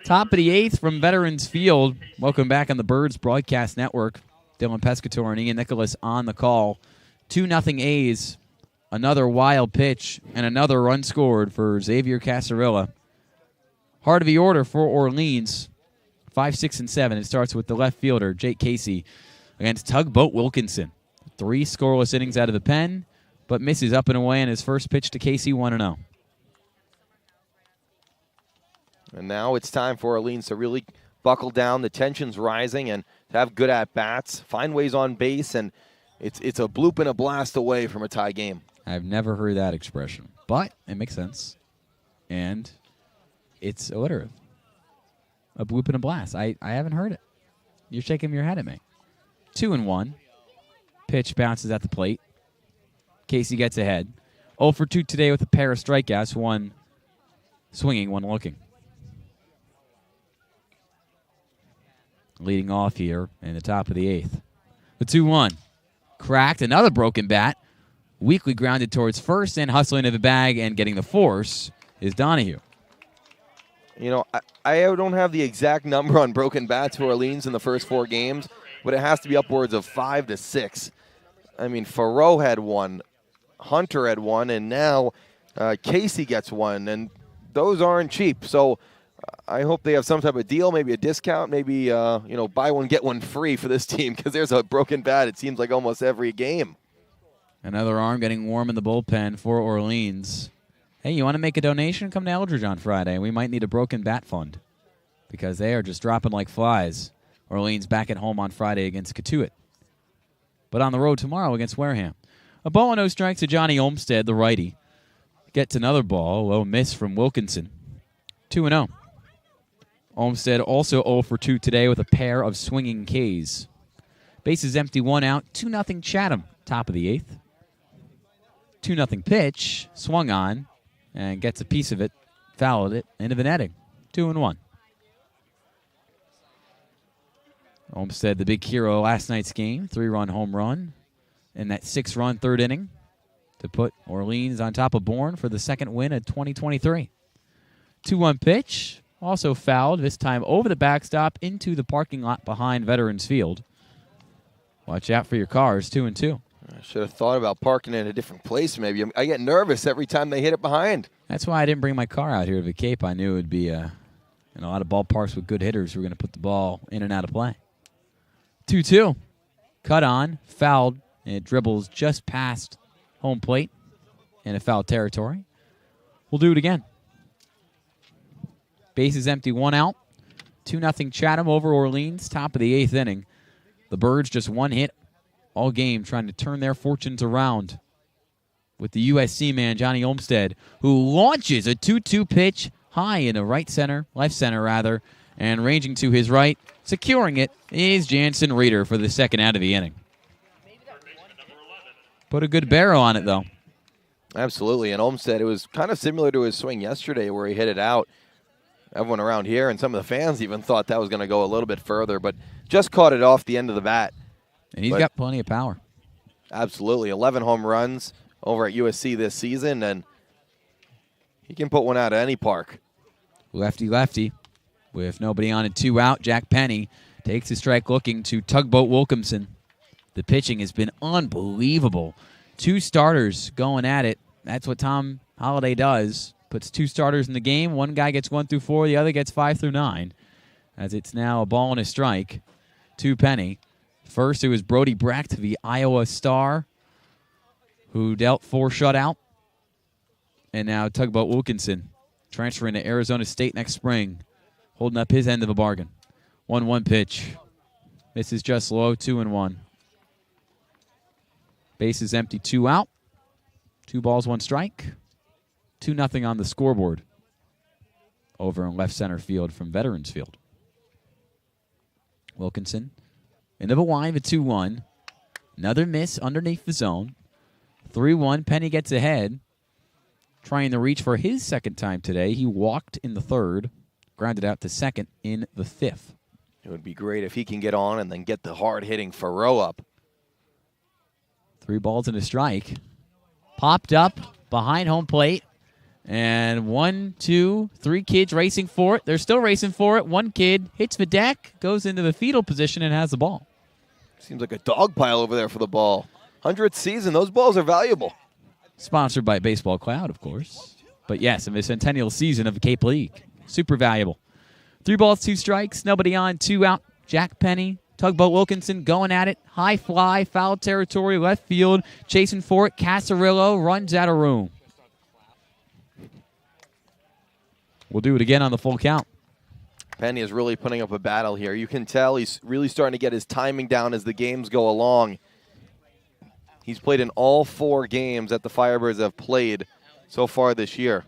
Top of the 8th from Veterans Field. Welcome back on the Birds Broadcast Network. Dylan Pescatore and Ian Nicholas on the call. 2-0 A's. Another wild pitch and another run scored for Xavier Casarilla. Heart of the order for Orleans. 5, 6, and 7. It starts with the left fielder, Jake Casey, against Tugboat Wilkinson. 3 scoreless innings out of the pen, but misses up and away on his first pitch to Casey, 1-0.
And now it's time for Orleans to really buckle down. The tension's rising and to have good at-bats, find ways on base, and it's a bloop and a blast away from a tie game.
I've never heard that expression, but it makes sense. And it's alliterative. A bloop and a blast. I haven't heard it. You're shaking your head at me. 2-1. Pitch bounces at the plate. Casey gets ahead. 0 for 2 today with a pair of strikeouts. 1 swinging, 1 looking. Leading off here in the top of the 8th. The 2-1. Cracked. Another broken bat. Weakly grounded towards first and hustling to the bag and getting the force is Donahue.
You know, I don't have the exact number on broken bats for Orleans in the first 4 games, but it has to be upwards of 5 to 6. I mean, Farrow had 1, Hunter had 1, and now Casey gets 1, and those aren't cheap. So I hope they have some type of deal, maybe a discount, maybe buy one get one free for this team, because there's a broken bat. It seems like almost every game.
Another arm getting warm in the bullpen for Orleans. Hey, you want to make a donation? Come to Eldridge on Friday. We might need a broken bat fund because they are just dropping like flies. Orleans back at home on Friday against Catuit, but on the road tomorrow against Wareham. A ball and no strikes to Johnny Olmstead, the righty. Gets another ball, low miss from Wilkinson. 2-0. Olmstead also 0 for 2 today with a pair of swinging Ks. Bases empty, 1 out. 2-0 Chatham, top of the 8th. 2-0 pitch, swung on, and gets a piece of it, fouled it into the netting. 2-1. Olmstead, the big hero last night's game, 3-run home run in that 6-run third inning to put Orleans on top of Bourne for the second win of 2023. 2-1 pitch, also fouled, this time over the backstop into the parking lot behind Veterans Field. Watch out for your cars, 2-2.
I should have thought about parking in a different place maybe. I get nervous every time they hit it behind.
That's why I didn't bring my car out here to the Cape. I knew it would be in a lot of ballparks with good hitters who were going to put the ball in and out of play. 2-2. Cut on, fouled, and it dribbles just past home plate in a foul territory. We'll do it again. Bases empty, 1 out. 2-0 Chatham over Orleans, top of the 8th inning. The Birds just 1 hit all game, trying to turn their fortunes around with the USC man, Johnny Olmstead, who launches a 2-2 pitch high in the left center, and ranging to his right, securing it, is Jansen Reeder for the second out of the inning. Put a good barrel on it, though.
Absolutely, and Olmstead, it was kind of similar to his swing yesterday where he hit it out. Everyone around here and some of the fans even thought that was going to go a little bit further, but just caught it off the end of the bat.
And he's got plenty of power.
Absolutely. 11 home runs over at USC this season, and he can put one out at any park.
Lefty. With nobody on and 2 out, Jack Penny takes a strike looking to Tugboat Wilkinson. The pitching has been unbelievable. 2 starters going at it. That's what Tom Holliday does. Puts 2 starters in the game. One guy gets 1 through 4. The other gets 5 through 9. As it's now a ball and a strike to Penny. First, it was Brody Brecht, the Iowa Star, who dealt 4 shutout. And now Tugboat Wilkinson, transferring to Arizona State next spring, holding up his end of a bargain. 1-1 pitch. This is just low, 2-1. Bases empty, 2 out. 2 balls, 1 strike. 2-0 on the scoreboard over in left center field from Veterans Field. Wilkinson into the line with 2-1. Another miss underneath the zone. 3-1. Penny gets ahead. Trying to reach for his second time today. He walked in the 3rd. Grounded out to second in the 5th.
It would be great if he can get on and then get the hard-hitting Farrow up.
3 balls and a strike. Popped up behind home plate. And 1, 2, 3 kids racing for it. They're still racing for it. 1 kid hits the deck, goes into the fetal position, and has the ball.
Seems like a dog pile over there for the ball. 100th season, those balls are valuable.
Sponsored by Baseball Cloud, of course. But yes, in the centennial season of the Cape League. Super valuable. 3 balls, 2 strikes. Nobody on, 2 out. Jack Penny, Tugboat Wilkinson going at it. High fly, foul territory, left field. Chasing for it. Casarillo runs out of room. We'll do it again on the full count.
Penny is really putting up a battle here. You can tell he's really starting to get his timing down as the games go along. He's played in all 4 games that the Firebirds have played so far this year.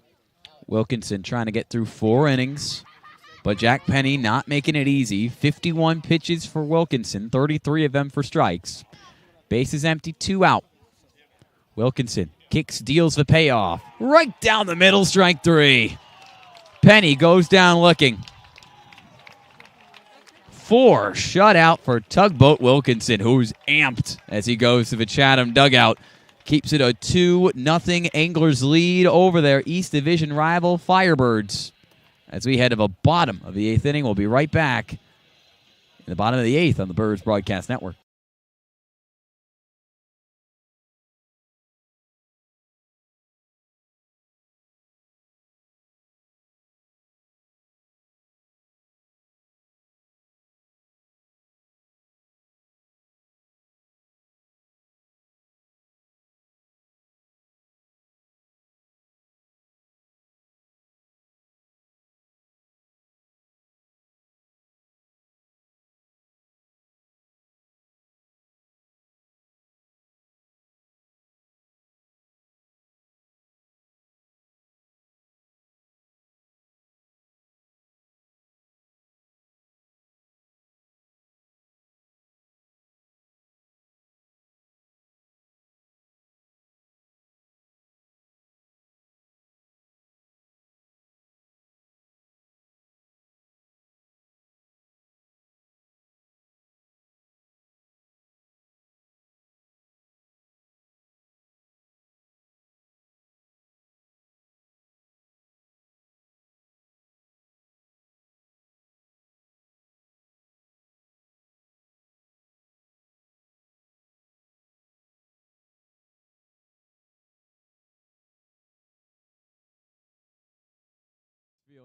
Wilkinson trying to get through 4 innings, but Jack Penny not making it easy. 51 pitches for Wilkinson, 33 of them for strikes. Bases empty, 2 out. Wilkinson kicks, deals the payoff. Right down the middle, strike 3. Penny goes down looking. 4 shutout for Tugboat Wilkinson, who's amped as he goes to the Chatham dugout. Keeps it a 2-0 Anglers lead over their East Division rival Firebirds. As we head to the bottom of the 8th inning, we'll be right back in the bottom of the 8th on the Birds Broadcast Network.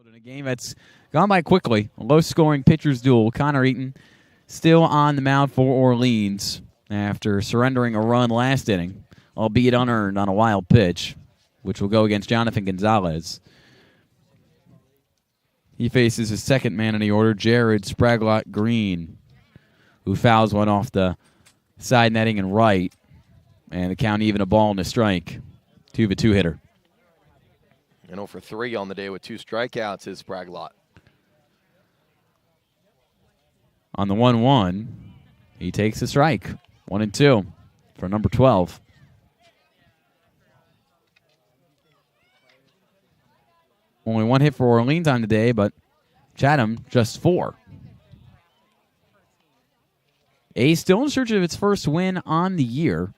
In a game that's gone by quickly, a low-scoring pitchers duel. Connor Eaton still on the mound for Orleans after surrendering a run last inning, albeit unearned on a wild pitch, which will go against Jonathan Gonzalez. He faces his second man in the order, Jared Spraglott Green, who fouls one off the side netting and right, and the count even, a ball and a strike to the 2-hitter.
And 0 for 3 on the day with 2 strikeouts is Spraglott.
On the 1-1, he takes a strike. 1-2 for number 12. Only 1 hit for Orleans on the day, but Chatham just 4. A's still in search of its first win on the year.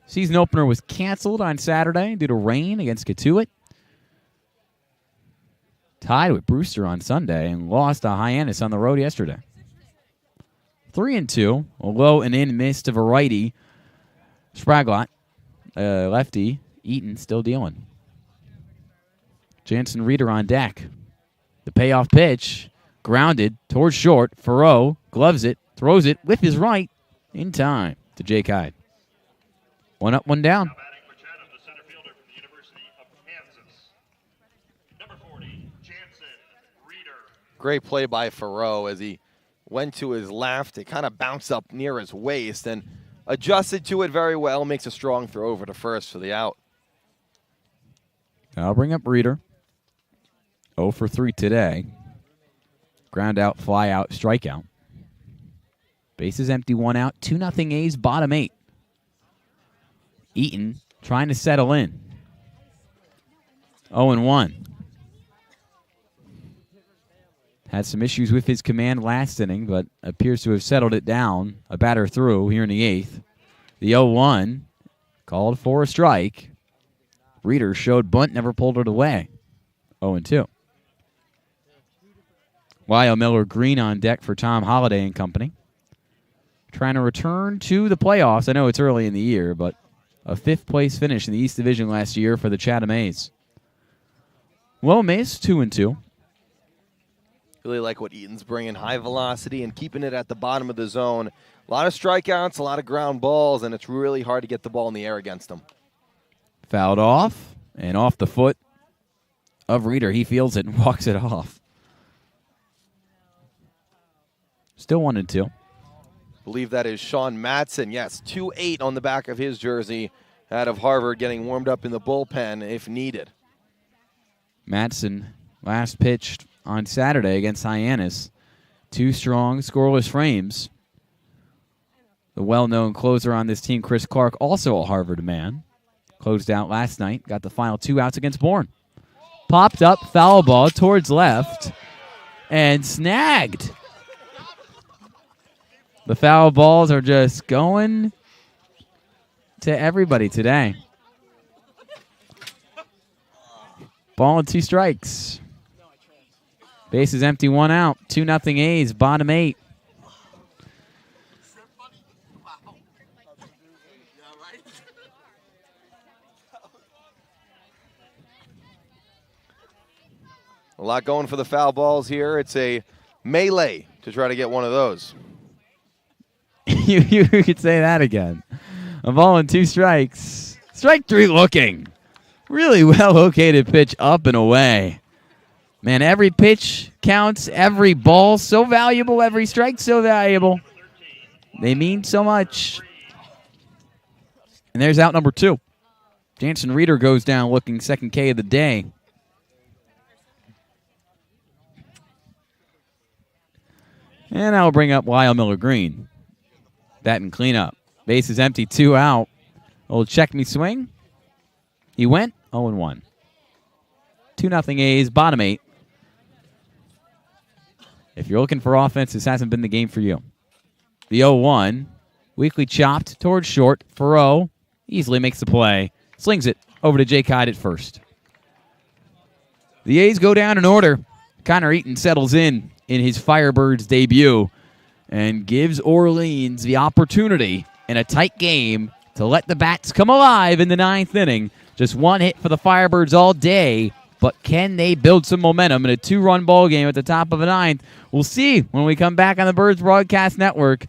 Season opener was canceled on Saturday due to rain against Katuitt. Tied with Brewster on Sunday and lost to Hyannis on the road yesterday. 3-2, a low and in miss to variety. Spraglott, lefty, Eaton still dealing. Jansen Reeder on deck. The payoff pitch, grounded towards short. Farrow gloves it, throws it with his right in time to Jake Hyde. 1 up, 1 down.
Now batting for Chatham, the center fielder from the University of Kansas. Number 40, Jansen Reeder.
Great play by Farrow as he went to his left. It kind of bounced up near his waist and adjusted to it very well. Makes a strong throw over to first for the out.
I'll bring up Reeder. 0 for 3 today. Ground out, fly out, strikeout. Bases empty, 1 out. 2-0 A's, bottom 8. Eaton trying to settle in. 0-1. Had some issues with his command last inning, but appears to have settled it down. A batter through here in the 8th. The 0-1 called for a strike. Reeder showed bunt, never pulled it away. 0-2. Lyle Miller Green on deck for Tom Holliday and company. Trying to return to the playoffs. I know it's early in the year, but a 5th-place finish in the East Division last year for the Chatham A's. Low miss, 2-2.
Really like what Eaton's bringing, high velocity and keeping it at the bottom of the zone. A lot of strikeouts, a lot of ground balls, and it's really hard to get the ball in the air against him.
Fouled off, and off the foot of Reeder. He fields it and walks it off. Still 1-2.
Believe that is Sean Matson. Yes, 2-8 on the back of his jersey out of Harvard, getting warmed up in the bullpen if needed.
Matson last pitched on Saturday against Hyannis. 2 strong, scoreless frames. The well-known closer on this team, Chris Clark, also a Harvard man. Closed out last night, got the final 2 outs against Bourne. Popped up, foul ball towards left, and snagged. The foul balls are just going to everybody today. Ball and 2 strikes. Base is empty, 1 out. 2-0 A's, bottom 8.
A lot going for the foul balls here. It's a melee to try to get one of those.
You could say that again. A ball and 2 strikes. Strike 3 looking. Really well located pitch up and away. Man, every pitch counts. Every ball so valuable. Every strike so valuable. They mean so much. And there's out number 2. Jansen Reeder goes down looking second K of the day. And I'll bring up Lyle Miller Green. Batting cleanup. Base is empty, 2 out. Old check me swing. He went 0-1. 2-0 A's, bottom 8. If you're looking for offense, this hasn't been the game for you. The 0-1. Weekly chopped towards short. Farrow easily makes the play. Slings it over to Jake Hyde at first. The A's go down in order. Connor Eaton settles in his Firebirds debut and gives Orleans the opportunity in a tight game to let the bats come alive in the 9th inning. Just 1 hit for the Firebirds all day, but can they build some momentum in a 2-run ball game at the top of the 9th? We'll see when we come back on the Birds Broadcast Network.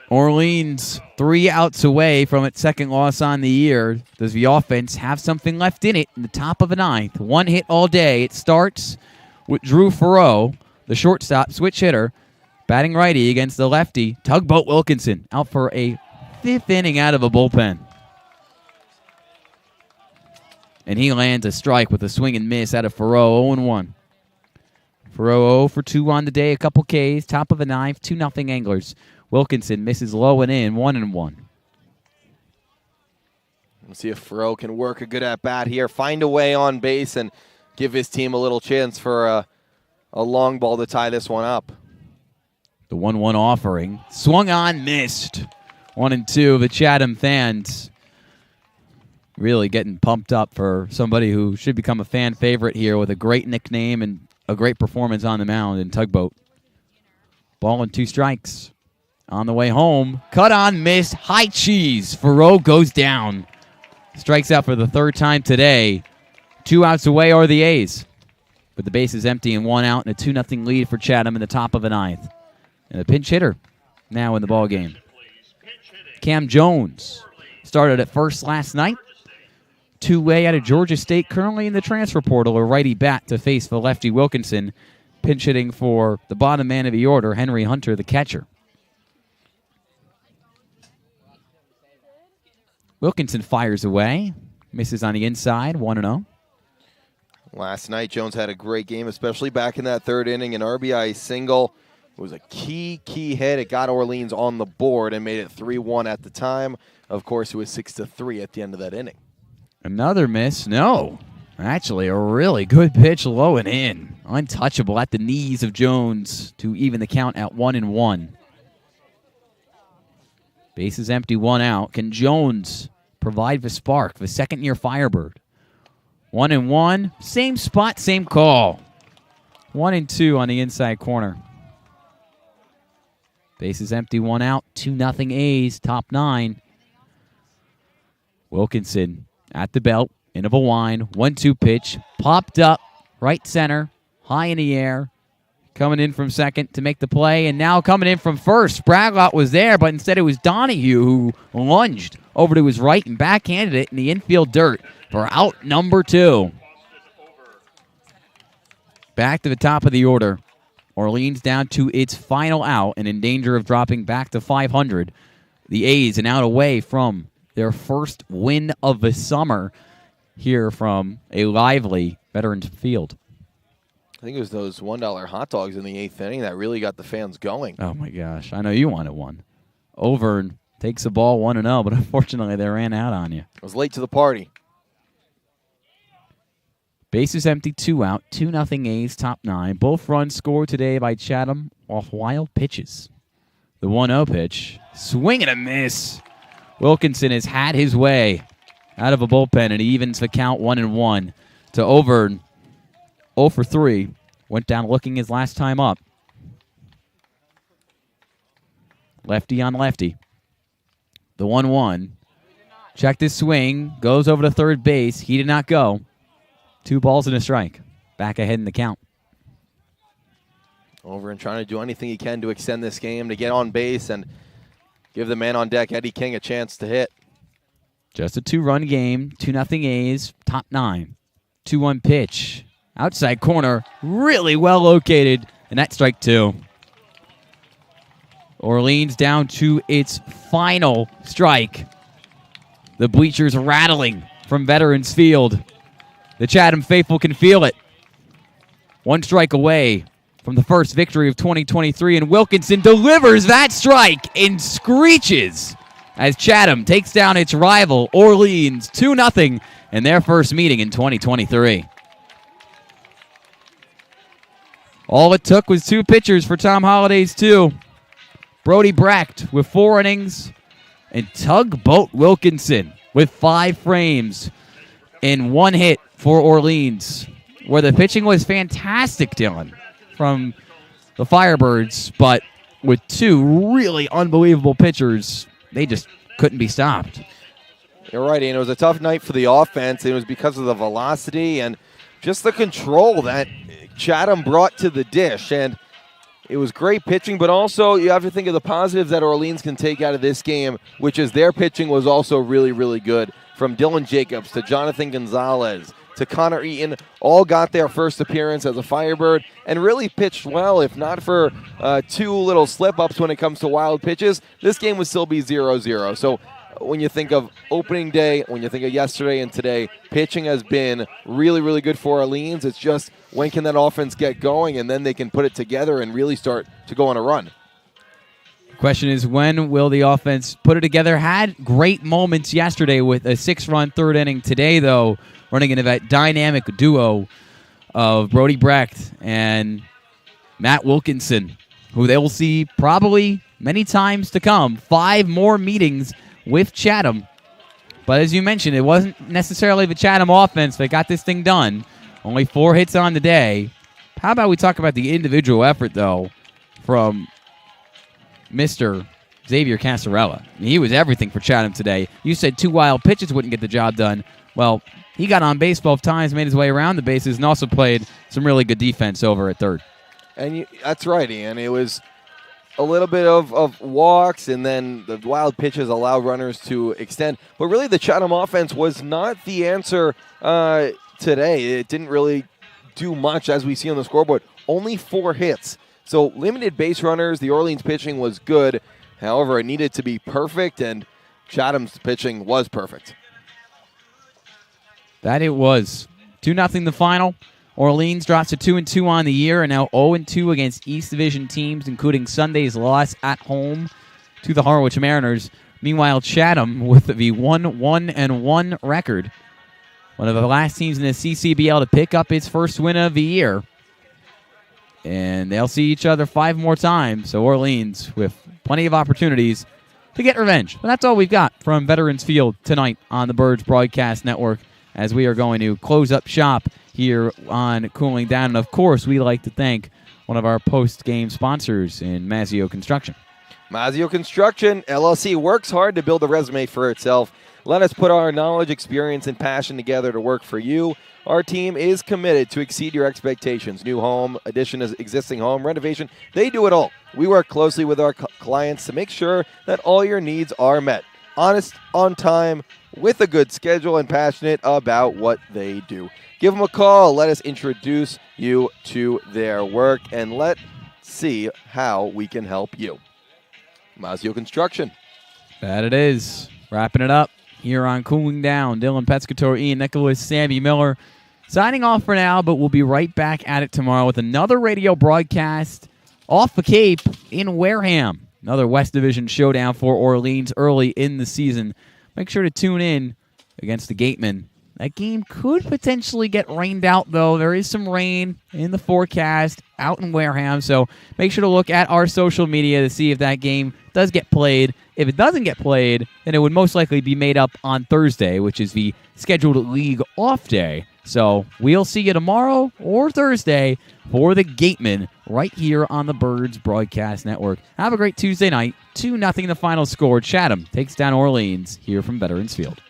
Orleans 3 outs away from its 2nd loss on the year. Does the offense have something left in it in the top of the 9th? 1 hit all day. It starts with Drew Farrow, the shortstop, switch hitter, batting righty against the lefty, Tugboat Wilkinson, out for a 5th inning out of a bullpen. And he lands a strike with a swing and miss out of Farrow, 0-1. Farrow 0 for 2 on the day, a couple Ks, top of the 9th, 2-0 Anglers. Wilkinson misses low and in, 1-1.
Let's see if Farrow can work a good at-bat here, find a way on base, and give his team a little chance for a long ball to tie this one up.
The 1-1 offering. Swung on, missed. 1-2. The Chatham fans Really getting pumped up for somebody who should become a fan favorite here with a great nickname and a great performance on the mound in Tugboat. Ball and 2 strikes. On the way home, cut on, missed, high cheese. Farrow goes down. Strikes out for the 3rd time today. 2 outs away are the A's. But the base is empty and 1 out and a 2-0 lead for Chatham in the top of the 9th. And a pinch hitter now in the ball game. Cam Jones started at first last night. 2-way out of Georgia State, currently in the transfer portal, a righty bat to face the lefty Wilkinson. Pinch hitting for the bottom man of the order, Henry Hunter, the catcher. Wilkinson fires away. Misses on the inside, 1-0.
Last night, Jones had a great game, especially back in that 3rd inning. An RBI single. It was a key hit. It got Orleans on the board and made it 3-1 at the time. Of course, it was 6-3 at the end of that inning.
Another miss. No. Actually, a really good pitch low and in. Untouchable at the knees of Jones to even the count at 1-1. Base is empty, 1 out. Can Jones provide the spark, the second-year Firebird? 1-1. Same spot, same call. 1-2 on the inside corner. Base is empty, 1 out. 2-0 A's, top 9. Wilkinson at the belt, into the line. 1-2 pitch. Popped up, right center, high in the air. Coming in from second to make the play, and now coming in from first. Spraglott was there, but instead it was Donahue who lunged over to his right and backhanded it in the infield dirt for out number 2. Back to the top of the order. Orleans down to its final out and in danger of dropping back to 500. The A's an out away from their first win of the summer here from a lively Veterans Field.
I think it was those $1 hot dogs in the 8th inning that really got the fans going.
Oh, my gosh. I know you wanted one. Over takes the ball 1-0, but unfortunately they ran out on you.
I was late to the party.
Base is empty, 2 out. 2-0 A's, top 9. Both runs scored today by Chatham off wild pitches. The 1-0 pitch. Swing and a miss. Wilkinson has had his way out of a bullpen, and he evens the count 1-1 to Overn. 0 for 3. Went down looking his last time up. Lefty on lefty. The 1-1. Checked his swing. Goes over to third base. He did not go. 2 balls and a strike. Back ahead in the count.
Overn trying to do anything he can to extend this game, to get on base and give the man on deck, Eddie King, a chance to hit.
Just a 2-run game. 2-0 A's, top 9. 2-1 pitch. Outside corner, really well located, and that's strike 2. Orleans down to its final strike. The bleachers rattling from Veterans Field. The Chatham faithful can feel it. 1 strike away from the first victory of 2023, and Wilkinson delivers that strike and screeches as Chatham takes down its rival, Orleans, 2-0 in their first meeting in 2023. All it took was 2 pitchers for Tom Holliday's 2. Brody Brecht with 4 innings, and Tugboat Wilkinson with 5 frames and 1 hit for Orleans, where the pitching was fantastic, Dylan, from the Firebirds, but with 2 really unbelievable pitchers, they just couldn't be stopped.
You're right, Ian. It was a tough night for the offense. It was because of the velocity and just the control that Chatham brought to the dish, and it was great pitching, but also you have to think of the positives that Orleans can take out of this game, which is their pitching was also really, really good. From Dylan Jacobs to Jonathan Gonzalez to Connor Eaton, all got their first appearance as a Firebird and really pitched well. If not for 2 little slip-ups when it comes to wild pitches, this game would still be 0-0. So when you think of opening day, when you think of yesterday and today, pitching has been really, really good for Orleans. It's just when can that offense get going, and then they can put it together and really start to go on a run.
Question is, when will the offense put it together? Had great moments yesterday with a 6-run third inning. Today, though, running into that dynamic duo of Brody Brecht and Matt Wilkinson, who they will see probably many times to come. 5 more meetings with Chatham But as you mentioned, it wasn't necessarily the Chatham offense that got this thing done. Only 4 hits on the day. How about we talk about the individual effort, though, from Mr. Xavier Casarella. He was everything for Chatham today. You said 2 wild pitches wouldn't get the job done. Well, he got on base 12 times, made his way around the bases, and also played some really good defense over at third.
And that's right, Ian. It was a little bit of walks, and then the wild pitches allow runners to extend. But really, the Chatham offense was not the answer today. It didn't really do much, as we see on the scoreboard. Only 4 hits. So limited base runners. The Orleans pitching was good. However, it needed to be perfect, and Chatham's pitching was perfect.
That it was. 2-0 the final. Orleans drops to 2-2 on the year and now 0-2 against East Division teams, including Sunday's loss at home to the Harwich Mariners. Meanwhile, Chatham with the 1-1 record. One of the last teams in the CCBL to pick up its first win of the year. And they'll see each other 5 more times. So Orleans with plenty of opportunities to get revenge. But that's all we've got from Veterans Field tonight on the Birds Broadcast Network, as we are going to close up shop here on Cooling Down. And, of course, we like to thank one of our post-game sponsors in Mazzio Construction.
Mazzio Construction, LLC, works hard to build a resume for itself. Let us put our knowledge, experience, and passion together to work for you. Our team is committed to exceed your expectations. New home, addition to existing home, renovation, they do it all. We work closely with our clients to make sure that all your needs are met. Honest, on time, with a good schedule, and passionate about what they do. Give them a call. Let us introduce you to their work, and let's see how we can help you. Mazzio Construction.
That it is. Wrapping it up here on Cooling Down. Dylan Pescatore, Ian Nicholas, Sammy Miller. Signing off for now, but we'll be right back at it tomorrow with another radio broadcast off the Cape in Wareham. Another West Division showdown for Orleans early in the season. Make sure to tune in against the Gatemen. That game could potentially get rained out, though. There is some rain in the forecast out in Wareham, so make sure to look at our social media to see if that game does get played. If it doesn't get played, then it would most likely be made up on Thursday, which is the scheduled league off day. So we'll see you tomorrow or Thursday for the Gatemen right here on the Birds Broadcast Network. Have a great Tuesday night. 2-0 the final score. Chatham takes down Orleans here from Veterans Field.